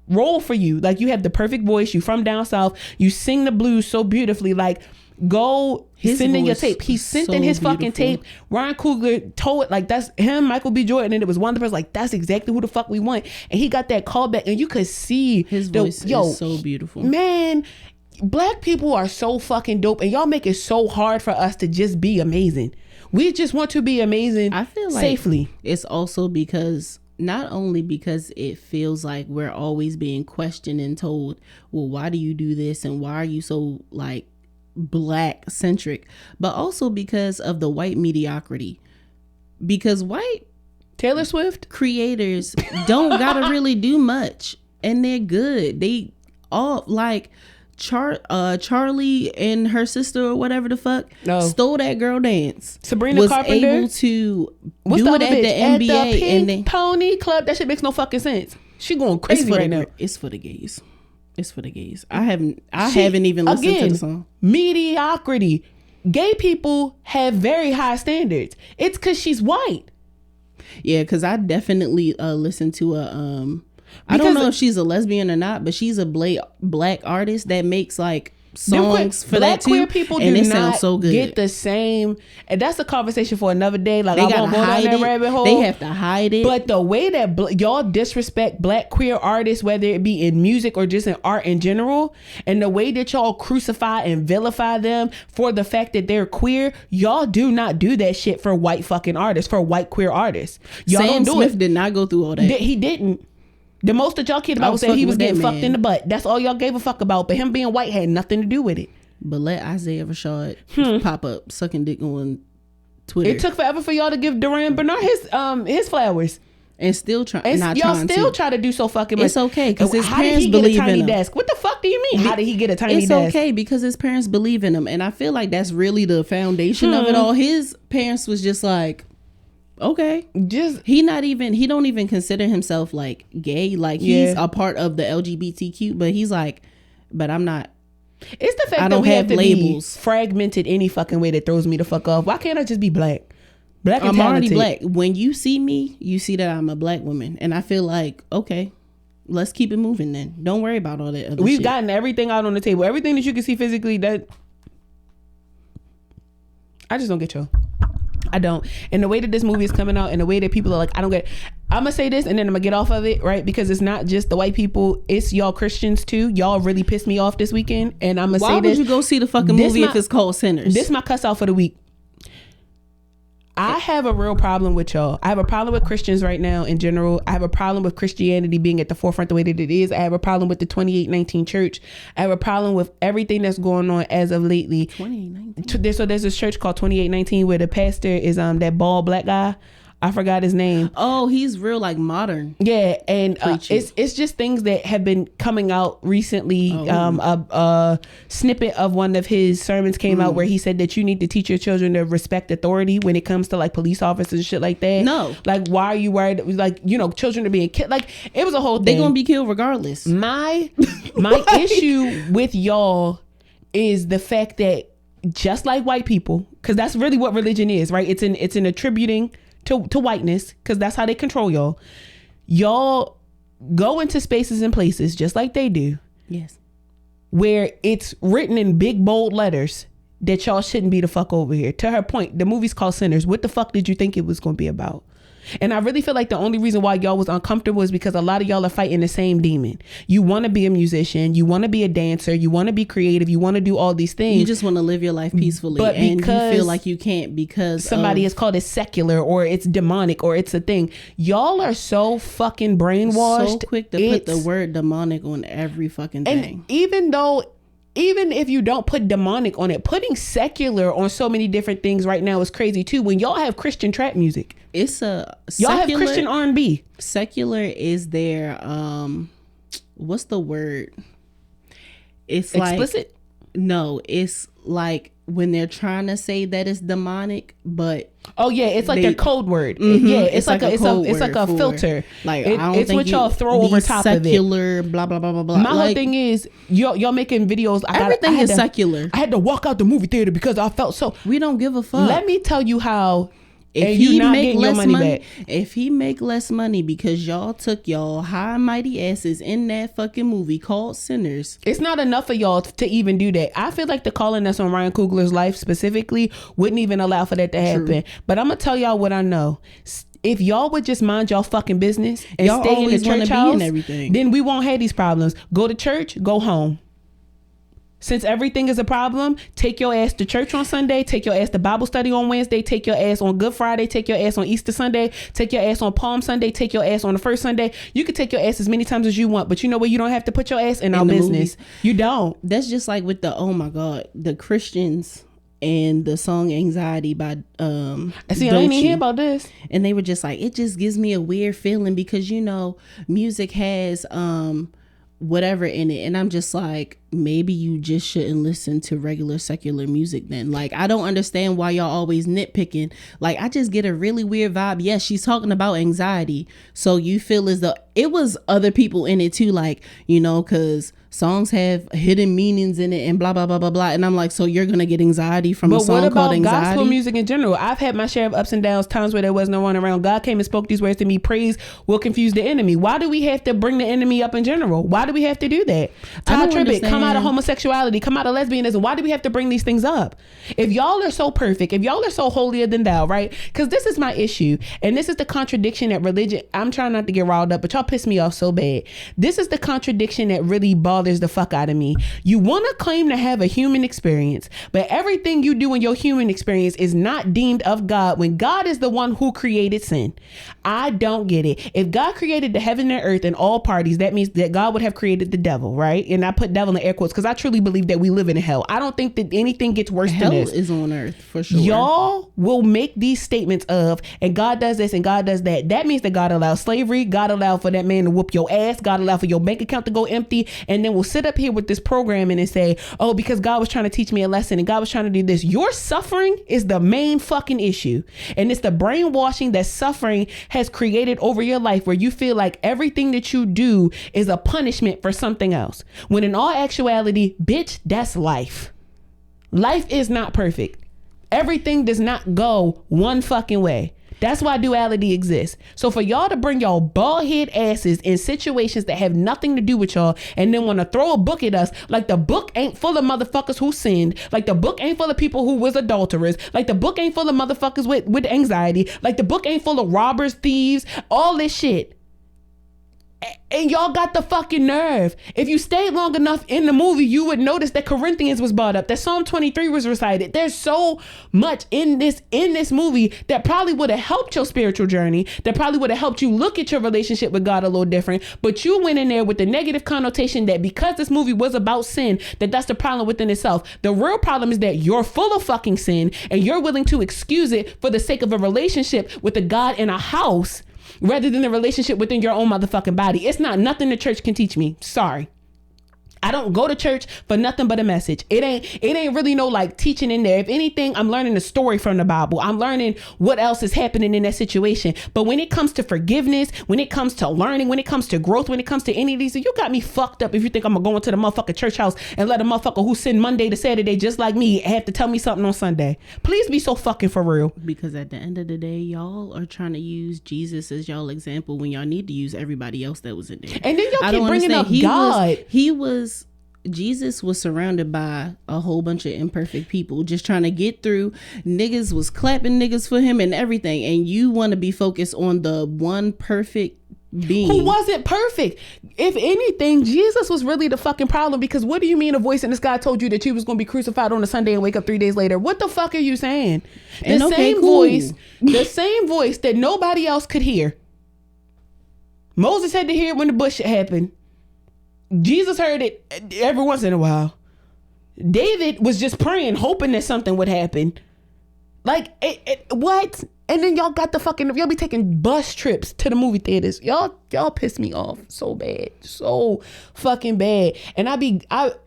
role for you. Like, you have the perfect voice, you from down south, you sing the blues so beautifully. Like, go send in your tape. He sent in his fucking tape. Ryan Coogler told it, like, that's him, Michael B. Jordan, and it was one of the person like, that's exactly who the fuck we want. And he got that call back, and you could see
his voice is so beautiful.
Man, black people are so fucking dope, and y'all make it so hard for us to just be amazing. We just want to be amazing.
I feel like
safely.
It's also because, not only because it feels like we're always being questioned and told, well, why do you do this? And why are you so like black centric? But also because of the white mediocrity. Because white
Taylor Swift
creators don't gotta really do much, and they're good. They all like Charlie and her sister or whatever the fuck stole that girl dance.
Sabrina
was
Carpenter
able to do it at the NBA
at the
and they
Pony Club. That shit makes no fucking sense. She going crazy right now.
It's for the gays. It's for the gays. I haven't even listened to the song.
Mediocrity. Gay people have very high standards. It's because she's white.
Yeah, because I definitely listened to a I don't know if she's a lesbian or not, but she's a black artist that makes like songs for
black
that too.
queer people
and
do
it
not
sounds so good.
get the same, and that's a conversation for another day. Like,
They
I
gotta
won't go down
hide
that
it.
rabbit hole.
They have to hide it.
But the way that y'all disrespect black queer artists, whether it be in music or just in art in general, and the way that y'all crucify and vilify them for the fact that they're queer, y'all do not do that shit for white fucking artists, for white queer artists. Y'all
Sam
don't do
Smith
it.
did not go through all that.
He didn't. The most that y'all cared about was that he was getting fucked in the butt. That's all y'all gave a fuck about. But him being white had nothing to do with it.
But let Isaiah Rashad pop up sucking dick on Twitter.
It took forever for y'all to give Duran Bernard his flowers.
And still try.
Y'all still try to do so fucking much.
It's okay because his
How did
parents
he get a
believe
tiny
in him.
desk? What the fuck do you mean? How did he get a tiny
It's
desk?
okay because his parents believe in him, and I feel like that's really the foundation of it all. His parents was just like, okay, he don't even consider himself like gay. Like he's a part of the LGBTQ, but he's like, but I'm not.
It's the fact
I
that
don't
we have
have
to
labels.
be fragmented any fucking way that throws me the fuck off. Why can't I just be black? Black and
I'm
talented.
already black. When you see me, you see that I'm a black woman, and I feel like, okay, let's keep it moving then. Don't worry about all that other
We've
shit.
gotten everything out on the table. Everything that you can see physically, that I just don't get y'all. I don't. And the way that this movie is coming out and the way that people are like, I don't get it. I'm gonna say this and then I'm gonna get off of it, right? Because it's not just the white people, it's y'all Christians too. Y'all really pissed me off this weekend. And I'm gonna say this.
Why would you go see the fucking movie if it's called Sinners?
This my cuss out for the week. I have a real problem with y'all. I have a problem with Christians right now in general. I have a problem with Christianity being at the forefront the way that it is. I have a problem with the 2819 church. I have a problem with everything that's going on as of lately.
2819.
So there's this church called 2819 where the pastor is that bald black guy. I forgot his name.
Oh, he's real like modern.
Yeah, and it's just things that have been coming out recently. A snippet of one of his sermons came out where he said that you need to teach your children to respect authority when it comes to like police officers and shit like that.
No,
like why are you worried? Like, you know, children are being killed. Like, it was a whole thing.
They're gonna be killed regardless.
My issue with y'all is the fact that just like white people, because that's really what religion is, right? It's in attributing to whiteness, because that's how they control y'all. Y'all go into spaces and places just like they do.
Yes.
Where it's written in big bold letters that y'all shouldn't be the fuck over here. To her point, the movie's called Sinners. What the fuck did you think it was going to be about? And I really feel like the only reason why y'all was uncomfortable is because a lot of y'all are fighting the same demon. You want to be a musician. You want to be a dancer. You want to be creative. You want to do all these things.
You just want to live your life peacefully.
But
and you
because
feel like you can't because
somebody has called it secular or it's demonic or it's a thing. Y'all are so fucking brainwashed.
So quick to put the word demonic on every fucking thing.
And even if you don't put demonic on it, putting secular on so many different things right now is crazy too. When y'all have Christian trap music,
it's a
y'all have Christian R&B.
Secular is their what's the word? It's
explicit.
No, it's like when they're trying to say that it's demonic, but
it's like their code word. Yeah, it's like a filter.
Like
it's what y'all throw over top of it.
Secular, blah blah blah blah blah.
My whole thing is y'all making videos.
Everything is secular.
I had to walk out the movie theater because I felt so.
We don't give a fuck.
Let me tell you how.
If he make less money, if he make less money because y'all took y'all high and mighty asses in that fucking movie called Sinners,
it's not enough for y'all to even do that. I feel like the calling that's on Ryan Coogler's life specifically wouldn't even allow for that to happen. True. But I'm gonna tell y'all what I know. If y'all would just mind y'all fucking business and
y'all
stay in the church house,
and everything,
then we won't have these problems. Go to church, go home. Since everything is a problem, take your ass to church on Sunday, take your ass to Bible study on Wednesday, take your ass on Good Friday, take your ass on Easter Sunday, take your ass on Palm Sunday, take your ass on the first Sunday. You can take your ass as many times as you want, but you know where you don't have to put your ass in our business. Movies. You don't.
That's just like with the, oh my God, the Christians and the song Anxiety by
I didn't even hear about this.
And they were just like, it just gives me a weird feeling because, you know, music has whatever in it, and I'm just like, maybe you just shouldn't listen to regular secular music then. Like, I don't understand why y'all always nitpicking. Like, I just get a really weird vibe. Yes, she's talking about anxiety, so you feel as though it was other people in it too, like, you know, because songs have hidden meanings in it and blah blah blah blah blah. And I'm like, so you're gonna get anxiety from a song called Anxiety? But what about
gospel music in general? I've had my share of ups and downs, times where there was no one around. God came and spoke these words to me: praise will confuse the enemy. Why do we have to bring the enemy up in general? Why do we have to do that? Todd Tribbett, come out of homosexuality, come out of lesbianism. Why do we have to bring these things up? If y'all are so perfect, if y'all are so holier than thou, right? Because this is my issue, and this is the contradiction that religion, I'm trying not to get riled up, but y'all piss me off so bad. This is the contradiction that really bothers the fuck out of me. You want to claim to have a human experience, but everything you do in your human experience is not deemed of God when God is the one who created sin. I don't get it. If God created the heaven and earth and all parties, that means that God would have created the devil, right? And I put devil in air quotes because I truly believe that we live in hell. I don't think that anything gets worse than this.
Hell is on earth for sure.
Y'all will make these statements of, and God does this and God does that. That means that God allows slavery. God allowed for that man to whoop your ass. God allowed for your bank account to go empty. And then we'll sit up here with this programming and say, oh, because God was trying to teach me a lesson and God was trying to do this. Your suffering is the main fucking issue. And it's the brainwashing that suffering has created over your life, where you feel like everything that you do is a punishment for something else. When in all actuality, bitch, that's life. Life is not perfect. Everything does not go one fucking way. That's why duality exists. So for y'all to bring y'all bald head asses in situations that have nothing to do with y'all and then want to throw a book at us, like the book ain't full of motherfuckers who sinned, like the book ain't full of people who was adulterers, like the book ain't full of motherfuckers with anxiety, like the book ain't full of robbers, thieves, all this shit. And y'all got the fucking nerve. If you stayed long enough in the movie, you would notice that Corinthians was brought up, that Psalm 23 was recited. There's so much in this movie that probably would have helped your spiritual journey, that probably would have helped you look at your relationship with God a little different. But you went in there with the negative connotation that because this movie was about sin, that's the problem within itself. The real problem is that you're full of fucking sin and you're willing to excuse it for the sake of a relationship with a God in a house, rather than the relationship within your own motherfucking body. It's not nothing the church can teach me. Sorry. I don't go to church for nothing but a message. It ain't really no like teaching in there. If anything, I'm learning the story from the Bible. I'm learning what else is happening in that situation. But when it comes to forgiveness, when it comes to learning, when it comes to growth, when it comes to any of these, you got me fucked up if you think I'm gonna go into the motherfucking church house and let a motherfucker who sinned Monday to Saturday just like me have to tell me something on Sunday. Please be so fucking for real.
Because at the end of the day, y'all are trying to use Jesus as y'all example when y'all need to use everybody else that was in there.
And then y'all keep bringing up God.
Jesus was surrounded by a whole bunch of imperfect people just trying to get through. Niggas was clapping niggas for him and everything. And you want to be focused on the one perfect being
who wasn't perfect. If anything, Jesus was really the fucking problem, because what do you mean a voice in the sky told you that you was going to be crucified on a Sunday and wake up 3 days later? What the fuck are you saying? The same voice that nobody else could hear. Moses had to hear it when the bush happened. Jesus heard it every once in a while. David was just praying, hoping that something would happen. Like, what? And then y'all got y'all be taking bus trips to the movie theaters. Y'all piss me off so bad. So fucking bad. And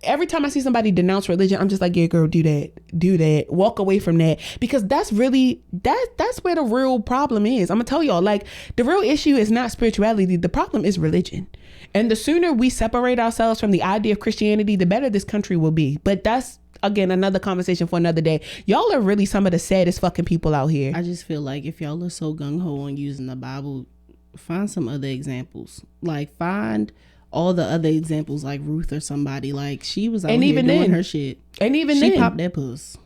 every time I see somebody denounce religion, I'm just like, yeah, girl, do that. Walk away from that. Because that's really, that's where the real problem is. I'm gonna tell y'all, like, the real issue is not spirituality. The problem is religion. And the sooner we separate ourselves from the idea of Christianity, the better this country will be. But that's, again, another conversation for another day. Y'all are really some of the saddest fucking people out here.
I just feel like if y'all are so gung-ho on using the Bible, find some other examples. Like, find all the other examples, like Ruth or somebody. Like, she was out here doing her shit.
And even
then, she popped that puss.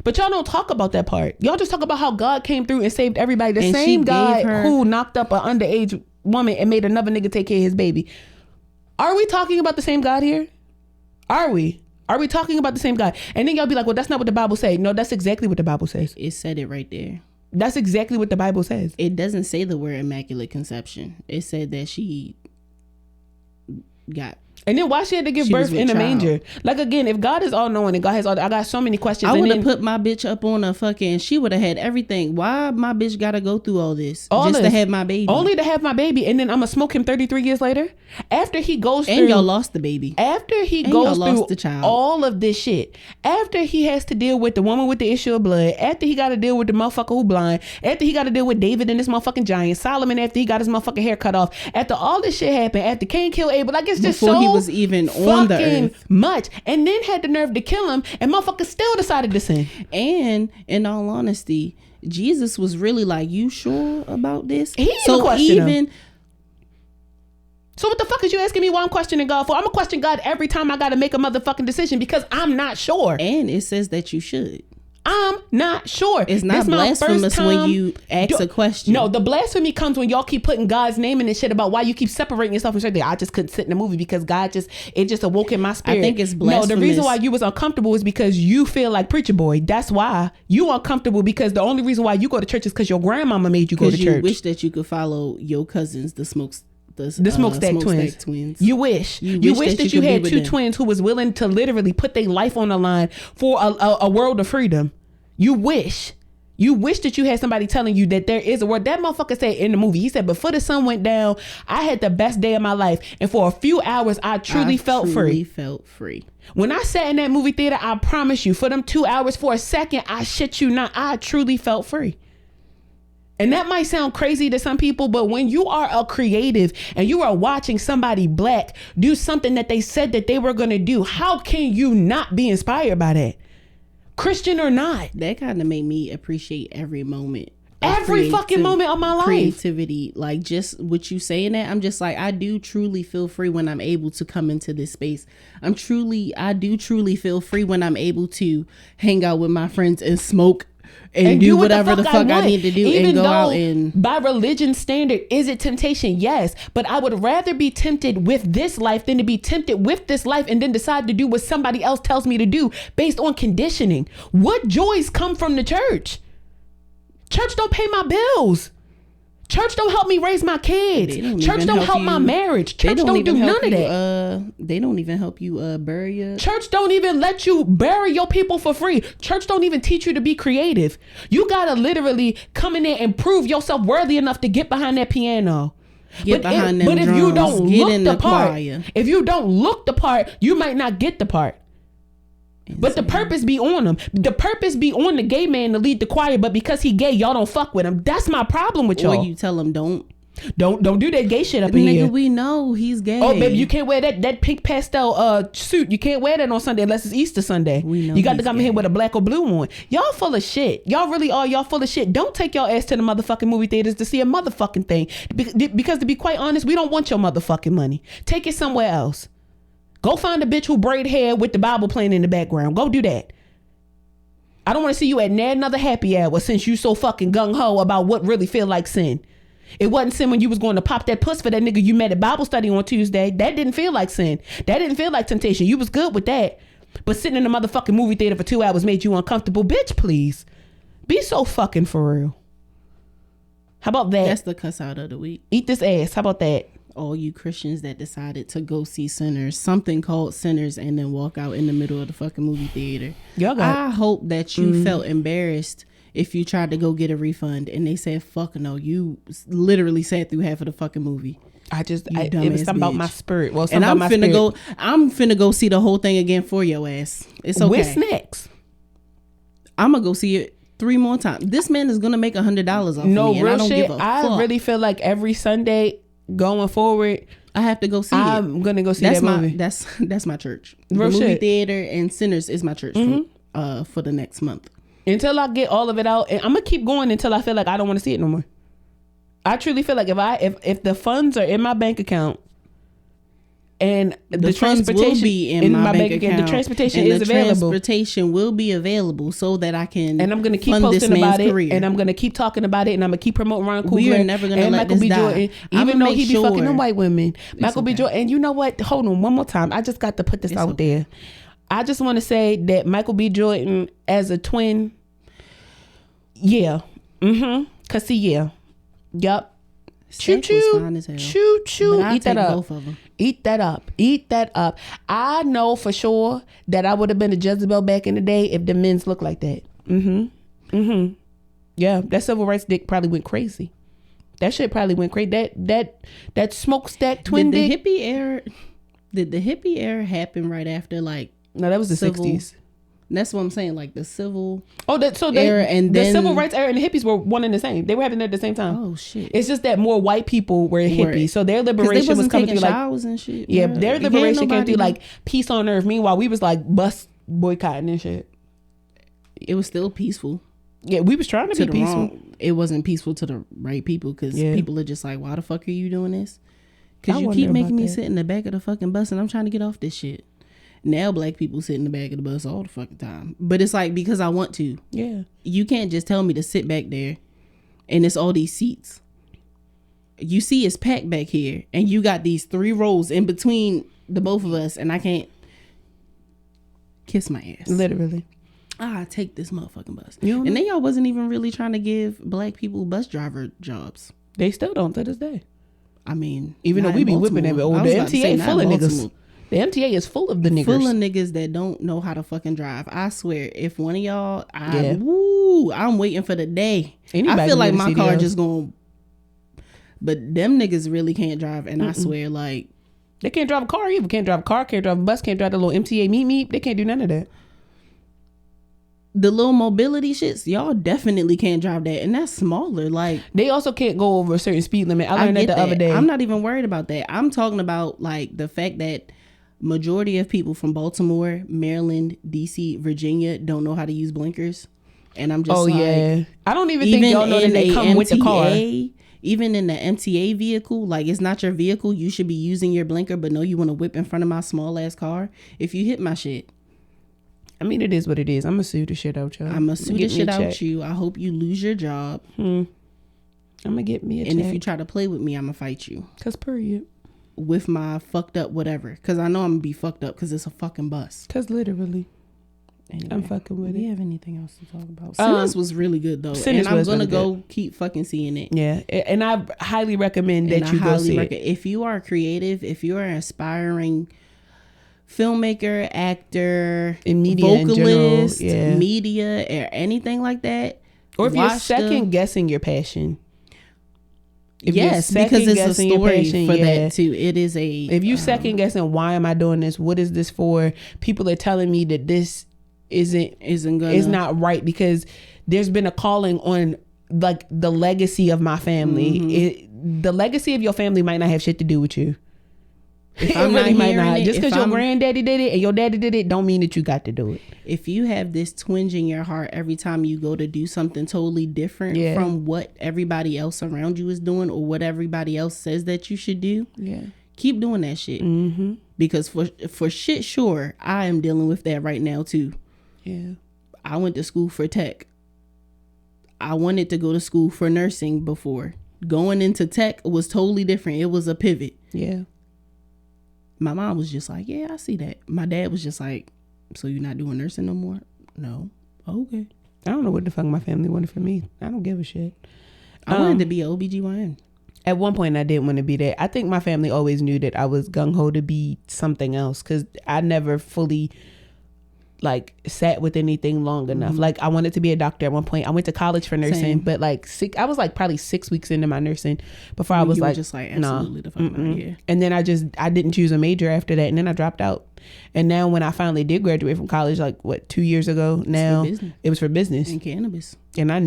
But y'all don't talk about that part. Y'all just talk about how God came through and saved everybody. The same God who knocked up an underage woman and made another nigga take care of his baby. Are we talking about the same God here? Are we talking about the same God? And then y'all be like, well, that's not what the Bible says. No, that's exactly what the Bible says.
It said it right there.
That's exactly what the Bible says.
It doesn't say the word immaculate conception. It said that she got...
And then why she had to give birth in a manger? Like, again, if God is all knowing and God has all, I got so many questions.
I would have put my bitch up on a fucking, she would have had everything. Why my bitch got to go through all this to have my baby?
Only to have my baby. And then I'm going to smoke him 33 years later? After he goes through...
And y'all lost the baby.
After he goes through the child. All of this shit. After he has to deal with the woman with the issue of blood. After he got to deal with the motherfucker who blind. After he got to deal with David and this motherfucking giant. Solomon after he got his motherfucking hair cut off. After all this shit happened. After Cain killed Abel. Like, it's just so
was even on the earth.
Much, and then had the nerve to kill him, and motherfucker still decided to sin.
And in all honesty, Jesus was really like, "You sure about this?"
He
so
questioned
even.
him. So what the fuck is you asking me why I'm questioning God for? I'm gonna question God every time I gotta make a motherfucking decision because I'm not sure.
And it says that you should.
I'm not sure.
It's not blasphemous when you ask a question.
No, the blasphemy comes when y'all keep putting God's name in this shit about why you keep separating yourself and shit. I just couldn't sit in the movie because God it just awoke in my spirit.
I think it's blasphemous.
No, the reason why you was uncomfortable is because you feel like preacher boy. That's why you uncomfortable, because the only reason why you go to church is because your grandmama made you go to church.
You wish that you could follow your cousins, the
smokestack twins. You wish that you had two twins who was willing to literally put their life on the line for a world of freedom. You wish that you had somebody telling you that there is a word. That motherfucker said in the movie, he said, before the sun went down, I had the best day of my life. And for a few hours, I truly felt free. When I sat in that movie theater, I promise you, for them 2 hours, for a second, I shit you not, I truly felt free. And that might sound crazy to some people, but when you are a creative and you are watching somebody black do something that they said that they were going to do, how can you not be inspired by that? Christian or not.
That kind of made me appreciate every moment.
Every fucking moment of my life.
Creativity. Like, just what you saying that, I'm just like, I do truly feel free when I'm able to come into this space. I do truly feel free when I'm able to hang out with my friends and smoke and do whatever the fuck I need to do. Even and go out and
by religion standard, is it temptation? Yes, but I would rather be tempted with this life than to be tempted with this life and then decide to do what somebody else tells me to do based on conditioning. What joys come from the church? Church don't pay my bills. Church don't help me raise my kids. Church don't help my marriage. Church don't do none of that.
They don't even help you bury your...
Church don't even let you bury your people for free. Church don't even teach you to be creative. You gotta literally come in there and prove yourself worthy enough to get behind that piano.
But if you don't look the
part, you might not get the part. Insane. But the purpose be on him. The purpose be on the gay man to lead the choir, but because he gay, y'all don't fuck with him. That's my problem with y'all.
Or you tell him don't
do that gay shit up in here.
Nigga, we know he's gay.
Oh, baby, you can't wear that pink pastel suit. You can't wear that on Sunday unless it's Easter Sunday.
We know
you got to come in here with a black or blue one. Y'all full of shit. Y'all really are. Y'all full of shit. Don't take your ass to the motherfucking movie theaters to see a motherfucking thing. Because to be quite honest, we don't want your motherfucking money. Take it somewhere else. Go find a bitch who braid hair with the Bible playing in the background. Go do that. I don't want to see you at another happy hour since you so fucking gung-ho about what really feel like sin. It wasn't sin when you was going to pop that puss for that nigga you met at Bible study on Tuesday. That didn't feel like sin. That didn't feel like temptation. You was good with that. But sitting in the motherfucking movie theater for 2 hours made you uncomfortable. Bitch, please. Be so fucking for real. How about that?
That's the cuss out of the week.
Eat this ass. How about that?
All you Christians that decided to go see Sinners, something called Sinners, and then walk out in the middle of the fucking movie theater. I hope that you felt embarrassed if you tried to go get a refund and they said, fuck no, you literally sat through half of the fucking movie.
It was something about my spirit. Well,
and I'm finna go see the whole thing again for your ass. It's okay.
With snacks.
I'm gonna go see it 3 more times. This man is gonna make $100 off me.
No,
and
real
I don't
shit.
give a
I
fuck.
really feel like every Sunday going forward,
I have to go see
I'm gonna go see that movie.
That's my church.
Real
the movie
shit.
theater and Sinners is my church for the next month.
Until I get all of it out, and I'm gonna keep going until I feel like I don't want to see it no more. I truly feel like if the funds are in my bank account and the transportation
will be in my bank account,
the transportation
and
is available.
Transportation will be available so that I can.
And I'm gonna keep posting about it, and I'm gonna keep talking about it, and I'm gonna keep promoting Ron Coogler.
We are never gonna
and
let
Michael
this
B.
die.
Jordan, even though he be fucking them white women. Michael B.
okay.
Jordan, and you know what? Hold on, one more time. I just got to put this out there. I just want to say that Michael B. Jordan as a twin. Yeah. Cause see, yup. Choo choo. Choo choo. Eat that up.
Both of them.
Eat that up. Eat that up. I know for sure that I would have been a Jezebel back in the day if the men's looked like that. Yeah, that civil rights dick probably went crazy. That shit probably went crazy. That smokestack twin dick.
Did the hippie era happen right after like?
No, that was the 60s.
That's what I'm saying. Like the civil
era
and
the
then
civil rights era and the hippies were one and the same. They were happening at the same time.
Oh shit!
It's just that more white people were hippies, so their liberation was coming through like
showers and shit.
Yeah, their liberation came through like peace on earth. Meanwhile, we was like bus boycotting and shit.
It was still peaceful.
Yeah, we was trying to be peaceful.
It wasn't peaceful to the right people because people are just like, why the fuck are you doing this? Because you
wonder
keep making
about
me
that.
sit in the back of the fucking bus and I'm trying to get off this shit. Now black people sit in the back of the bus all the fucking time. But it's like because I want to.
Yeah.
You can't just tell me to sit back there and it's all these seats. You see it's packed back here and you got these 3 rows in between the both of us and I can't kiss my ass.
Literally.
Take this motherfucking bus. And then y'all wasn't even really trying to give black people bus driver jobs.
They still don't to this day.
I mean,
even though we be whipping them, the MTA full of niggas. The MTA is full of the niggas.
Full of niggas that don't know how to fucking drive. I swear, if one of y'all, I'm waiting for the day. I feel like my car just going, but them niggas really can't drive. And I swear, like,
they can't drive a car either. Can't drive a car, can't drive a bus, can't drive the little MTA meet. They can't do none of that.
The little mobility shits, y'all definitely can't drive that, and that's smaller. Like
they also can't go over a certain speed limit. I learned that the other day.
I'm not even worried about that. I'm talking about like the fact that majority of people from Baltimore, Maryland, DC, Virginia don't know how to use blinkers, and I'm just
I don't even think y'all know that they come with the car.
Even in the MTA vehicle, like it's not your vehicle, you should be using your blinker, but no, you want to whip in front of my small ass car. If you hit my shit.
I mean, it is what it is. I'm going to sue the shit out you.
I'm going to sue the shit out you. I hope you lose your job.
I'm going to get me a check.
And if you try to play with me, I'm going to fight you.
Because period.
With my fucked up whatever. Because I know I'm going to be fucked up because it's a fucking bus.
Because literally.
Anyway,
I'm fucking with it.
Do you have anything else to talk about? Sinners was really good though. And I'm going to go keep fucking seeing it.
Yeah. And I highly recommend that you go see it.
If you are creative, if you are an aspiring filmmaker, actor,
in media
vocalist,
in general,
media, or anything like that,
or if you're second guessing your passion,
because it's a story for that too. It is a.
If you second guessing, why am I doing this? What is this for? People are telling me that this is not right because there's been a calling on like the legacy of my family. The legacy of your family might not have shit to do with you. It really might not. Just because your granddaddy did it and your daddy did it don't mean that you got to do it.
If you have this twinge in your heart every time you go to do something totally different from what everybody else around you is doing or what everybody else says that you should do, keep doing that shit. Because for shit sure, I am dealing with that right now too. I went to school for tech. I wanted to go to school for nursing before. Going into tech was totally different. It was a pivot. My mom was just like, yeah, I see that. My dad was just like, so you're not doing nursing no more? No. Okay.
I don't know what the fuck my family wanted for me. I don't give a shit.
I wanted to be an OBGYN.
At one point, I didn't want to be that. I think my family always knew that I was gung-ho to be something else because I never fully like sat with anything long enough. Like I wanted to be a doctor at one point. I went to college for nursing, but like I was like probably 6 weeks into my nursing before I was like,
just like absolutely the fuck out here.
And then I didn't choose a major after that, and then I dropped out. And now when I finally did graduate from college, like 2 years ago now, it was for business
and cannabis.
And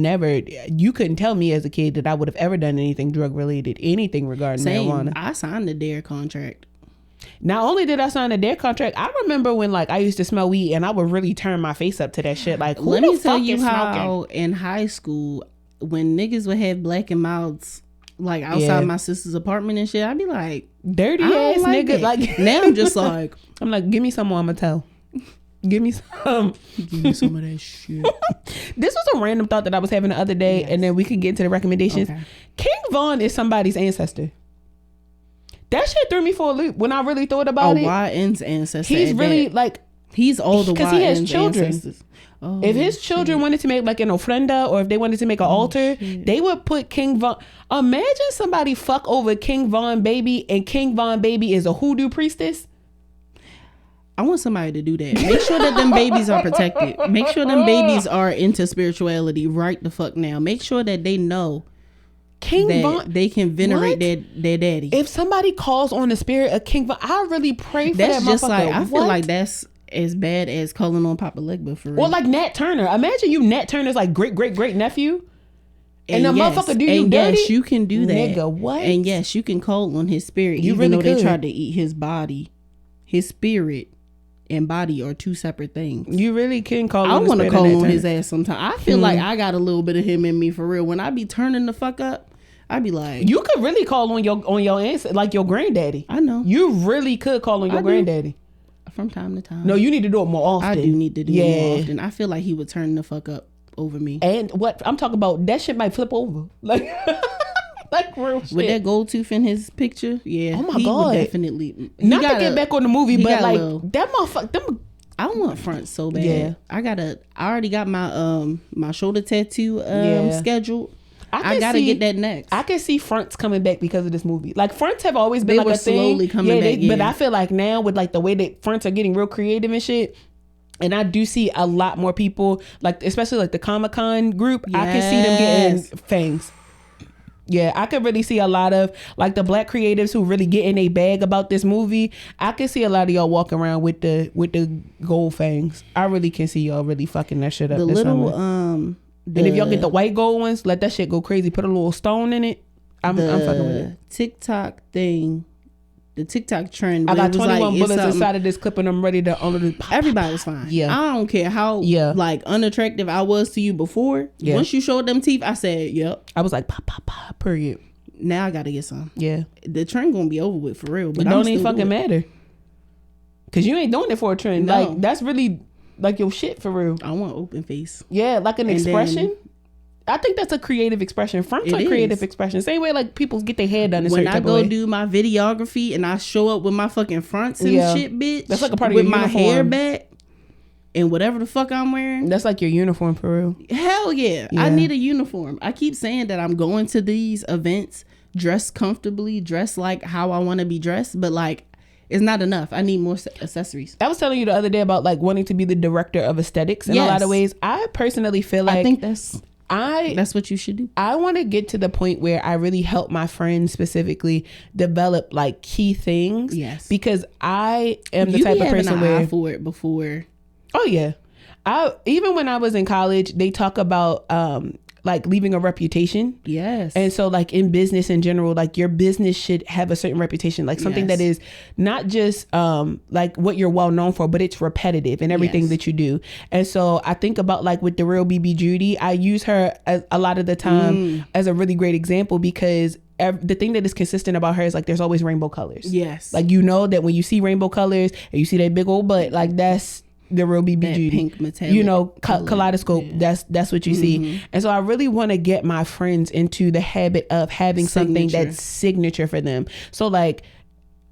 you couldn't tell me as a kid that I would have ever done anything drug related, anything regarding marijuana.
I signed the DARE contract.
Not only did I sign a DARE contract, I remember when like I used to smell weed and I would really turn my face up to that shit. Like,
let me tell you how in high school when niggas would have black and mouths like outside my sister's apartment and shit, I'd be like,
dirty ass like nigga. Like
now I'm just like,
I'm like, give me some more, I'ma tell. Give me some.
Give me some of that shit.
This was a random thought that I was having the other day, and then we can get into the recommendations. Okay. King Von is somebody's ancestor. That shit threw me for a loop when I really thought about it.
YN's ancestor.
He's really like
he's all the
because he has children. Ancestors. Oh, if his children wanted to make like an ofrenda or if they wanted to make an altar, they would put King Von. Imagine somebody fuck over King Von baby and King Von baby is a hoodoo priestess.
I want somebody to do that. Make sure that them babies are protected. Make sure them babies are into spirituality right the fuck now. Make sure that they know King Von, they can venerate their daddy.
If somebody calls on the spirit of King Von, I really pray for that motherfucker.
That's just like, I feel like that's as bad as calling on Papa Legba for real.
Or like Nat Turner. Imagine you Nat Turner's like great nephew. And the motherfucker do you dirty?
Yes, you can do that.
Nigga, what?
And yes, you can call on his spirit.
You
even
really
though
could.
they tried to eat his body. His spirit and body are two separate things.
You really can call
I
on
want to call
Nat
on
Turner.
his ass sometimes. I feel like I got a little bit of him in me for real. When I be turning the fuck up, I be like,
you could really call on your ancestor, like your granddaddy.
I know.
You really could call on your granddaddy.
From time to time.
No, you need to do it more often.
I do need to do it more often. I feel like he would turn the fuck up over me.
And what I'm talking about, that shit might flip over. Like like real shit.
With that gold tooth in his picture, yeah.
Oh my
he
God.
Would definitely.
Not to get back on the movie, but like that motherfucker, them.
I want fronts so bad.
Yeah.
I already got my my shoulder tattoo scheduled. I gotta get that next.
I can see fronts coming back because of this movie. Like fronts have always been
they
like
were
a thing.
slowly coming back.
But I feel like now with like the way that fronts are getting real creative and shit, and I do see a lot more people, like especially like the Comic-Con group. Yes. I can see them getting fangs. Yeah, I could really see a lot of like the black creatives who really get in a bag about this movie. I can see a lot of y'all walking around with the gold fangs. I really can see y'all really fucking that shit up.
The
this
little
summer. And if y'all get the white gold ones, let that shit go crazy. Put a little stone in it. I'm fucking with it.
TikTok thing, the TikTok trend.
I got 21 bullets inside of this clip and I'm ready to
everybody was fine.
Yeah.
I don't care how like unattractive I was to you before. Yeah. Once you showed them teeth, I said, yep.
I was like, pop, period.
Now I gotta get some.
Yeah.
The trend gonna be over with for real. But
it don't even fucking matter. Cause you ain't doing it for a trend. No. Like that's really like your shit for real.
I want open face.
Yeah, like an expression. I think that's a creative expression. Fronts are creative expression. Same way like people get their hair done.
When I go do my videography and I show up with my fucking fronts and shit, bitch.
That's like a part of
with
your uniform.
My hair back and whatever the fuck I'm wearing.
That's like your uniform for real.
Hell yeah. I need a uniform. I keep saying that I'm going to these events dressed comfortably, dressed like how I want to be dressed, but like it's not enough. I need more accessories.
I was telling you the other day about like wanting to be the director of aesthetics in a lot of ways. I personally feel like
I think that's what you should do.
I want to get to the point where I really help my friends specifically develop like key things. Yes. Because I am the type of person where
eye for it before.
Oh yeah. Even when I was in college, they talk about like leaving a reputation.
Yes.
And so like in business in general, like your business should have a certain reputation, like something that is not just like what you're well known for, but it's repetitive in everything that you do. And so I think about like with the real BB Judy, I use her a lot of the time as a really great example because the thing that is consistent about her is like there's always rainbow colors.
Yes.
Like you know that when you see rainbow colors and you see that big old butt, like that's the real BB
that
Judy,
pink metallic,
you know, kaleidoscope. Yeah. That's what you see. And so I really want to get my friends into the habit of having something that's signature for them. So like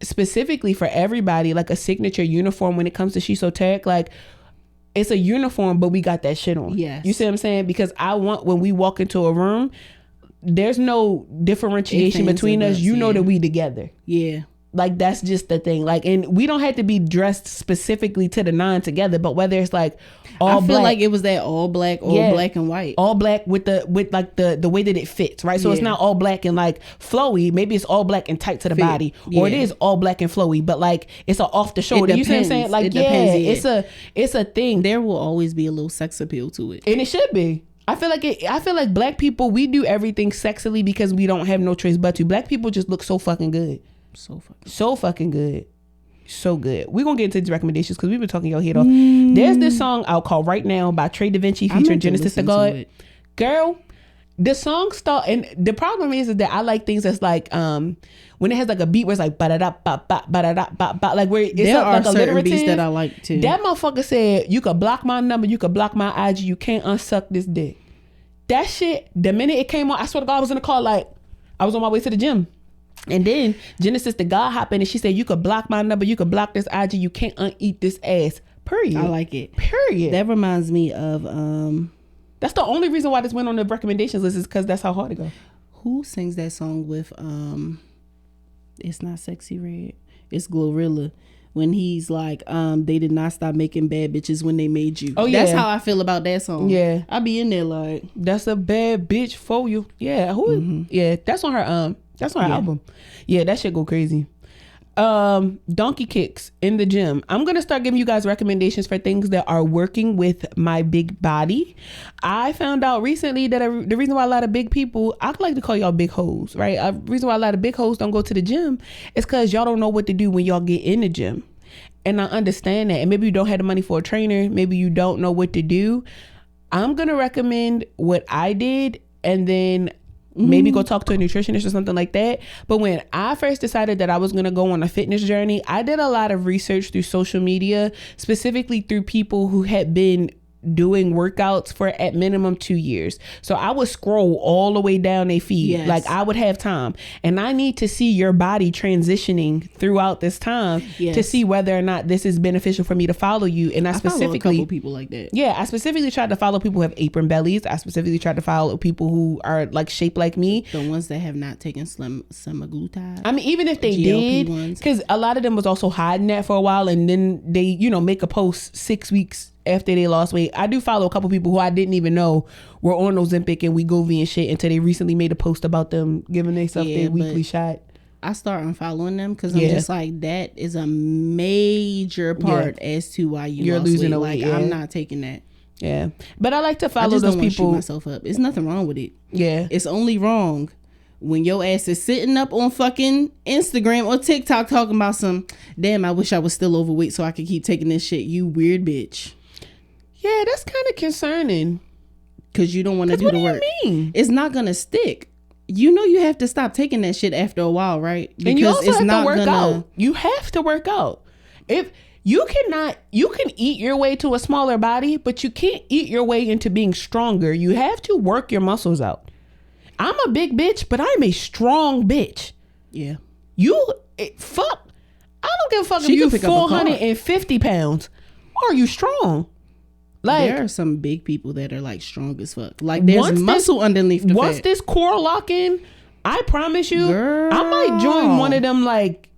specifically for everybody, like a signature uniform when it comes to Shesoteric, like it's a uniform, but we got that shit on.
Yes.
You see what I'm saying? Because I want when we walk into a room, there's no differentiation between us. You know that we together.
Yeah.
Like that's just the thing. Like, and we don't have to be dressed specifically to the nine together, but whether it's like all black, I feel
like it was that all black, black and white,
all black with like the way that it fits, right? So it's not all black and like flowy. Maybe it's all black and tight to the body, or it is all black and flowy, but like it's an off the shoulder. You see what I'm saying? Like it's a thing.
There will always be a little sex appeal to it,
and it should be. I feel like black people, we do everything sexily because we don't have no choice but to. Black people just look so fucking good. So fucking good. So good. We're gonna get into these recommendations because we've been talking your head off. There's this song out called Right Now by Trey Da Vinci featuring Genesis the God. Girl, the song start, and the problem is that I like things that's like when it has like a beat where it's like ba da da ba ba ba da da ba ba, like where it's like a certain beats
that I like too.
That motherfucker said you could block my number, you could block my IG, you can't unsuck this dick. That shit, the minute it came on, I swear to God, I was in the car like I was on my way to the gym. And then Genesis the God hop in and she said, you could block my number, you could block this IG, you can't uneat this ass. Period.
I like it.
Period.
That reminds me of
that's the only reason why this went on the recommendations list is because that's how hard it goes.
Who sings that song with it's not Sexy Red, it's Glorilla. When he's like, they did not stop making bad bitches when they made you.
Oh yeah.
That's how I feel about that song. Yeah. I be in there like,
that's a bad bitch for you. Yeah. Yeah. That's on her album. Yeah, that shit go crazy. Donkey kicks in the gym. I'm gonna start giving you guys recommendations for things that are working with my big body. I found out recently that the reason why a lot of big people, I like to call y'all big hoes, right? The reason why a lot of big hoes don't go to the gym is because y'all don't know what to do when y'all get in the gym. And I understand that. And maybe you don't have the money for a trainer. Maybe you don't know what to do. I'm gonna recommend what I did, and then maybe go talk to a nutritionist or something like that. But when I first decided that I was going to go on a fitness journey, I did a lot of research through social media, specifically through people who had been doing workouts for at minimum 2 years. So I would scroll all the way down their feed.
Yes.
Like I would have time, and I need to see your body transitioning throughout this time to see whether or not this is beneficial for me to follow you. And I specifically
follow a couple people like that.
Yeah, I specifically tried to follow people who have apron bellies. I specifically tried to follow people who are like shaped like me.
The ones that have not taken semaglutide.
I mean, even if they did, because a lot of them was also hiding that for a while, and then they, make a post 6 weeks after they lost weight. I do follow a couple people who I didn't even know were on Ozempic and Wegovy and shit until they recently made a post about them giving themselves their weekly shot.
I start unfollowing them because I'm just like, that is a major part as to why you're losing weight. Like, I'm not taking that.
Yeah, but I like to follow those people.
I just don't want to shoot myself up. It's nothing wrong with it.
Yeah,
it's only wrong when your ass is sitting up on fucking Instagram or TikTok talking about some, damn, I wish I was still overweight so I could keep taking this shit. You weird bitch.
Yeah, that's kind of concerning.
Because you don't want to do the work.
What do you mean?
It's not going to stick. You know you have to stop taking that shit after a while, right? Because
and you also have to work out. You have to work out. If you can eat your way to a smaller body, but you can't eat your way into being stronger. You have to work your muscles out. I'm a big bitch, but I'm a strong bitch.
Yeah.
Fuck. I don't give a fuck if you 450 pounds. Are you strong? Like,
there are some big people that are like strong as fuck. Like there's muscle underneath the
Once
fat.
this core lock in, I promise you,
girl,
I might join one of them like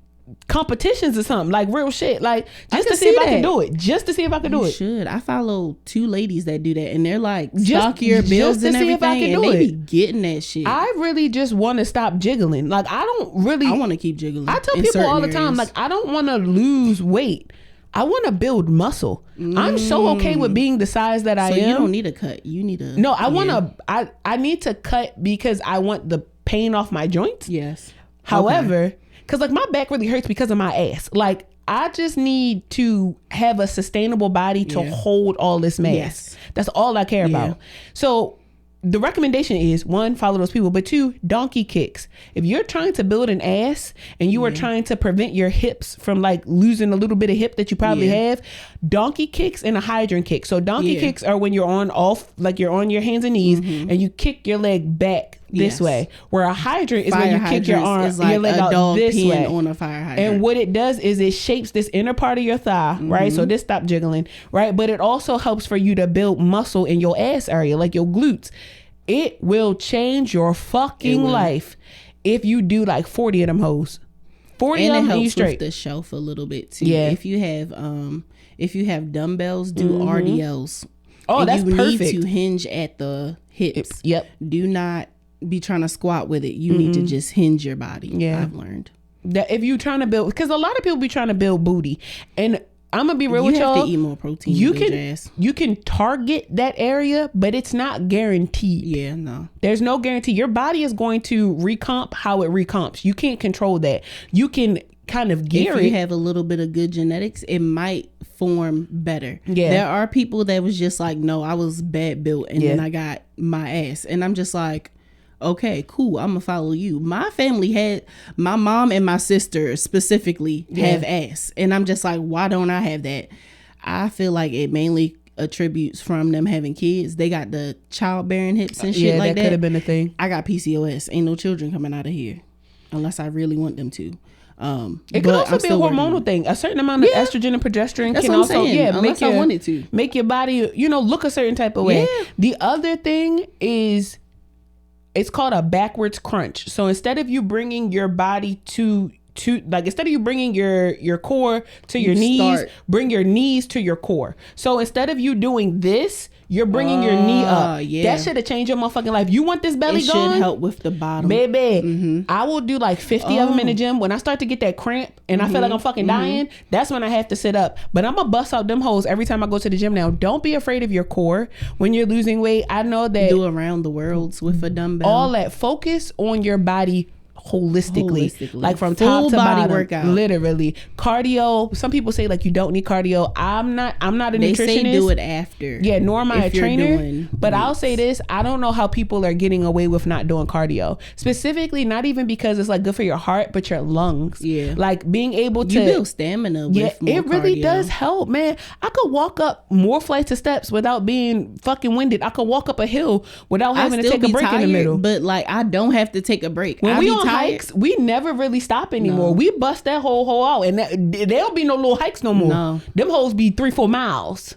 competitions or something, like real shit, like just to see if I can do it. Just to see if I can do it.
Should. I follow 2 ladies that do that, and they're like stockier builds and everything, and they be getting that shit.
I really just want to stop jiggling. Like I want
to keep jiggling.
I tell people all the time, like I don't want to lose weight. I want to build muscle. I'm so okay with being the size that I am.
So you don't need a cut. You need a...
No, I want to... I need to cut because I want the pain off my joints.
Yes.
However, because like my back really hurts because of my ass. Like I just need to have a sustainable body to hold all this mass. Yes. That's all I care about. So the recommendation is 1, follow those people, but 2, donkey kicks. If you're trying to build an ass and you are trying to prevent your hips from like losing a little bit of hip that you probably have, donkey kicks and a hydrant kick. So donkey kicks are when you're you're on your hands and knees and you kick your leg back this way, where a hydrant is when you kick your arm, like your leg out this way
on a fire hydrant.
And what it does is it shapes this inner part of your thigh, right? So this stop jiggling, right? But it also helps for you to build muscle in your ass area, like your glutes. It will change your fucking life if you do like 40 of them hoes. 40
and
of them,
it helps
and you straight.
With the shelf a little bit too.
Yeah.
If you have dumbbells, do RDLs.
Oh,
and
that's perfect.
You need to hinge at the hips.
Yep.
Do not be trying to squat with it. You need to just hinge your body. Yeah. I've learned
that if you're trying to build, because a lot of people be trying to build booty, and I'm gonna be real with y'all.
You have to eat more protein.
You can target that area, but it's not guaranteed.
Yeah, no.
There's no guarantee. Your body is going to recomp how it recomps. You can't control that. You can kind of gear it.
If you have a little bit of good genetics, it might form better.
Yeah.
There are people that was just like, no, I was bad built, and then I got my ass, and I'm just like, okay, cool, I'm gonna follow you. My family had, my mom and my sister specifically have ass, and I'm just like, why don't I have that? I feel like it mainly attributes from them having kids. They got the childbearing hips and shit like that.
Could have been a thing.
I got PCOS. Ain't no children coming out of here unless I really want them to.
It could also be a hormonal thing. A certain amount of estrogen and progesterone can also make your body, look a certain type of way. The other thing is, it's called a backwards crunch. So instead of you bringing your body to instead of you bringing your core to your knees, bring your knees to your core. So instead of you doing this, you're bringing your knee up.
Yeah.
That should have changed your motherfucking life. You want this belly
it
gone?
should help with the bottom.
Baby, I will do like 50 of them in the gym. When I start to get that cramp and I feel like I'm fucking dying, that's when I have to sit up. But I'm gonna bust out them hoes every time I go to the gym now. Don't be afraid of your core when you're losing weight. I know that
do around the worlds with a dumbbell.
All that. Focus on your body holistically, like from
Full
top to
body
bottom,
workout.
literally. Cardio, some people say like you don't need cardio. I'm not a
they
nutritionist.
Say do it after.
Yeah, nor am I a
if you're
trainer.
doing
But
weights.
I'll say this, I don't know how people are getting away with not doing cardio. Specifically, not even because it's like good for your heart, but your lungs.
Yeah.
Like being able to
you build stamina with
yeah,
more
it really
cardio.
does help, man. I could walk up more flights of steps without being fucking winded. I could walk up a hill without having to
still
take a
be
break
tired,
in the middle.
But like I don't have to take a break.
When
I
we
be
on
tired.
hikes, we never really stop anymore.
No.
We bust that whole hole out, and there'll be no little hikes no more.
No.
Them holes be 3-4 miles.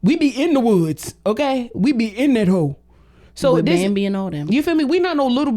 We be in the woods, okay? We be in that hole. So
with
this,
Bambi and all them.
you feel me? We not no little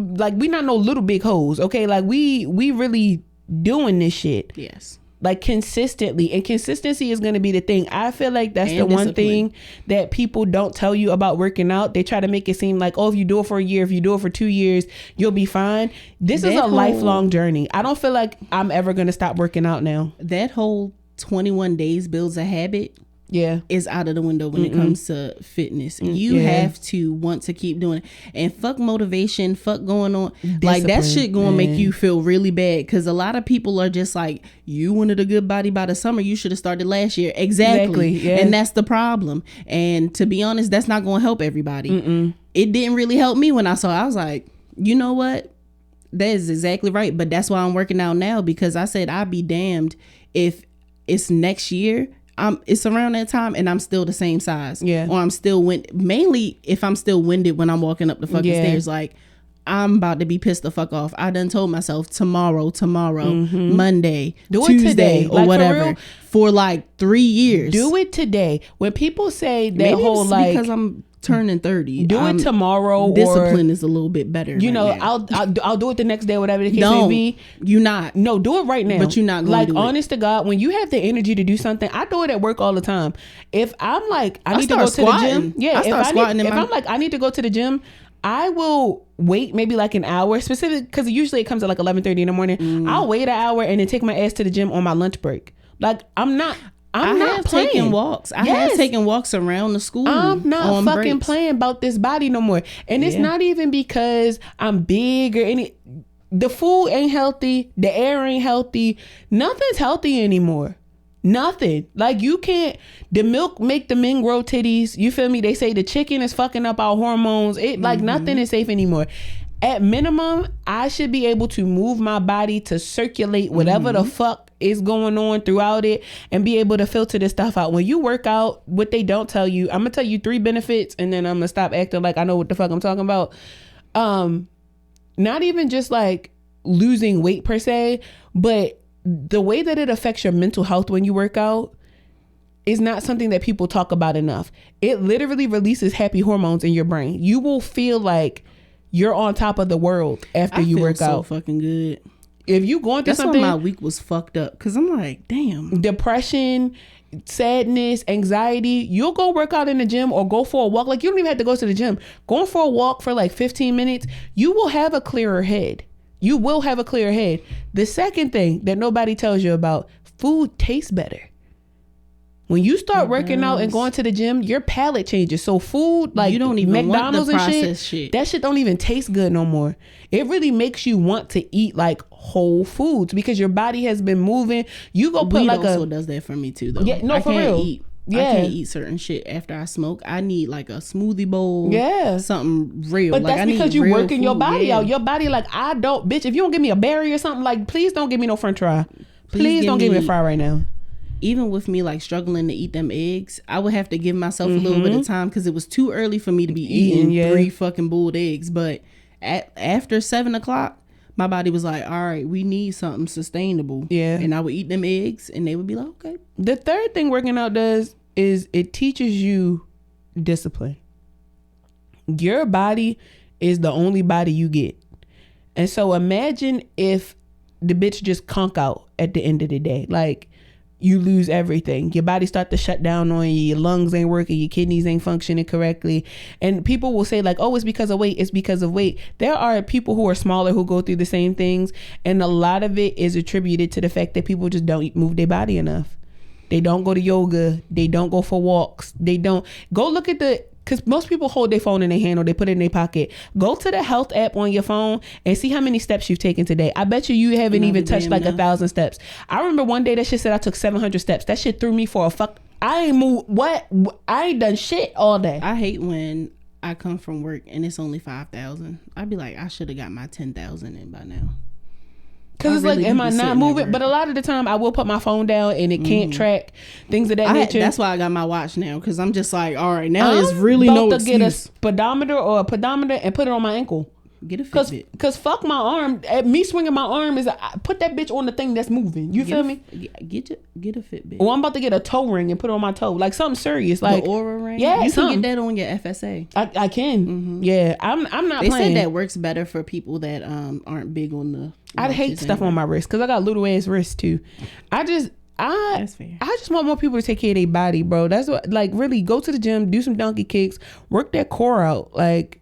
big hoes, okay? Like we really doing this shit.
Yes.
Like consistently, and consistency is going to be the thing. I feel like that's
And
the one
discipline.
thing that people don't tell you about working out. They try to make it seem like, oh, if you do it for a year, if you do it for 2 years, you'll be fine. This is a lifelong journey. I don't feel like I'm ever going to stop working out now.
That whole 21 days builds a habit.
Yeah.
Is out of the window when it comes to fitness. You have to want to keep doing it. And fuck motivation, fuck going on. Like that shit gonna make you feel really bad, because a lot of people are just like, you wanted a good body by the summer, you should have started last year. Exactly.
Yeah.
And that's the problem. And to be honest, that's not gonna help everybody. It didn't really help me when I was like, you know what? That is exactly right. But that's why I'm working out now, because I said I'd be damned if it's next year. It's around that time and I'm still the same size.
Yeah.
Or I'm still mainly if I'm still winded when I'm walking up the fucking stairs. Like, I'm about to be pissed the fuck off. I done told myself tomorrow, Monday,
do
Tuesday,
it today,
or
like,
whatever, for like 3 years.
Do it today. When people say that
Maybe
whole
it's
like,
because I'm turning 30.
do it tomorrow.
Discipline is a little bit better.
You
right
know,
now.
I'll do it the next day, whatever the case
Don't.
may be.
You not.
No, do it right now.
But you're not gonna
like
do it.
honest to God, when you have the energy to do something, I do it at work all the time. If I'm like I need to go
start
to the
squatting.
gym,
I start squatting in
if
my-
I'm like I need to go to the gym, I will wait maybe like an hour, specifically because usually it comes at like 11:30 in the morning. I'll wait an hour and then take my ass to the gym on my lunch break. Like I'm not
have
playing.
taken walks. I have taken walks around the school.
I'm not
on
fucking
breaks.
playing about this body no more. And it's not even because I'm big or any. The food ain't healthy. The air ain't healthy. Nothing's healthy anymore. Nothing. Like you can't. The milk make the men grow titties. You feel me? They say the chicken is fucking up our hormones. It like nothing is safe anymore. At minimum, I should be able to move my body to circulate whatever the fuck is going on throughout it and be able to filter this stuff out. When you work out, what they don't tell you, I'm gonna tell you 3 benefits and then I'm gonna stop acting like I know what the fuck I'm talking about. Not even just like losing weight per se, but the way that it affects your mental health when you work out is not something that people talk about enough. It literally releases happy hormones in your brain. You will feel like you're on top of the world after you work
so
out.
Fucking good.
If you going through
That's
something,
why my week was fucked up, because I'm like, damn.
depression, sadness, anxiety, you'll go work out in the gym or go for a walk. Like you don't even have to go to the gym. Going for a walk for like 15 minutes, you will have a clearer head. You will have a clearer head. The second thing that nobody tells you about, food tastes better. When you start working out and going to the gym, your palate changes. So food, like
You don't even want the
McDonald's and
processed
shit,
shit.
that shit don't even taste good no more. It really makes you want to eat like whole foods because your body has been moving. You go put
Weed
like
also
a
does that for me too, though.
Yeah, no,
I
for
can't
real.
Eat.
Yeah.
I can't eat certain shit after I smoke. I need like a smoothie bowl.
Yeah.
Something real.
But
like,
that's
I need
because you
real
working your
food.
body
Yeah.
out. Your body like, I don't, bitch, if you don't give me a berry or something, like, please don't give me no french fry. Please don't give me a fry right now.
Even with me like struggling to eat them eggs, I would have to give myself a little bit of time because it was too early for me to be eating 3 fucking boiled eggs. But after 7 o'clock, my body was like, all right, we need something sustainable.
Yeah.
And I would eat them eggs and they would be like, okay.
The third thing working out does is it teaches you discipline. Your body is the only body you get. And so imagine if the bitch just conk out at the end of the day. Like, you lose everything. Your body start to shut down on you. Your lungs ain't working. Your kidneys ain't functioning correctly. And people will say like, oh, it's because of weight. It's because of weight. There are people who are smaller who go through the same things. And a lot of it is attributed to the fact that people just don't move their body enough. They don't go to yoga. They don't go for walks. They don't go look at because most people hold their phone in their hand or they put it in their pocket. Go to the health app on your phone and see how many steps you've taken today. I bet you haven't even touched like 1,000 steps. I remember one day that shit said I took 700 steps. That shit threw me for a fuck. I ain't moved. What? I ain't done shit all day.
I hate when I come from work and it's only 5,000. I'd be like, I should have got my 10,000 in by now.
Because it's really like, am I not moving? But a lot of the time I will put my phone down and it can't track things of that nature.
That's why I got my watch now, because I'm just like, all right, now there's really no excuse.
I'm about to get a speedometer or a pedometer and put it on my ankle.
Get a Fitbit.
Because fuck my arm. Me swinging my arm is put that bitch on the thing that's moving. You feel me?
Get a Fitbit.
Well, I'm about to get a toe ring and put it on my toe. Like something serious. Like
the Oura ring?
Yeah,
you can get that on your FSA.
I can. Mm-hmm. Yeah. I'm not playing.
They said that works better for people that aren't big on the
I'd hate stuff on my wrist because I got little ass wrists too. That's fair. I just want more people to take care of their body, bro. That's what, like, really go to the gym, do some donkey kicks, work that core out. Like,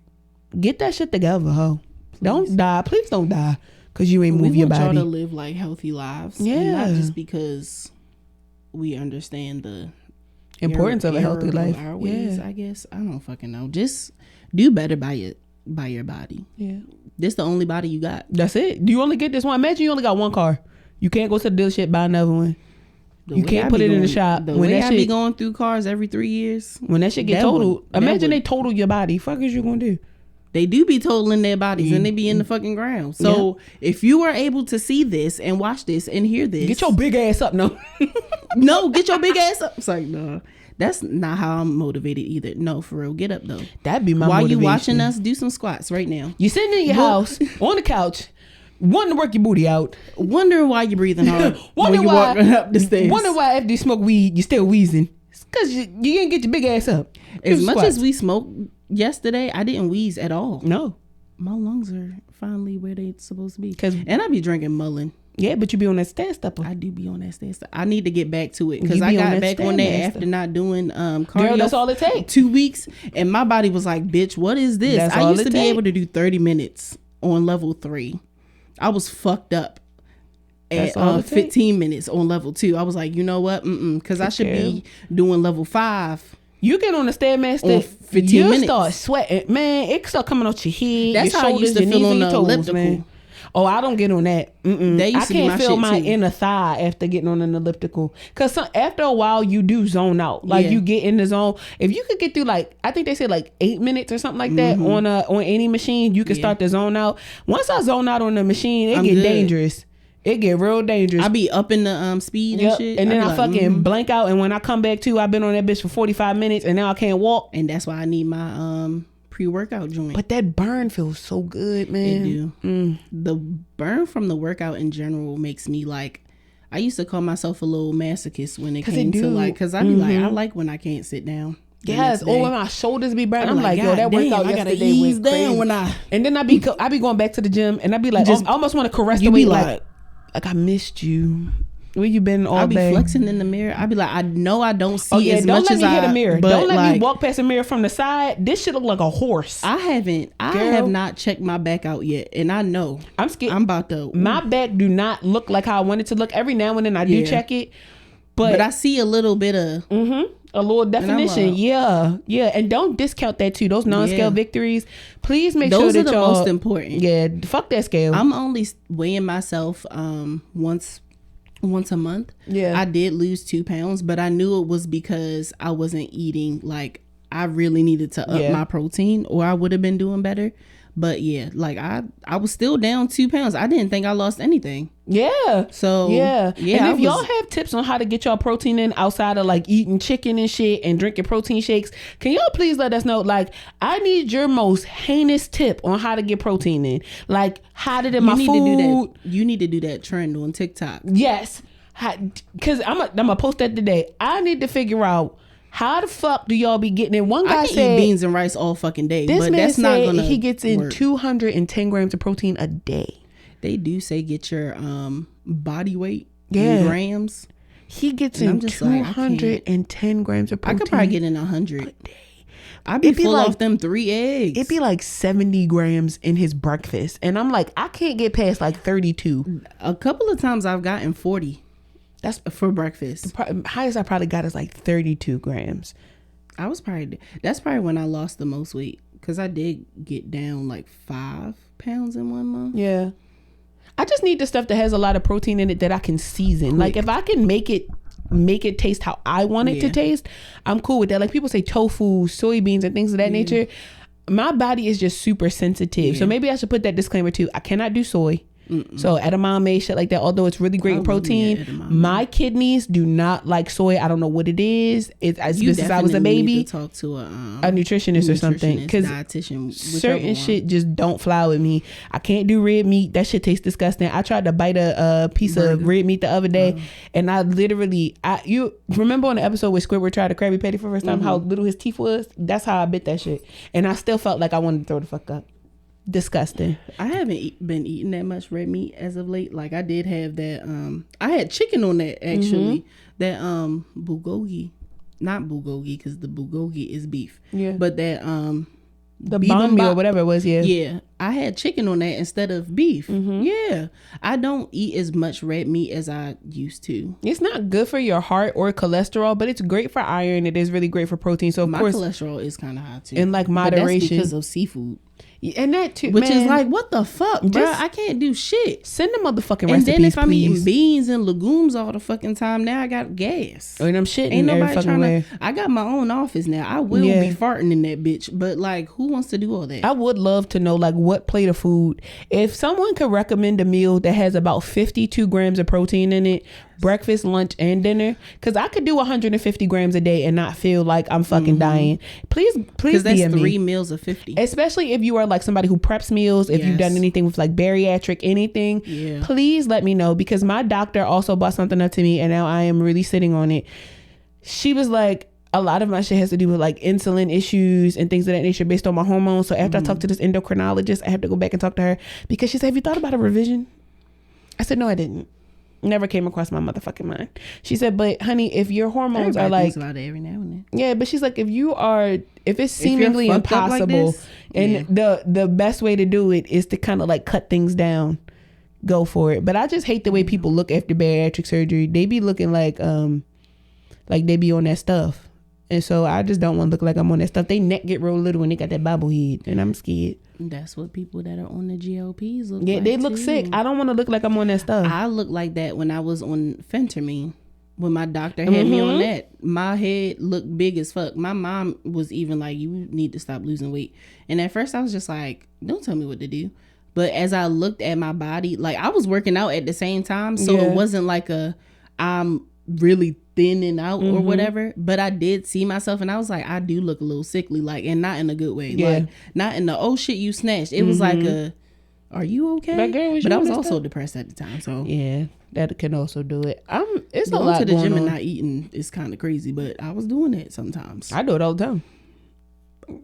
get that shit together, ho. Please. Don't die. Please don't die because you ain't move your body.
We want y'all to live like healthy lives.
Yeah.
And not just because we understand the
importance of a healthy life.
Our ways, I guess. I don't fucking know. Just do better by your body.
Yeah.
This the only body you got.
That's it. You only get this one. Imagine you only got one car. You can't go to the dealership, buy another one. You can't put it in the shop.
When that shit be going through cars every 3 years.
When that shit get totaled. Imagine they total your body. Fuck is you gonna do?
They do be totaling their bodies and they be in the fucking ground. So if you are able to see this and watch this and hear this.
Get your big ass up. No.
No, get your big ass up. It's like, no. That's not how I'm motivated either. No, for real. Get up though.
That'd be my
While
motivation.
you watching us, do some squats right now.
You sitting in your house on the couch, wanting to work your booty out,
wondering why you're breathing hard when you walking up the stairs.
Wondering why after you smoke weed you still wheezing. It's because you didn't get your big ass up.
As much as we smoked yesterday, I didn't wheeze at all.
No,
my lungs are finally where they supposed to be. And I be drinking Mullen.
Yeah, but you be on that stand stepper.
I do be on that stand stepper. I need to get back to it because I got back on that after not doing cardio.
Girl, that's all it takes.
2 weeks, and my body was like, "Bitch, what is this?" I used to be able to do 30 minutes on level 3. I was fucked up at 15 minutes on level 2. I was like, you know what? Because I should be doing level 5.
You get on the Stairmaster, 15 minutes. You start sweating, man. It start coming out your head.
That's
your
how
shoulders,
I used to feel on the
toes,
elliptical.
Man. Oh, I don't get on that. I can't feel my inner thigh after getting on an elliptical. Because after a while, you do zone out. Like you get in the zone. If you could get through, like, I think they said like 8 minutes or something like that on any machine, you can start to zone out. Once I zone out on the machine, it get dangerous. It get real dangerous.
I be up in the speed and shit.
And then I fucking blank out. And when I come back to, I've been on that bitch for 45 minutes and now I can't walk.
And that's why I need my pre-workout joint.
But that burn feels so good, man.
It do. The burn from the workout in general makes me like, I used to call myself a little masochist when it came to like, because I be like, I like when I can't sit down.
Yes, or when my shoulders be burning. I'm like, yo, that workout yesterday went crazy.
When
and then I be going back to the gym and I be like, I almost want to caress the weight, like I missed you. Where you been all day?
I be flexing in the mirror. I be like, I know I don't see as much as I. Don't let me hit a mirror.
Don't let me walk past the mirror from the side. This shit look like a horse.
I have not checked my back out yet, and I know
I'm scared.
I'm about to.
My back do not look like how I want it to look. Every now and then I do check it, but
I see a little bit of
a little definition. Yeah, and don't discount that too. Those non-scale victories. Please make sure that
those are the most important.
Yeah, fuck that scale.
I'm only weighing myself once a month. I did lose 2 pounds, but I knew it was because I wasn't eating, like, I really needed to up my protein or I would have been doing better. But yeah, like I was still down 2 pounds. I didn't think I lost anything. So
and if y'all have tips on how to get y'all protein in outside of like eating chicken and shit and drinking protein shakes, can y'all please let us know? Like, I need your most heinous tip on how to get protein in. Like, hide it in my food.
You need to do that trend on TikTok.
Yes, because I'm gonna post that today. I need to figure out, how the fuck do y'all be getting in? One guy said
eat beans and rice all fucking day,
this
but
man
that's not gonna
he gets in
work.
210 grams of protein a day.
They do say get your body weight in grams.
He gets in 210 grams of protein.
I could probably get in 100. I'd be full off them 3 eggs.
It'd be like 70 grams in his breakfast. And I'm like, I can't get past like 32.
A couple of times I've gotten 40. That's for breakfast.
The highest I probably got is like 32 grams.
That's probably when I lost the most weight. Because I did get down like 5 pounds in 1 month.
Yeah. I just need the stuff that has a lot of protein in it that I can season. Quick. Like if I can make it taste how I want it to taste, I'm cool with that. Like people say tofu, soybeans, and things of that nature. My body is just super sensitive. So maybe I should put that disclaimer too. I cannot do soy. So edamame, shit like that, although it's really great in protein, my kidneys do not like soy. I don't know what it is. It's since I was a baby.
Need to talk to a
nutritionist or something, because
dietitian,
certain shit just don't fly with me. I can't do red meat. That shit tastes disgusting. I tried to bite a piece of red meat the other day, and I literally, you remember on the episode where Squidward tried a Krabby Patty for the first time, how little his teeth was? That's how I bit that shit, and I still felt like I wanted to throw the fuck up. Disgusting.
I haven't been eating that much red meat as of late. Like I did have that I had chicken on that actually. That bulgogi. Not bulgogi, because the bulgogi is beef. Yeah. But that
the banh mi or whatever it was,
Yeah. I had chicken on that instead of beef. Yeah. I don't eat as much red meat as I used to.
It's not good for your heart or cholesterol, but it's great for iron. It is really great for protein. So of course
my cholesterol is kind of high too.
In like moderation.
But that's because of seafood.
And that too,
which is like, what the fuck, bro? I can't do shit.
Send the motherfucking recipes,
and then if I'm
please.
eating beans and legumes all the fucking time, now I got gas.
And I'm shitting.
Ain't nobody trying to. I got my own office now. I will be farting in that bitch, but like, who wants to do all that?
I would love to know like what plate of food. If someone could recommend a meal that has about 52 grams of protein in it, breakfast, lunch, and dinner, because I could do 150 grams a day and not feel like I'm fucking dying. Please
because that's
DM
3
me.
Meals of 50,
especially if you are like somebody who preps meals. If you've done anything with like bariatric anything, please let me know, because my doctor also brought something up to me and now I am really sitting on it. She was like, a lot of my shit has to do with like insulin issues and things of that nature based on my hormones. So after I talked to this endocrinologist, I have to go back and talk to her, because she said, have you thought about a revision? I said, no, I didn't. Never came across my motherfucking mind. She said, but honey, if your hormones are like,
about it every now and then.
Yeah, but she's like, if it's seemingly impossible, like and the best way to do it is to kind of like cut things down, go for it. But I just hate the way people look after bariatric surgery. They be looking like they be on that stuff. And so I just don't want to look like I'm on that stuff. They neck get real little when they got that bobblehead, and I'm scared.
That's what people that are on the GLPs look like.
Yeah, they look sick. I don't want to look like I'm on that stuff.
I look like that when I was on phentermine. When my doctor had me on that, my head looked big as fuck. My mom was even like, you need to stop losing weight. And at first I was just like, don't tell me what to do. But as I looked at my body, like I was working out at the same time. So it wasn't like I'm really thinning out or whatever, but I did see myself and I was like, I do look a little sickly, like, and not in a good way, like not in the oh shit you snatched. It was like are you okay? But I was also depressed at the time, so
yeah, that can also do it. It's
going
a lot
to the
going
gym
on.
And not eating is kind of crazy, but I was doing it sometimes.
I do it all the time,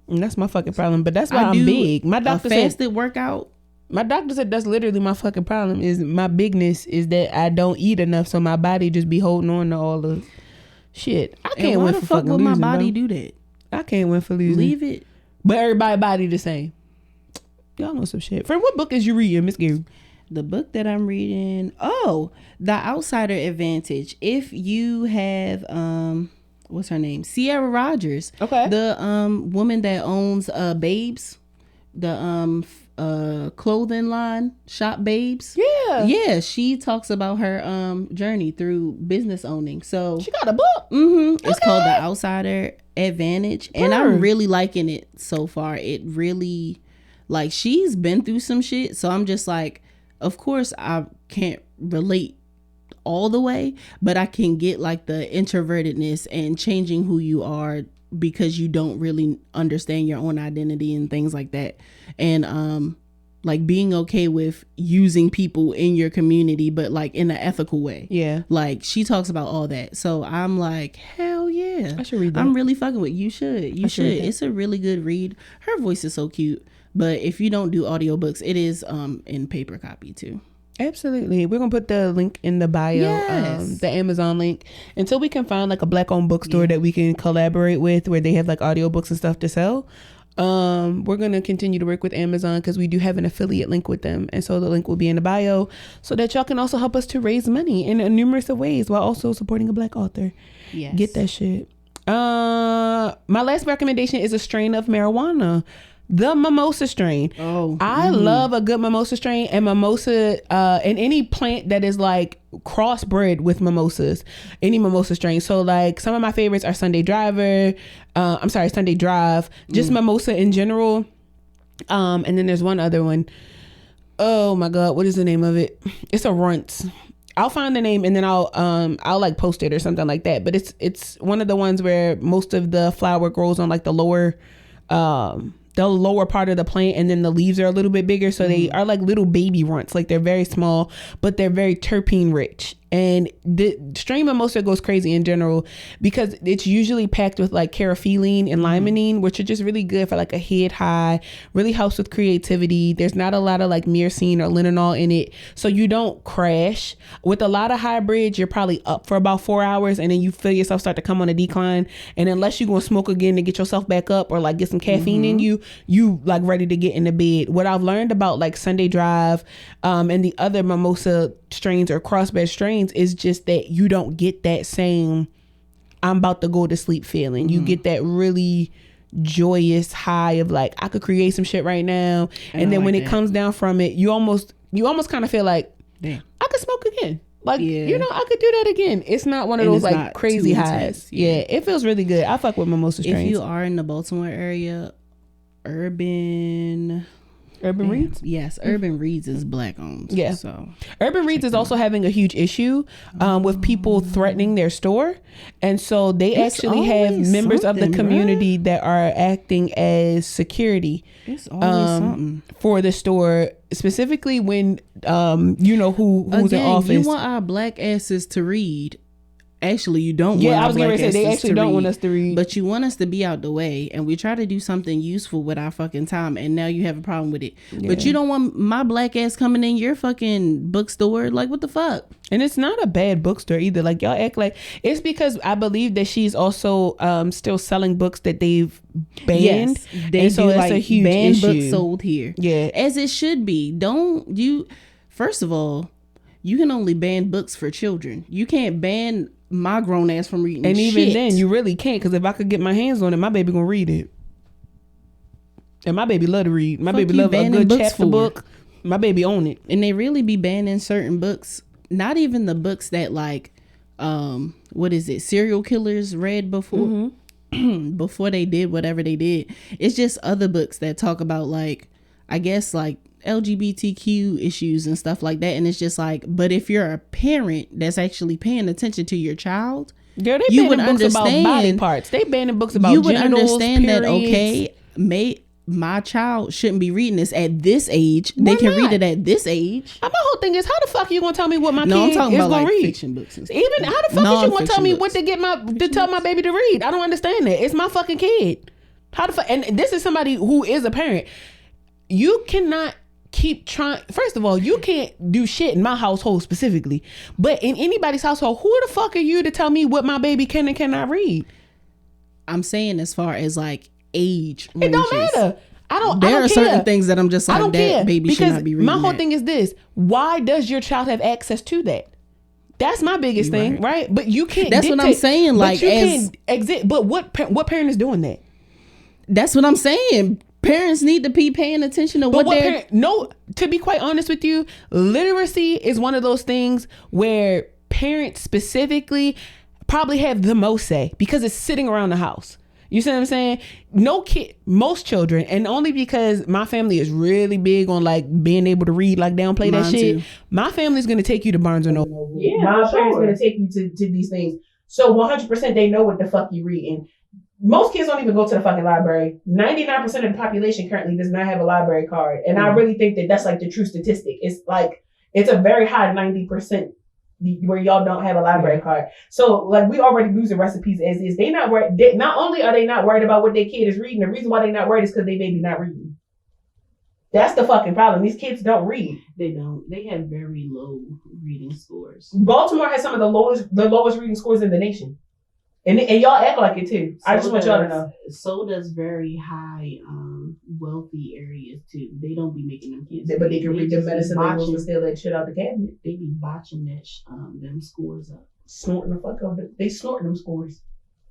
and that's my fucking problem. But that's why I'm big. My doctor said
fasted workout.
My doctor said that's literally my fucking problem. Is my bigness is that I don't eat enough, so my body just be holding on to all the shit. I can't win for fucking losing.
Why the fuck would my body do that?
I can't win for losing.
Leave it.
But everybody body the same. Y'all know some shit. Friend, what book is you reading, Miss Gary?
The book that I'm reading, The Outsider Advantage. If you have what's her name? Sierra Rogers.
Okay.
The woman that owns Babes. The clothing line Shop Babes. Yeah, she talks about her journey through business owning. So
she got a book.
It's called The Outsider Advantage, and I'm really liking it so far. It really, like, she's been through some shit, so I'm just like, of course I can't relate all the way, but I can get like the introvertedness and changing who you are because you don't really understand your own identity and things like that. And like being okay with using people in your community, but like in an ethical way.
Yeah.
Like she talks about all that. So I'm like, hell yeah.
I should read that.
I'm really fucking with you. You should. It's a really good read. Her voice is so cute. But if you don't do audiobooks, it is in paper copy too.
Absolutely. We're going to put the link in the bio,
Yes.
the Amazon link, until we can find like a Black-owned bookstore that we can collaborate with where they have like audiobooks and stuff to sell. We're going to continue to work with Amazon because we do have an affiliate link with them. And so the link will be in the bio so that y'all can also help us to raise money in numerous of ways while also supporting a Black author.
Yes.
Get that shit. My last recommendation is a strain of marijuana. The mimosa strain. I love a good mimosa strain, and mimosa and any plant that is like crossbred with mimosas, any mimosa strain. So like some of my favorites are Sunday Drive, just mimosa in general. And then there's one other one. Oh my God, what is the name of it? It's a runts. I'll find the name and then I'll like post it or something like that. But it's one of the ones where most of the flower grows on like the lower part of the plant, and then the leaves are a little bit bigger, so they are like little baby runts. Like they're very small, but they're very terpene rich. And the strain mimosa goes crazy in general because it's usually packed with like caraphenone and limonene, which are just really good for like a head high, really helps with creativity. There's not a lot of like myrcene or linalool in it, so you don't crash. With a lot of hybrids, you're probably up for about 4 hours and then you feel yourself start to come on a decline. And unless you're going to smoke again to get yourself back up or like get some caffeine in you like ready to get into bed. What I've learned about like Sunday Drive and the other mimosa strains or crossbred strains is just that you don't get that same I'm about to go to sleep feeling. You get that really joyous high of like I could create some shit right now, and then when it comes down from it, you almost kind of feel like, damn, I could smoke again. Like, you know, I could do that again. It's not one of those like crazy highs. Yeah, it feels really good. I fuck with mimosa strains.
If you are in the Baltimore area, Urban
Reeds?
Yes, Urban Reeds is Black owned.
Yeah.
So
Urban Reeds is also having a huge issue with people threatening their store. And so they actually have members of the community that are acting as security for the store, specifically when you know who's in office.
You want our Black asses to read. Actually, you don't want
Yeah, I was going to say, they actually don't want us to read.
But you want us to be out the way, and we try to do something useful with our fucking time, and now you have a problem with it. Yeah. But you don't want my Black ass coming in your fucking bookstore. Like, what the fuck?
And it's not a bad bookstore either. Like, y'all act like... It's because I believe that she's also still selling books that they've banned.
Yes, they
so
do,
that's a huge
banned
issue.
books sold here.
Yeah.
As it should be. Don't you... First of all, you can only ban books for children. You can't ban my grown ass from reading
and
shit.
Even then you really can't, because if I could get my hands on it, my baby gonna read it. And my baby love to read. My baby love a good chapter book. My baby own it.
And they really be banning certain books, not even the books that like what is it, serial killers read before before they did whatever they did. It's just other books that talk about like, I guess like LGBTQ issues and stuff like that. And it's just like, but if you're a parent that's actually paying attention to your child,
girl, they you would understand about body parts. They banning books about genitals,
you would understand
periods.
That okay, my child shouldn't be reading this at this age.
Why
they can
not?
read it at this age.
My whole thing is, how the fuck are you gonna tell me what my kid
I'm talking
is
about
gonna
like
read?
Fiction books and stuff.
Even how the fuck is you gonna tell me what to tell my baby to read? I don't understand that. It's my fucking kid. How the fuck? And this is somebody who is a parent. You cannot keep trying. First of all, you can't do shit in my household specifically, but in anybody's household, who the fuck are you to tell me what my baby can and cannot read?
I'm saying as far as like age
ranges. It don't matter.
There are certain things that I'm just like, that baby should not be reading.
My whole thing is this: why does your child have access to that? That's my biggest thing, right? But you can't.
That's what I'm saying. Like,
you can't exit. But what parent is doing that?
That's what I'm saying. Parents need to be paying attention to what they're...
No, to be quite honest with you, literacy is one of those things where parents specifically probably have the most say because it's sitting around the house. You see what I'm saying? No kid, most children, and only because my family is really big on like being able to read, like downplay that shit. Too. My family's going to take you to Barnes & Noble. Yeah, my parents going to take you to these things. So 100% they know what the fuck you reading. Most kids don't even go to the fucking library. 99% of the population currently does not have a library card. And I really think that that's like the true statistic. It's like, it's a very high 90% where y'all don't have a library card. So like we already losing recipes as is. They not worried. Not only are they not worried about what their kid is reading, the reason why they not worried is because they baby not reading. That's the fucking problem. These kids don't read.
They don't. They have very low reading scores.
Baltimore has some of the lowest reading scores in the nation. And y'all act like it too. I just want y'all to know.
So does very high, wealthy areas too. They don't be making them kids.
But they can read the medicine labels and steal that shit out the cabinet.
They be botching that them scores up.
Snorting the fuck out of it. They snorting them scores.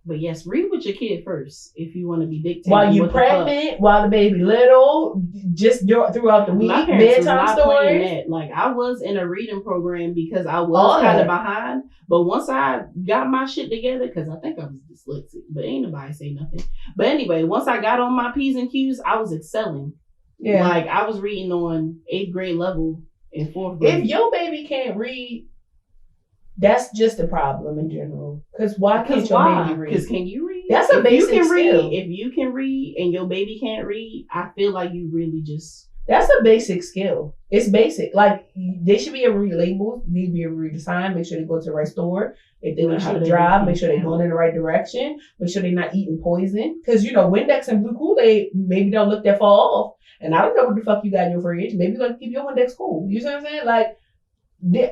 But yes, read with your kid first if you want to be dictating.
While you're pregnant, while the baby little, just throughout the week, bedtime stories.
Like I was in a reading program because I was kind of behind. But once I got my shit together, because I think I was dyslexic, but ain't nobody say nothing. But anyway, once I got on my P's and Q's, I was excelling. Yeah. Like I was reading on 8th grade level in 4th grade.
If your baby can't read, that's just a problem in general. Because why can't your baby read?
Because can you read?
That's a basic skill.
If you can read and your baby can't read, I feel like you really just...
That's a basic skill. It's basic. Like, they should be able to read labels. They need to be able to read the sign. Make sure they go to the right store. If they learn how to drive, make sure they're going in the right direction. Make sure they're not eating poison. Because, Windex and blue Kool-Aid maybe don't look that far off. And I don't know what the fuck you got in your fridge. Maybe like keep your Windex cool. You see what I'm saying? Like,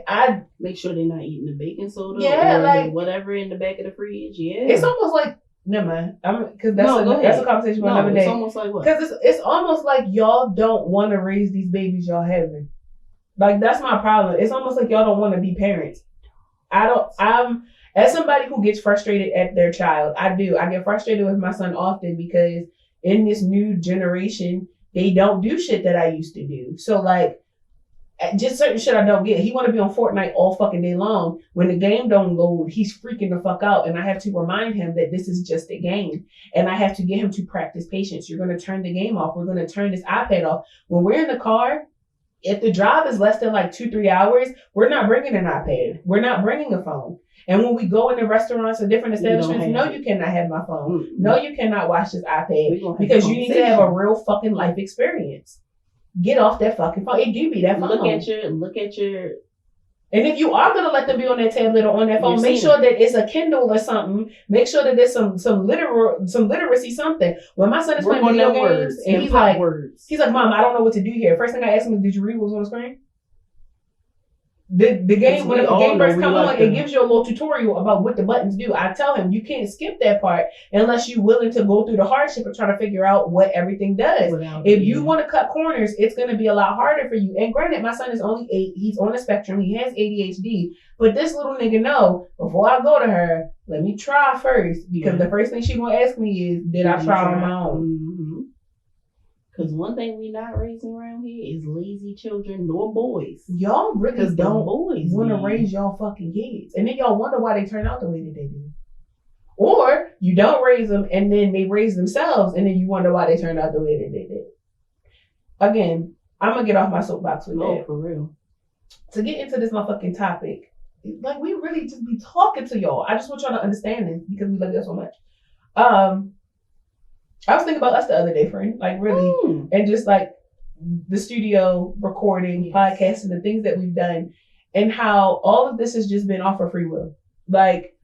I
make sure they're not eating the baking soda
or
whatever in the back of the fridge. Yeah,
it's almost like never mind. Because that's a conversation for another day.
It's almost like what?
Because it's almost like y'all don't want to raise these babies y'all having. Like that's my problem. It's almost like y'all don't want to be parents. I'm as somebody who gets frustrated at their child. I do. I get frustrated with my son often because in this new generation they don't do shit that I used to do. So like. Just certain shit I don't get. He want to be on Fortnite all fucking day long. When the game don't load, he's freaking the fuck out. And I have to remind him that this is just a game. And I have to get him to practice patience. You're going to turn the game off. We're going to turn this iPad off. When we're in the car, if the drive is less than like 2-3 hours, we're not bringing an iPad. We're not bringing a phone. And when we go into restaurants or different establishments, no, you cannot have my phone. Mm-hmm. No, you cannot watch this iPad because you need to have a real fucking life experience. Get off that fucking phone. It do be that phone.
Look at your.
And if you are gonna let them be on that tablet or on that phone, make sure that it's a Kindle or something. Make sure that there's some literacy, something. When my son is playing video games and he's like, Mom, I don't know what to do here. First thing I asked him is, did you read what was on the screen? The game, when the game first comes on, it gives you a little tutorial about what the buttons do. I tell him you can't skip that part unless you're willing to go through the hardship of trying to figure out what everything does. If you want to cut corners, it's going to be a lot harder for you. And granted, my son is only 8. He's on the spectrum. He has ADHD. But this little nigga know, before I go to her, let me try first. Because the first thing she going to ask me is, did I try on my own?
Mm-hmm. Because one thing we not raising around here is lazy children nor boys.
Y'all really don't want to raise y'all fucking kids. And then y'all wonder why they turn out the way that they do. Or you don't raise them and then they raise themselves and then you wonder why they turned out the way that they did. Again, I'm going to get off my soapbox with that.
Oh, for real.
To get into this motherfucking topic, like we really just be talking to y'all. I just want y'all to understand this because we love y'all so much. I was thinking about us the other day, friend. Like really, and just like the studio recording, podcasting, the things that we've done, and how all of this has just been off of free will. Like,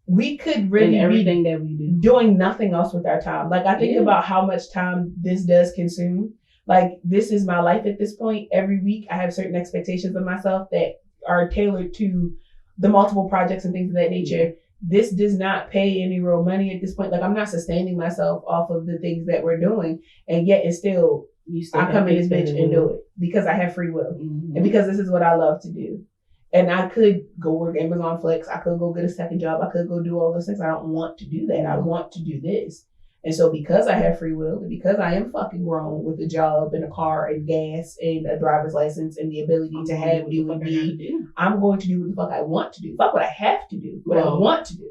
we could really
everything that we do
doing nothing else with our time. Like I think about how much time this does consume. Like this is my life at this point. Every week I have certain expectations of myself that are tailored to the multiple projects and things of that nature. This does not pay any real money at this point. Like I'm not sustaining myself off of the things that we're doing. And yet it's still I come in this bitch and do it because I have free will. Mm-hmm. And because this is what I love to do. And I could go work Amazon Flex. I could go get a second job. I could go do all those things. I don't want to do that. I want to do this. And so because I have free will, and because I am fucking grown with a job and a car and gas and a driver's license and the ability to have you and me, I'm going to do what the fuck I want to do. Fuck what I have to do, what I want to do.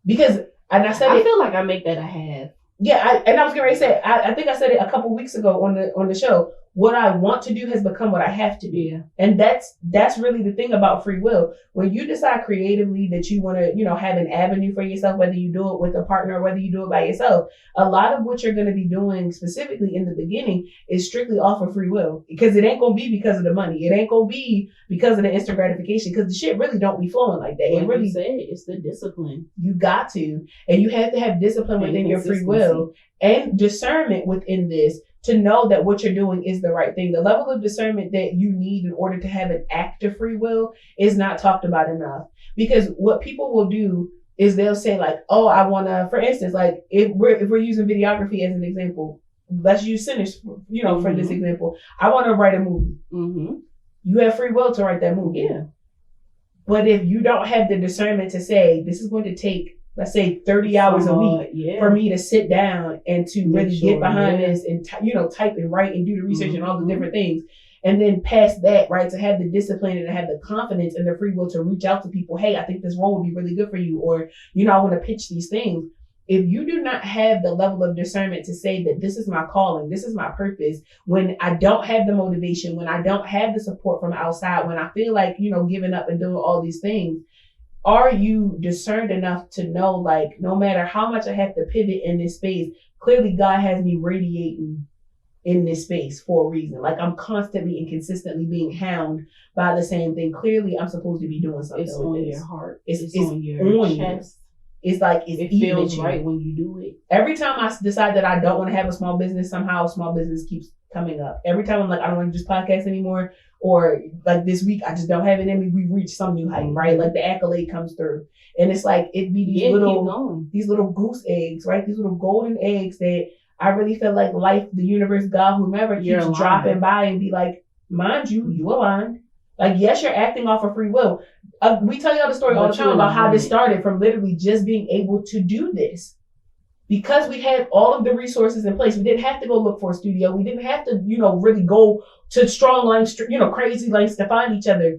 Because, and I
feel like I make that a have.
Yeah, I was going to say, I think I said it a couple weeks ago on the show. What I want to do has become what I have to do. Yeah. And that's really the thing about free will. When you decide creatively that you want to, have an avenue for yourself, whether you do it with a partner or whether you do it by yourself, a lot of what you're going to be doing specifically in the beginning is strictly off of free will. Because it ain't going to be because of the money. It ain't going to be because of the instant gratification. Because the shit really don't be flowing like that.
Like it really, you said, it's the discipline.
You got to. And you have to have discipline within your free will and discernment within this to know that what you're doing is the right thing. The level of discernment that you need in order to have an active free will is not talked about enough. Because what people will do is they'll say like, oh, I want to, for instance, like if we're using videography as an example, let's use Sinners, for this example. I want to write a movie. Mm-hmm. You have free will to write that movie. Yeah. But if you don't have the discernment to say, this is going to take, let's say 30 hours a week for me to sit down and to really get behind this and, type and write and do the research and all the different things. And then past that, right, to have the discipline and to have the confidence and the free will to reach out to people. Hey, I think this role would be really good for you. Or, I want to pitch these things. If you do not have the level of discernment to say that this is my calling, this is my purpose, when I don't have the motivation, when I don't have the support from outside, when I feel like, giving up and doing all these things, are you discerned enough to know, like, no matter how much I have to pivot in this space, clearly God has me radiating in this space for a reason. Like, I'm constantly and consistently being hounded by the same thing. Clearly, I'm supposed to be doing something.
It's on your heart. It's on your chest.
It's like, it
feels right when you do it.
Every time I decide that I don't want to have a small business, somehow a small business keeps coming up. Every time I'm like, I don't want to do this podcast anymore, or like this week, I just don't have it in me. We reach some new height, right? Like the accolade comes through. And it's like, it'd be these little goose eggs, right? These little golden eggs that I really feel like life, the universe, God, whomever keeps dropping by and be like, mind you aligned. Like, yes, you're acting off of free will. We tell y'all the story all the time about how this started from literally just being able to do this. Because we had all of the resources in place. We didn't have to go look for a studio. We didn't have to, really go to strong lengths, crazy lengths to find each other.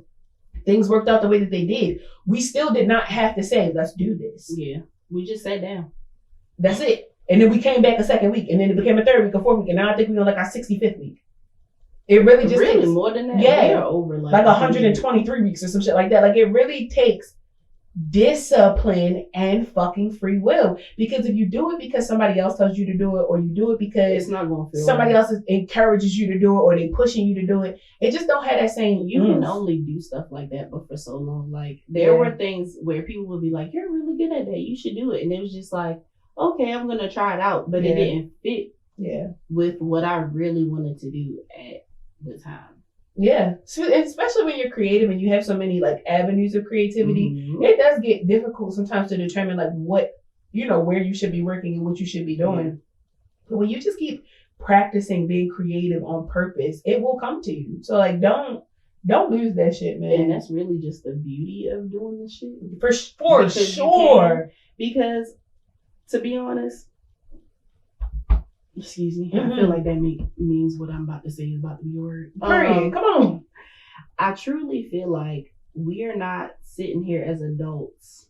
Things worked out the way that they did. We still did not have to say, let's do this.
Yeah. We just sat down.
That's it. And then we came back a second week. And then it became a third week, a fourth week. And now I think we're on like our 65th week. It really just takes
more than that.
Yeah. We are over like 123 weeks or some shit like that. Like, it really takes discipline and fucking free will. Because if you do it because somebody else tells you to do it, or you do it because
it's not going to feel
somebody else encourages you to do it, or they pushing you to do it, it just don't have that same.
You can only do stuff like that, but for so long. Like, there were things where people would be like, "You're really good at that. You should do it," and it was just like, "Okay, I'm gonna try it out," but it didn't fit.
Yeah.
With what I really wanted to do at the time.
Yeah, so, especially when you're creative and you have so many like avenues of creativity, it does get difficult sometimes to determine like what, where you should be working and what you should be doing. But when you just keep practicing being creative on purpose, it will come to you. So like, don't lose that shit, man.
And that's really just the beauty of doing this shit.
For sure.
Because to be honest, excuse me. I feel like that means what I'm about to say is about to be a word.
Come on.
I truly feel like we are not sitting here as adults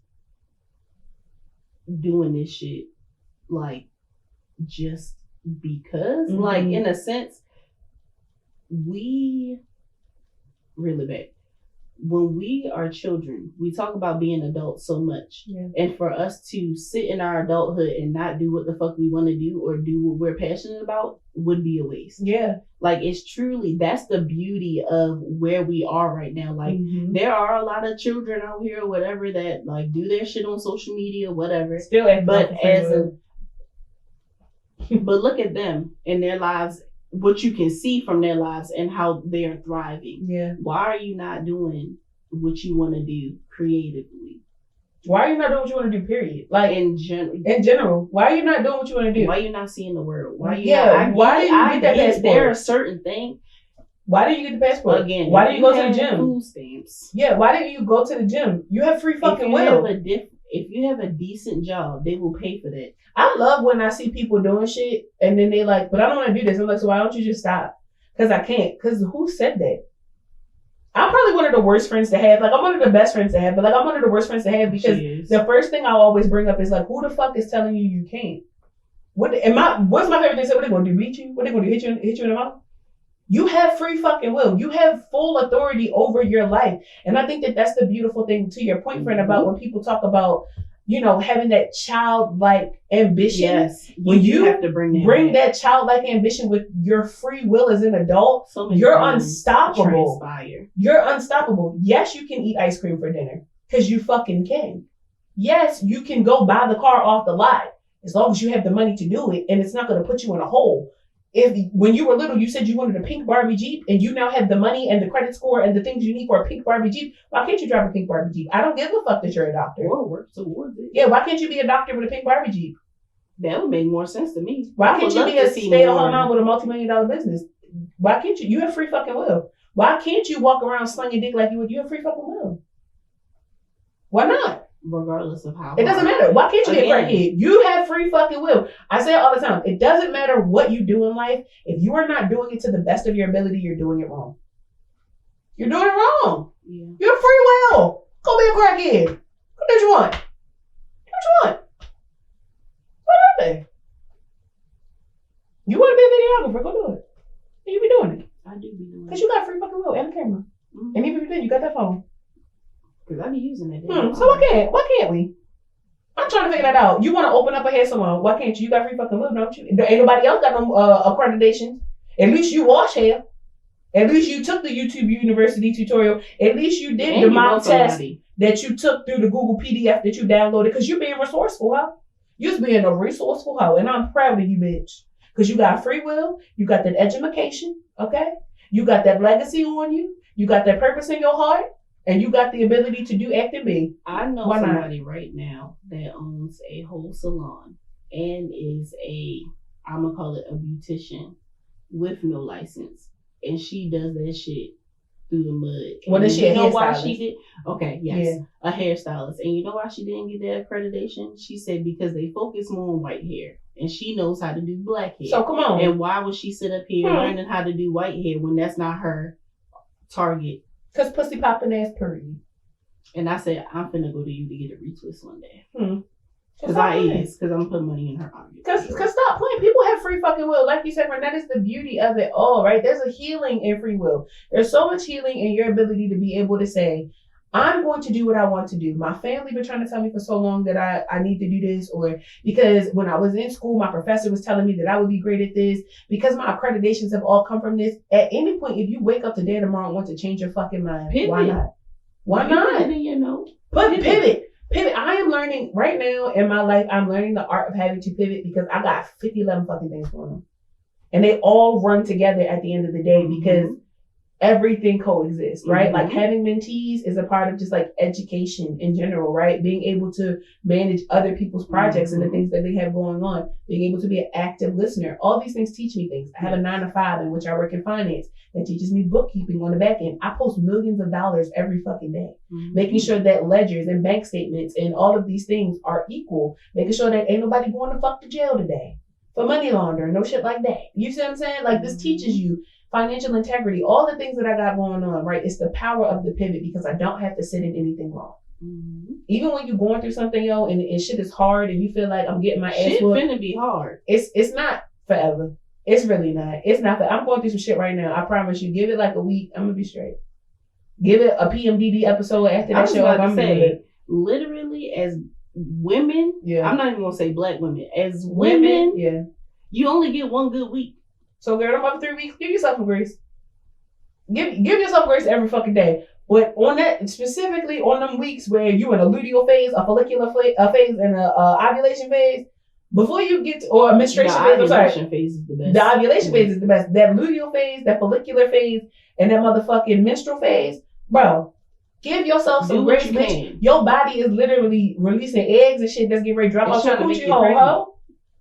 doing this shit like just because. Like, in a sense, we really bad. When we are children, we talk about being adults so much. Yeah. And for us to sit in our adulthood and not do what the fuck we want to do or do what we're passionate about would be a waste.
Yeah.
Like, it's truly, that's the beauty of where we are right now. Like, there are a lot of children out here or whatever that like do their shit on social media, whatever.
Still, but
but look at them in their lives. What you can see from their lives and how they are thriving.
Yeah.
Why are you not doing what you want to do creatively?
Why are you not doing what you want to do, period? Like, in general. Why are you not doing what you want to do?
Why are you not seeing the world? Why do you
get that passport?
There are certain things.
Why do you get the passport?
Again,
why do you go to the gym?
Food stamps.
Yeah, why didn't you go to the gym? You have free fucking will.
If you have a decent job, they will pay for that.
I love when I see people doing shit and then they like, but I don't want to do this. I'm like, so why don't you just stop? Because I can't. Because who said that? I'm probably one of the worst friends to have. Like, I'm one of the best friends to have, but like, I'm one of the worst friends to have because the first thing I'll always bring up is like, who the fuck is telling you can't? What's my favorite thing to say? What are they going to do? Beat you? What are they going to do? Hit you in the mouth? You have free fucking will. You have full authority over your life. And I think that that's the beautiful thing, to your point, friend, about when people talk about, having that childlike ambition.
Yes.
When you have to
bring
that childlike ambition with your free will as an adult, you're unstoppable. You're unstoppable. Yes, you can eat ice cream for dinner because you fucking can. Yes, you can go buy the car off the lot as long as you have the money to do it and it's not going to put you in a hole.
if when you were little, you said you wanted a pink Barbie Jeep, and you now have the money and the credit score and the things you need for a pink Barbie Jeep, why can't you drive a pink Barbie Jeep? I don't give a fuck that you're a doctor.
Or work towards it.
Yeah, why can't you be a doctor with a pink Barbie Jeep?
That would make more sense to me.
Why can't you be a stay-at-home mom with a multi-million-dollar business? Why can't you? You have free fucking will. Why can't you walk around slinging dick like you would? You have free fucking will. Why not?
Regardless of how.
It doesn't matter. Why can't you be a crackhead? You have free fucking will. I say it all the time. It doesn't matter what you do in life. If you are not doing it to the best of your ability, you're doing it wrong. You're doing it wrong. Yeah. You have free will. Go be a crackhead. What did you want? What you want? What happened? You want to be a videographer? Go do it. And you be doing it.
I do be doing it.
Because you got free fucking will and a camera. Mm-hmm. And even if you did, you got that phone.
Because I be using it.
So why can't we? I'm trying to figure that out. You want to open up a hair salon? Why can't you? You got free fucking will, don't you? Ain't nobody else got no accreditation. At least you wash hair. At least you took the YouTube University tutorial. At least you did the mock test that you took through the Google PDF that you downloaded. Because you're being resourceful, huh? You're being a resourceful hoe, and I'm proud of you, bitch. Because you got free will, you got that education, okay? You got that legacy on you. You got that purpose in your heart. And you got the ability to do act and be.
I know somebody right now that owns a whole salon and is I'm going to call it a beautician with no license. And she does that shit through the mud.
Well, then she a hairstylist. You know why she
did? Okay, yes. Yeah. A hairstylist. And you know why she didn't get that accreditation? She said because they focus more on white hair. And she knows how to do black hair.
So come on.
And why would she sit up here learning how to do white hair when that's not her target?
Because pussy popping ass pretty.
And I said, I'm finna go to you to get a retwist one day. Because I'm putting money in her pocket.
Because stop playing. People have free fucking will. Like you said, friend, that is the beauty of it all, right? There's a healing in free will. There's so much healing in your ability to be able to say, I'm going to do what I want to do. My family been trying to tell me for so long that I need to do this, or because when I was in school, my professor was telling me that I would be great at this, because my accreditations have all come from this. At any point, if you wake up today tomorrow and want to change your fucking mind,
pivot.
Why not? Why not? Pivot. I am learning right now in my life, I'm learning the art of having to pivot because I got 11 fucking things going on. And they all run together at the end of the day because everything coexists, right? Like having mentees is a part of just like education in general, right? Being able to manage other people's projects and the things that they have going on, being able to be an active listener. All these things teach me things. I have a 9-to-5 in which I work in finance that teaches me bookkeeping on the back end. I post millions of dollars every fucking day, making sure that ledgers and bank statements and all of these things are equal, making sure that ain't nobody going to fuck to jail today for money laundering, no shit like that. You see what I'm saying? Like this teaches you financial integrity, all the things that I got going on, right? It's the power of the pivot because I don't have to sit in anything long. Even when you're going through something, yo, and shit is hard and you feel like I'm getting my ass whooped.
Shit finna be hard.
It's not forever. It's really not. It's not. I'm going through some shit right now. I promise you. Give it like a week. I'm gonna be straight. Give it a PMDD episode after that show. I'm
saying, literally, as women, I'm not even gonna say black women. As women, you only get one good week.
So girl, them other 3 weeks, give yourself some grace. Give yourself grace every fucking day. But on that, specifically on them weeks where you in a luteal phase, a follicular phase, and a ovulation phase, before you get to, or a menstruation phase,
ovulation phase is the best.
The ovulation phase is the best. That luteal phase, that follicular phase, and that motherfucking menstrual phase, bro, give yourself some grace, bitch. Your body is literally releasing eggs and shit that's getting ready to drop out your coochie hole, ho.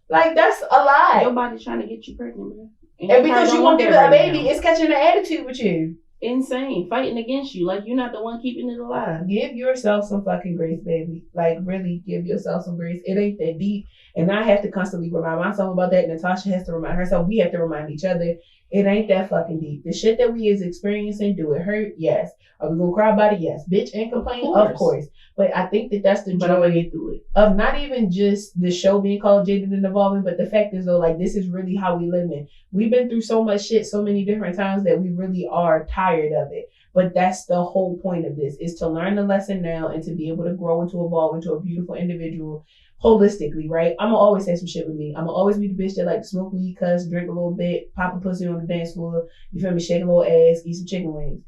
Like, that's a lie.
Your body's trying to get you pregnant, man.
And because you won't give it a baby, it's catching an attitude with you.
Insane. Fighting against you. Like, you're not the one keeping it alive.
Give yourself some fucking grace, baby. Like, really, give yourself some grace. It ain't that deep. And I have to constantly remind myself about that. Natasha has to remind herself. We have to remind each other. It ain't that fucking deep. The shit that we is experiencing, do it hurt? Yes. Are we gonna cry about it? Yes. Bitch and complain? Of course. But I think that that's the joy of not even just the show being called Jaded and Evolving, but the fact is though, like, this is really how we live in. We've been through so much shit so many different times that we really are tired of it. But that's the whole point of this, is to learn the lesson now and to be able to grow and to evolve into a beautiful individual holistically, right? I'm gonna always say some shit with me. I'm gonna always be the bitch that like to smoke weed, cuss, drink a little bit, pop a pussy on the dance floor, you feel me, shake a little ass, eat some chicken wings.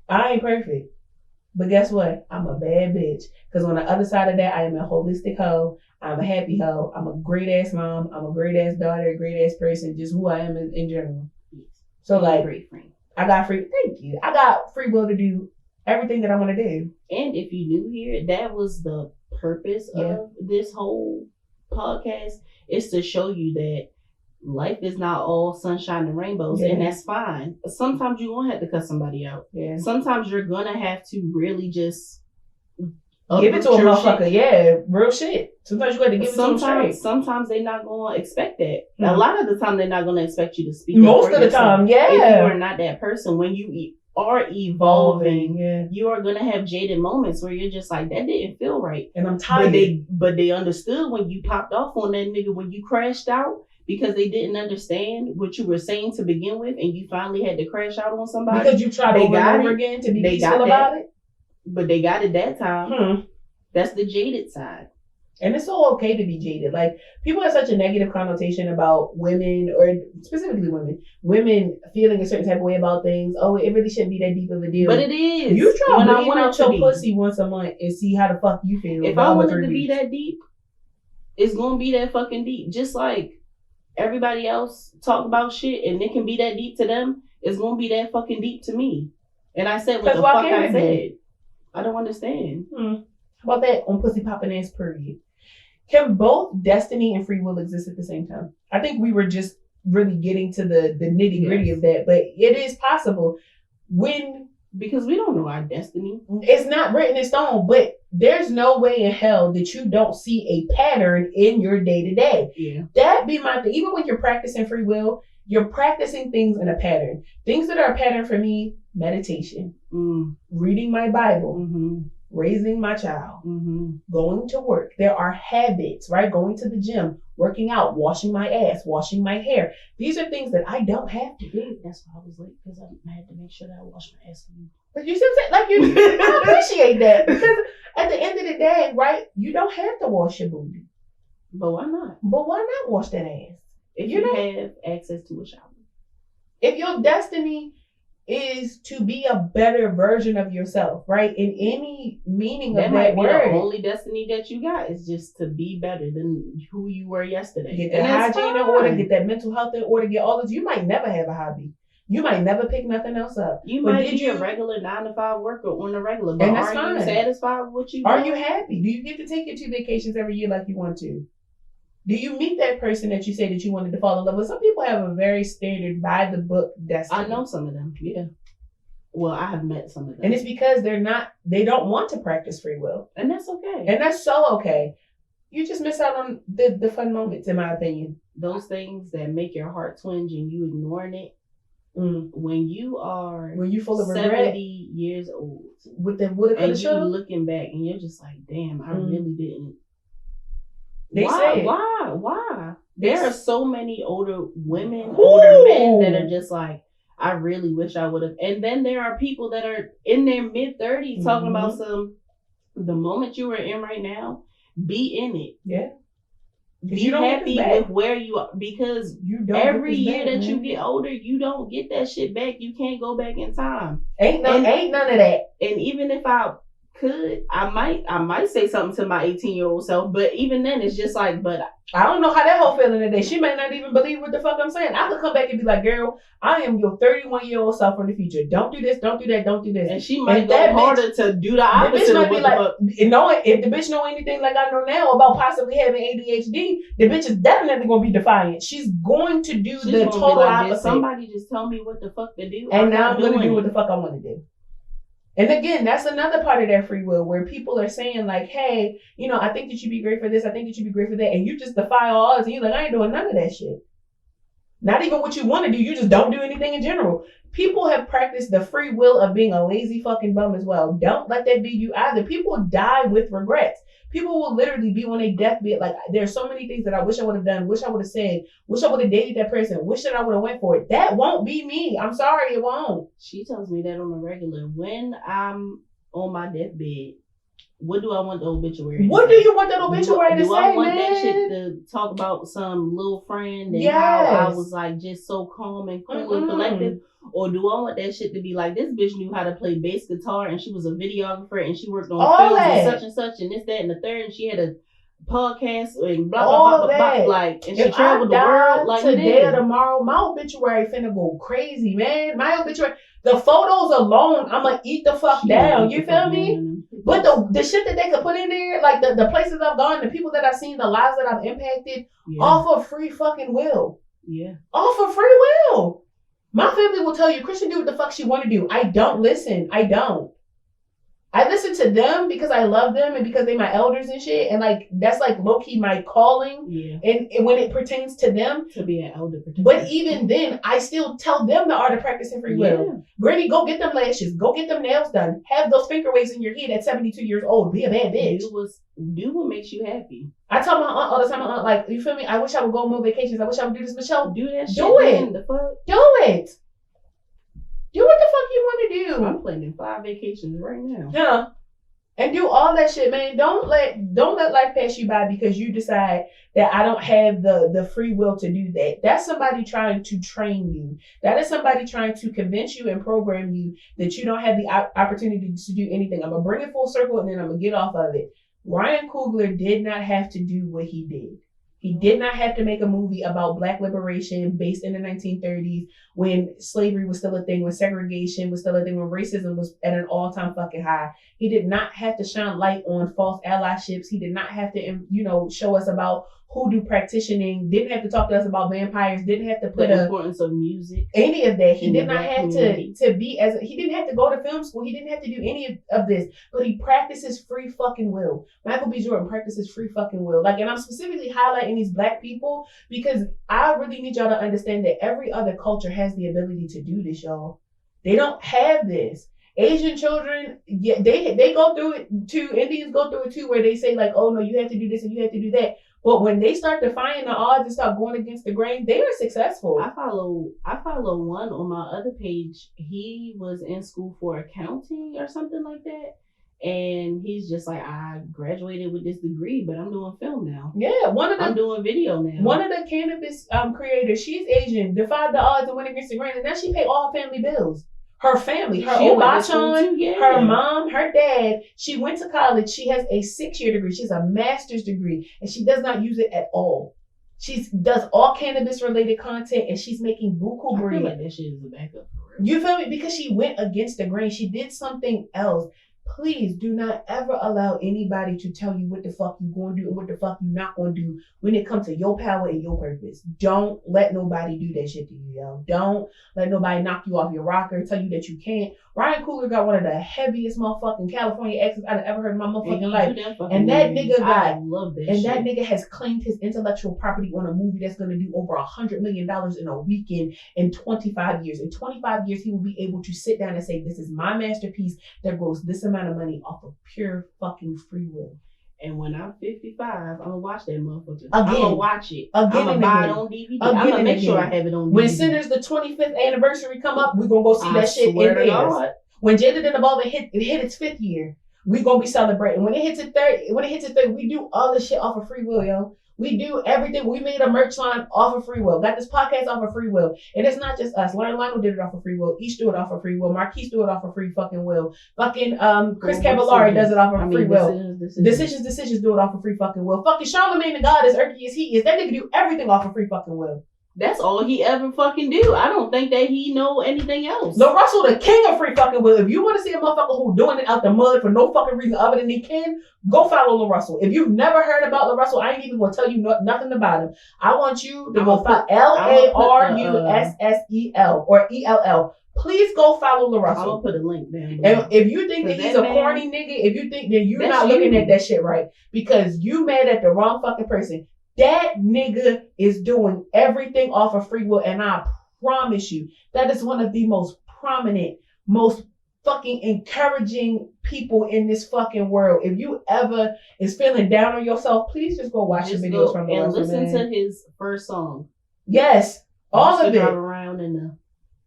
I ain't perfect. But guess what? I'm a bad bitch. Because on the other side of that, I am a holistic hoe. I'm a happy hoe. I'm a great ass mom. I'm a great ass daughter, a great ass person, just who I am in general. So like,
great friend.
I got free. Thank you. I got free will to do everything that I want to do.
And if you new here, that was the purpose of this whole podcast, is to show you that life is not all sunshine and rainbows, and that's fine. Sometimes you're gonna have to cut somebody out. Yeah. Sometimes you're gonna have to really just
give it to a motherfucker. Yeah, real shit. Sometimes you got to give it to them straight.
Sometimes they're not gonna expect that. A lot of the time, they're not gonna expect you to speak.
Most of the time, yeah.
If you are not that person, when you are evolving, you are gonna have jaded moments where you're just like, that didn't feel right,
and I'm tired.
But they understood when you popped off on that nigga, when you crashed out, because they didn't understand what you were saying to begin with, and you finally had to crash out on somebody
because you tried over and over again to be peaceful about it.
But they got it that time. That's the jaded side.
And it's so okay to be jaded. Like, people have such a negative connotation about women, or specifically women feeling a certain type of way about things. Oh, it really shouldn't be that deep of a deal.
But it is.
You try to bleed out your pussy once a month and see how the fuck you feel.
If I wanted to be that deep, it's going to be that fucking deep. Just like everybody else talk about shit and it can be that deep to them, it's going to be that fucking deep to me. And I said what the fuck I said. I don't understand.
How about that on pussy popping ass period? Can both destiny and free will exist at the same time? I think we were just really getting to the nitty gritty of that, but it is possible
because we don't know our destiny.
It's not written in stone, but there's no way in hell that you don't see a pattern in your day to day. Yeah, that be my thing. Even when you're practicing free will, you're practicing things in a pattern. Things that are a pattern for me: meditation, reading my Bible, raising my child, going to work. There are habits, right? Going to the gym, working out, washing my ass, washing my hair. These are things that I don't have to do.
That's why I was late, because I had to make sure that I wash my ass.
But you see what I'm saying? Like, I appreciate that, because at the end of the day, right, you don't have to wash your booty.
But why not?
But why not wash that ass?
If you have access to a shower.
If your destiny is to be a better version of yourself, right? In any meaning of that word.
The only destiny that you got is just to be better than who you were yesterday.
Get that hygiene in order, get that mental health in order, get all this. You might never have a hobby. You might never pick nothing else up.
You might be a regular 9-to-5 worker on the regular, but are you satisfied with what you do?
Are you happy? Do you get to take your 2 vacations every year like you want to? Do you meet that person that you say that you wanted to fall in love with? Some people have a very standard, by the book destiny.
I know some of them, yeah. Well, I have met some of them.
And it's because they don't want to practice free will.
And that's okay.
And that's so okay. You just miss out on the fun moments, in my opinion.
Those things that make your heart twinge and you ignoring it. When you full of 70 regret, years old,
with the woulda, coulda, shoulda,
looking back and you're just like, damn, I really didn't. Why? There are so many older women, older men that are just like, I really wish I would have. And then there are people that are in their mid-30s talking about the moment you are in right now, be in it. Yeah. Be happy with where you are, because every year that you get older, you don't get that shit back. You can't go back in time.
Ain't none of that.
And even if I could, I might say something to my 18-year-old self, but even then it's just like, but
I don't know how that whole feeling today. She may not even believe what the fuck I'm saying. I could come back and be like, girl, I am your 31-year-old self from the future. Don't do this, don't do that, don't do this.
And she might go harder to do the opposite.
The bitch might be like, if the bitch know anything like I know now about possibly having ADHD, the bitch is definitely going to be defiant. She's going to do the total opposite.
Somebody just tell me what the fuck to do.
And now I'm going to do what the fuck I want to do. And again, that's another part of that free will, where people are saying like, hey, I think that you'd be great for this. I think that you'd be great for that. And you just defy all odds. And you're like, I ain't doing none of that shit. Not even what you want to do. You just don't do anything in general. People have practiced the free will of being a lazy fucking bum as well. Don't let that be you either. People die with regrets. People will literally be on a deathbed like, there's so many things that I wish I would have done, wish I would have said, wish I would have dated that person, wish that I would have went for it. That won't be me. I'm sorry, it won't.
She tells me that on a regular. When I'm on my deathbed, what do I want the obituary?
What do you want that obituary to say,
Do I want
man?
that shit to talk about some little friend and how I was like just so calm and cool and collective? Or do I want that shit to be like, this bitch knew how to play bass guitar and she was a videographer and she worked on films and such and this, that, and the third, and she had a podcast and blah blah blah blah, like, and she traveled the world like
today or tomorrow. My obituary finna go crazy, man. My obituary, the photos alone, I'ma eat the fuck down. You feel me? But the shit that they could put in there, like the places I've gone, the people that I've seen, the lives that I've impacted, off of free fucking will. Yeah. Off of free will. My family will tell you, Christian, do what the fuck she want to do. I don't listen. I don't. I listen to them because I love them and because they my elders and shit. And like, that's like low key my calling. Yeah. And when it pertains to them. To be an elder protector. But even then, I still tell them the art of practicing free will. Granny, go get them lashes. Go get them nails done. Have those finger waves in your head at 72 years old. Be a bad bitch.
Do what makes you happy.
I tell my aunt all the time, my aunt, like, you feel me? I wish I would go on more vacations. I wish I would do this, Michelle.
Do that shit.
Do it. Do it. Do what the fuck you want to do.
I'm planning 5 vacations right now.
Yeah. And do all that shit, man. Don't let life pass you by because you decide that I don't have the free will to do that. That's somebody trying to train you. That is somebody trying to convince you and program you that you don't have the opportunity to do anything. I'm going to bring it full circle and then I'm going to get off of it. Ryan Coogler did not have to do what he did. He did not have to make a movie about Black liberation based in the 1930s when slavery was still a thing, when segregation was still a thing, when racism was at an all-time fucking high. He did not have to shine light on false allyships. He did not have to, show us about hoodoo practicing. Didn't have to talk to us about vampires. Didn't have to put
the importance of music.
Any of that. He did not have to be he didn't have to go to film school. He didn't have to do any of this. But he practices free fucking will. Michael B. Jordan practices free fucking will. Like, and I'm specifically highlighting these Black people because I really need y'all to understand that every other culture has the ability to do this, y'all. They don't have this. Asian children, yeah, they go through it too. Indians go through it too, where they say like, oh no, you have to do this and you have to do that. But when they start defying the odds and start going against the grain, they are successful.
I follow one on my other page. He was in school for accounting or something like that. And he's just like, I graduated with this degree, but I'm doing film now. Yeah, I'm doing video now.
One of the cannabis creators, she's Asian, defied the odds and went against the grain, and now she paid all her family bills. Her family, her Obachan, her mom, her dad. She went to college. She has a 6-year degree. She has a master's degree, and she does not use it at all. She does all cannabis related content, and she's making buku bread.
I feel like that shit is a backup for real.
You feel me? Because she went against the grain. She did something else. Please do not ever allow anybody to tell you what the fuck you going to do and what the fuck you not going to do when it comes to your power and your purpose. Don't let nobody do that shit to you, yo. Don't let nobody knock you off your rocker, tell you that you can't. Ryan Coogler got one of the heaviest motherfucking California accents I've ever heard in my motherfucking life. And that nigga that nigga has claimed his intellectual property on a movie that's going to do over $100 million in a weekend in 25 years. In 25 years, he will be able to sit down and say, this is my masterpiece that grows this amount of money off of pure fucking free will.
And when I'm 55, I'm going to watch that motherfucker. I'm going to watch it. I'm going to buy it on DVD. I'm going to make sure I have it on DVD.
When Sinners, the 25th anniversary come up, we're going to go see that shit in theaters. When Jada and the Ball hit its 5th year, we're going to be celebrating. When it hits its 3rd, we do all this shit off of free will, yo. We do everything. We made a merch line off of free will. Got this podcast off of free will. And it's not just us. Lauren Lionel did it off of free will. Each do it off of free will. Marquise do it off of free fucking will. Fucking Chris Cavallari does it off of free will. Decisions do it off of free fucking will. Fucking Charlamagne the God, as irky as he is, that nigga do everything off of free fucking will.
That's all he ever fucking do. I don't think that he know anything else.
Lil Russell, the king of free fucking will. If you want to see a motherfucker who doing it out the mud for no fucking reason other than he can, go follow Lil Russell. If you've never heard about Lil Russell, I ain't even going to tell you nothing about him. I want you to go follow LARUSSEL or ELL. Please go follow Lil Russell.
I'm going to put a link down
below. And if you think that he's a corny nigga, if you think that you're not looking at that shit right, because you mad at the wrong fucking person. That nigga is doing everything off of free will, and I promise you, that is one of the most prominent, most fucking encouraging people in this fucking world. If you ever is feeling down on yourself, please just go watch the videos from
and listen to his first song.
Yes, all of it.
Around in the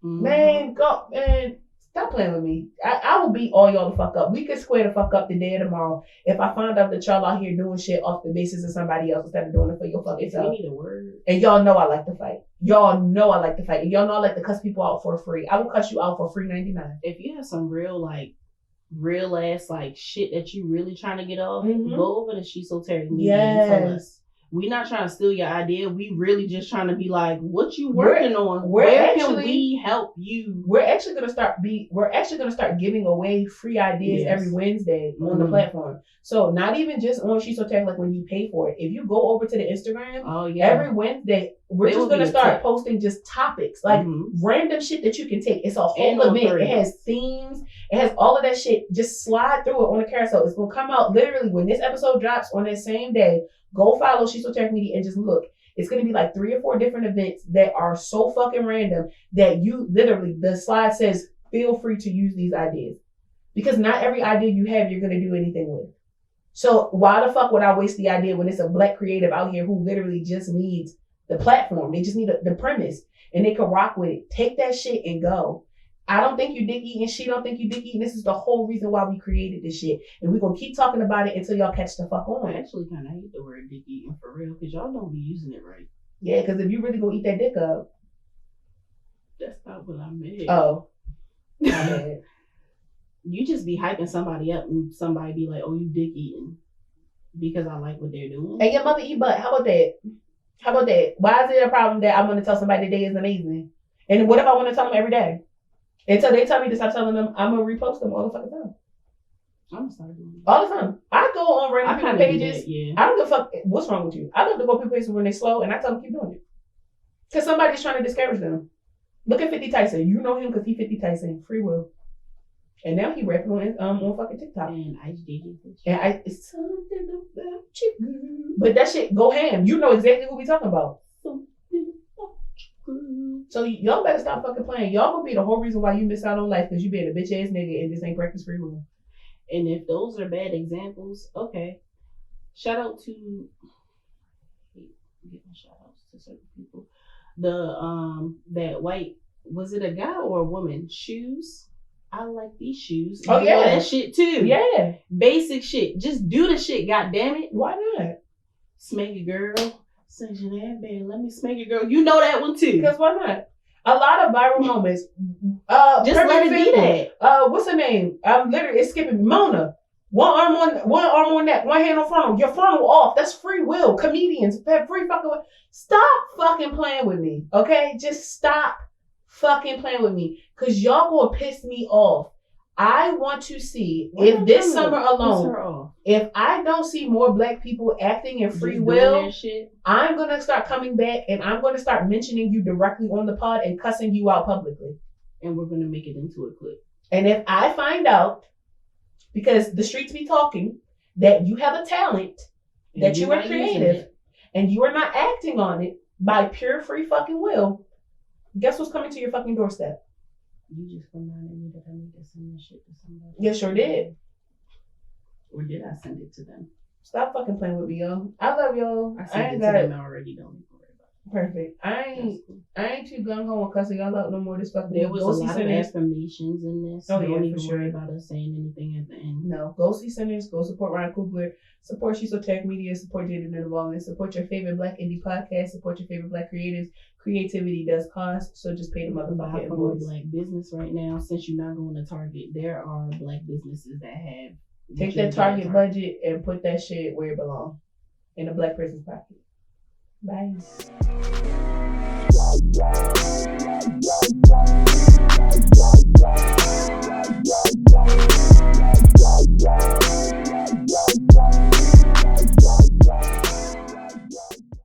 man, go man. Stop playing with me. I will beat all y'all the fuck up. We could square the fuck up today or tomorrow if I find out that y'all out here doing shit off the basis of somebody else instead of doing it for your fucking self.
We need a word.
And y'all know I like to fight. Y'all know I like to fight. And y'all know I like to cuss people out for free. I will cuss you out for free 99.
If you have some real ass shit that you really trying to get off, go over to Shesoteric Media and tell us. We not trying to steal your idea. We really just trying to be like, what you working on? Where can we help you?
We're actually gonna start giving away free ideas every Wednesday on the platform. So not even just on Shesoteric, like when you pay for it. If you go over to the Instagram, every Wednesday we're just gonna start posting just topics, like random shit that you can take. It's a whole event. It has themes. It has all of that shit. Just slide through it on the carousel. It's gonna come out literally when this episode drops on that same day. Go follow Shesoteric Media and just look. It's going to be like 3 or 4 different events that are so fucking random that you literally, the slide says, feel free to use these ideas. Because not every idea you have, you're going to do anything with. So why the fuck would I waste the idea when it's a black creative out here who literally just needs the platform? They just need the premise and they can rock with it. Take that shit and go. I don't think you dick eating. She don't think you dick eating. This is the whole reason why we created this shit. And we're going to keep talking about it until y'all catch the fuck on.
I actually kind of hate the word dick eating for real because y'all don't be using it right.
Yeah, because if you really going to eat that dick up.
That's not what I meant.
Oh. My bad.
You just be hyping somebody up and somebody be like, oh, you dick eating because I like what they're doing.
And your mother eat butt. How about that? How about that? Why is it a problem that I'm going to tell somebody the day is amazing? And what if I want to tell them every day? Until they tell me to stop telling them, I'm going to repost them all the fucking time.
I'm going to start doing it.
All the time. I go on random people's pages.
That,
I don't give a fuck. What's wrong with you? I love to go to people's pages when they're slow and I tell them keep doing it. Because somebody's trying to discourage them. Look at 50 Tyson. You know him because he 50 Tyson. Free will. And now he rapping on fucking TikTok.
And I dated this.
And it's something about you. But that shit go ham. You know exactly what we talking about. So y'all better stop fucking playing. Y'all gonna be the whole reason why you miss out on life because you being a bitch ass nigga and this ain't practice free will.
And if those are bad examples, okay. Shout out to giving shout outs to certain people. The that white, was it a guy or a woman? Shoes. I like these shoes.
Oh yeah,
that shit too.
Yeah,
basic shit. Just do the shit. God damn it.
Why not?
Smack a girl. Send your that baby. Let me smack a girl. You know that one too.
Because why not? A lot of viral moments.
Just let it be that.
What's her name? I'm literally it's skipping Mona. One arm on neck, one hand on frontal. Your frontal off. That's free will. Comedians have free fucking will. Stop fucking playing with me. Okay? Just stop fucking playing with me. Cause y'all gonna piss me off. I want to see if this summer alone, if I don't see more black people acting in free will, I'm going to start coming back and I'm going to start mentioning you directly on the pod and cussing you out publicly.
And we're going to make it into a clip.
And if I find out, because the streets be talking, that you have a talent, that you are creative, and you are not acting on it by pure free fucking will, guess what's coming to your fucking doorstep?
You just reminded me that I need to send this shit to somebody.
You sure did.
Or did I send it to them?
Stop fucking playing with me, y'all. I love y'all.
I sent it to them already. Don't even worry about it.
Perfect. I ain't too gung ho on cussing y'all out no more. This fucking
there was a lot of affirmations in this.
Oh,
don't
yeah,
even
for sure.
worry about us saying anything at the end.
No, go see Sinners. Go support Ryan Coogler. Support Shesoteric Media. Support Jada Involvement. Support your favorite black indie podcast. Support your favorite black creatives. Creativity does cost, so just pay the motherfucking invoice.
Black business right now, since you're not going to Target, there are black businesses that have.
Take that Target budget and put that shit where it belongs, in a black person's pocket. Bye.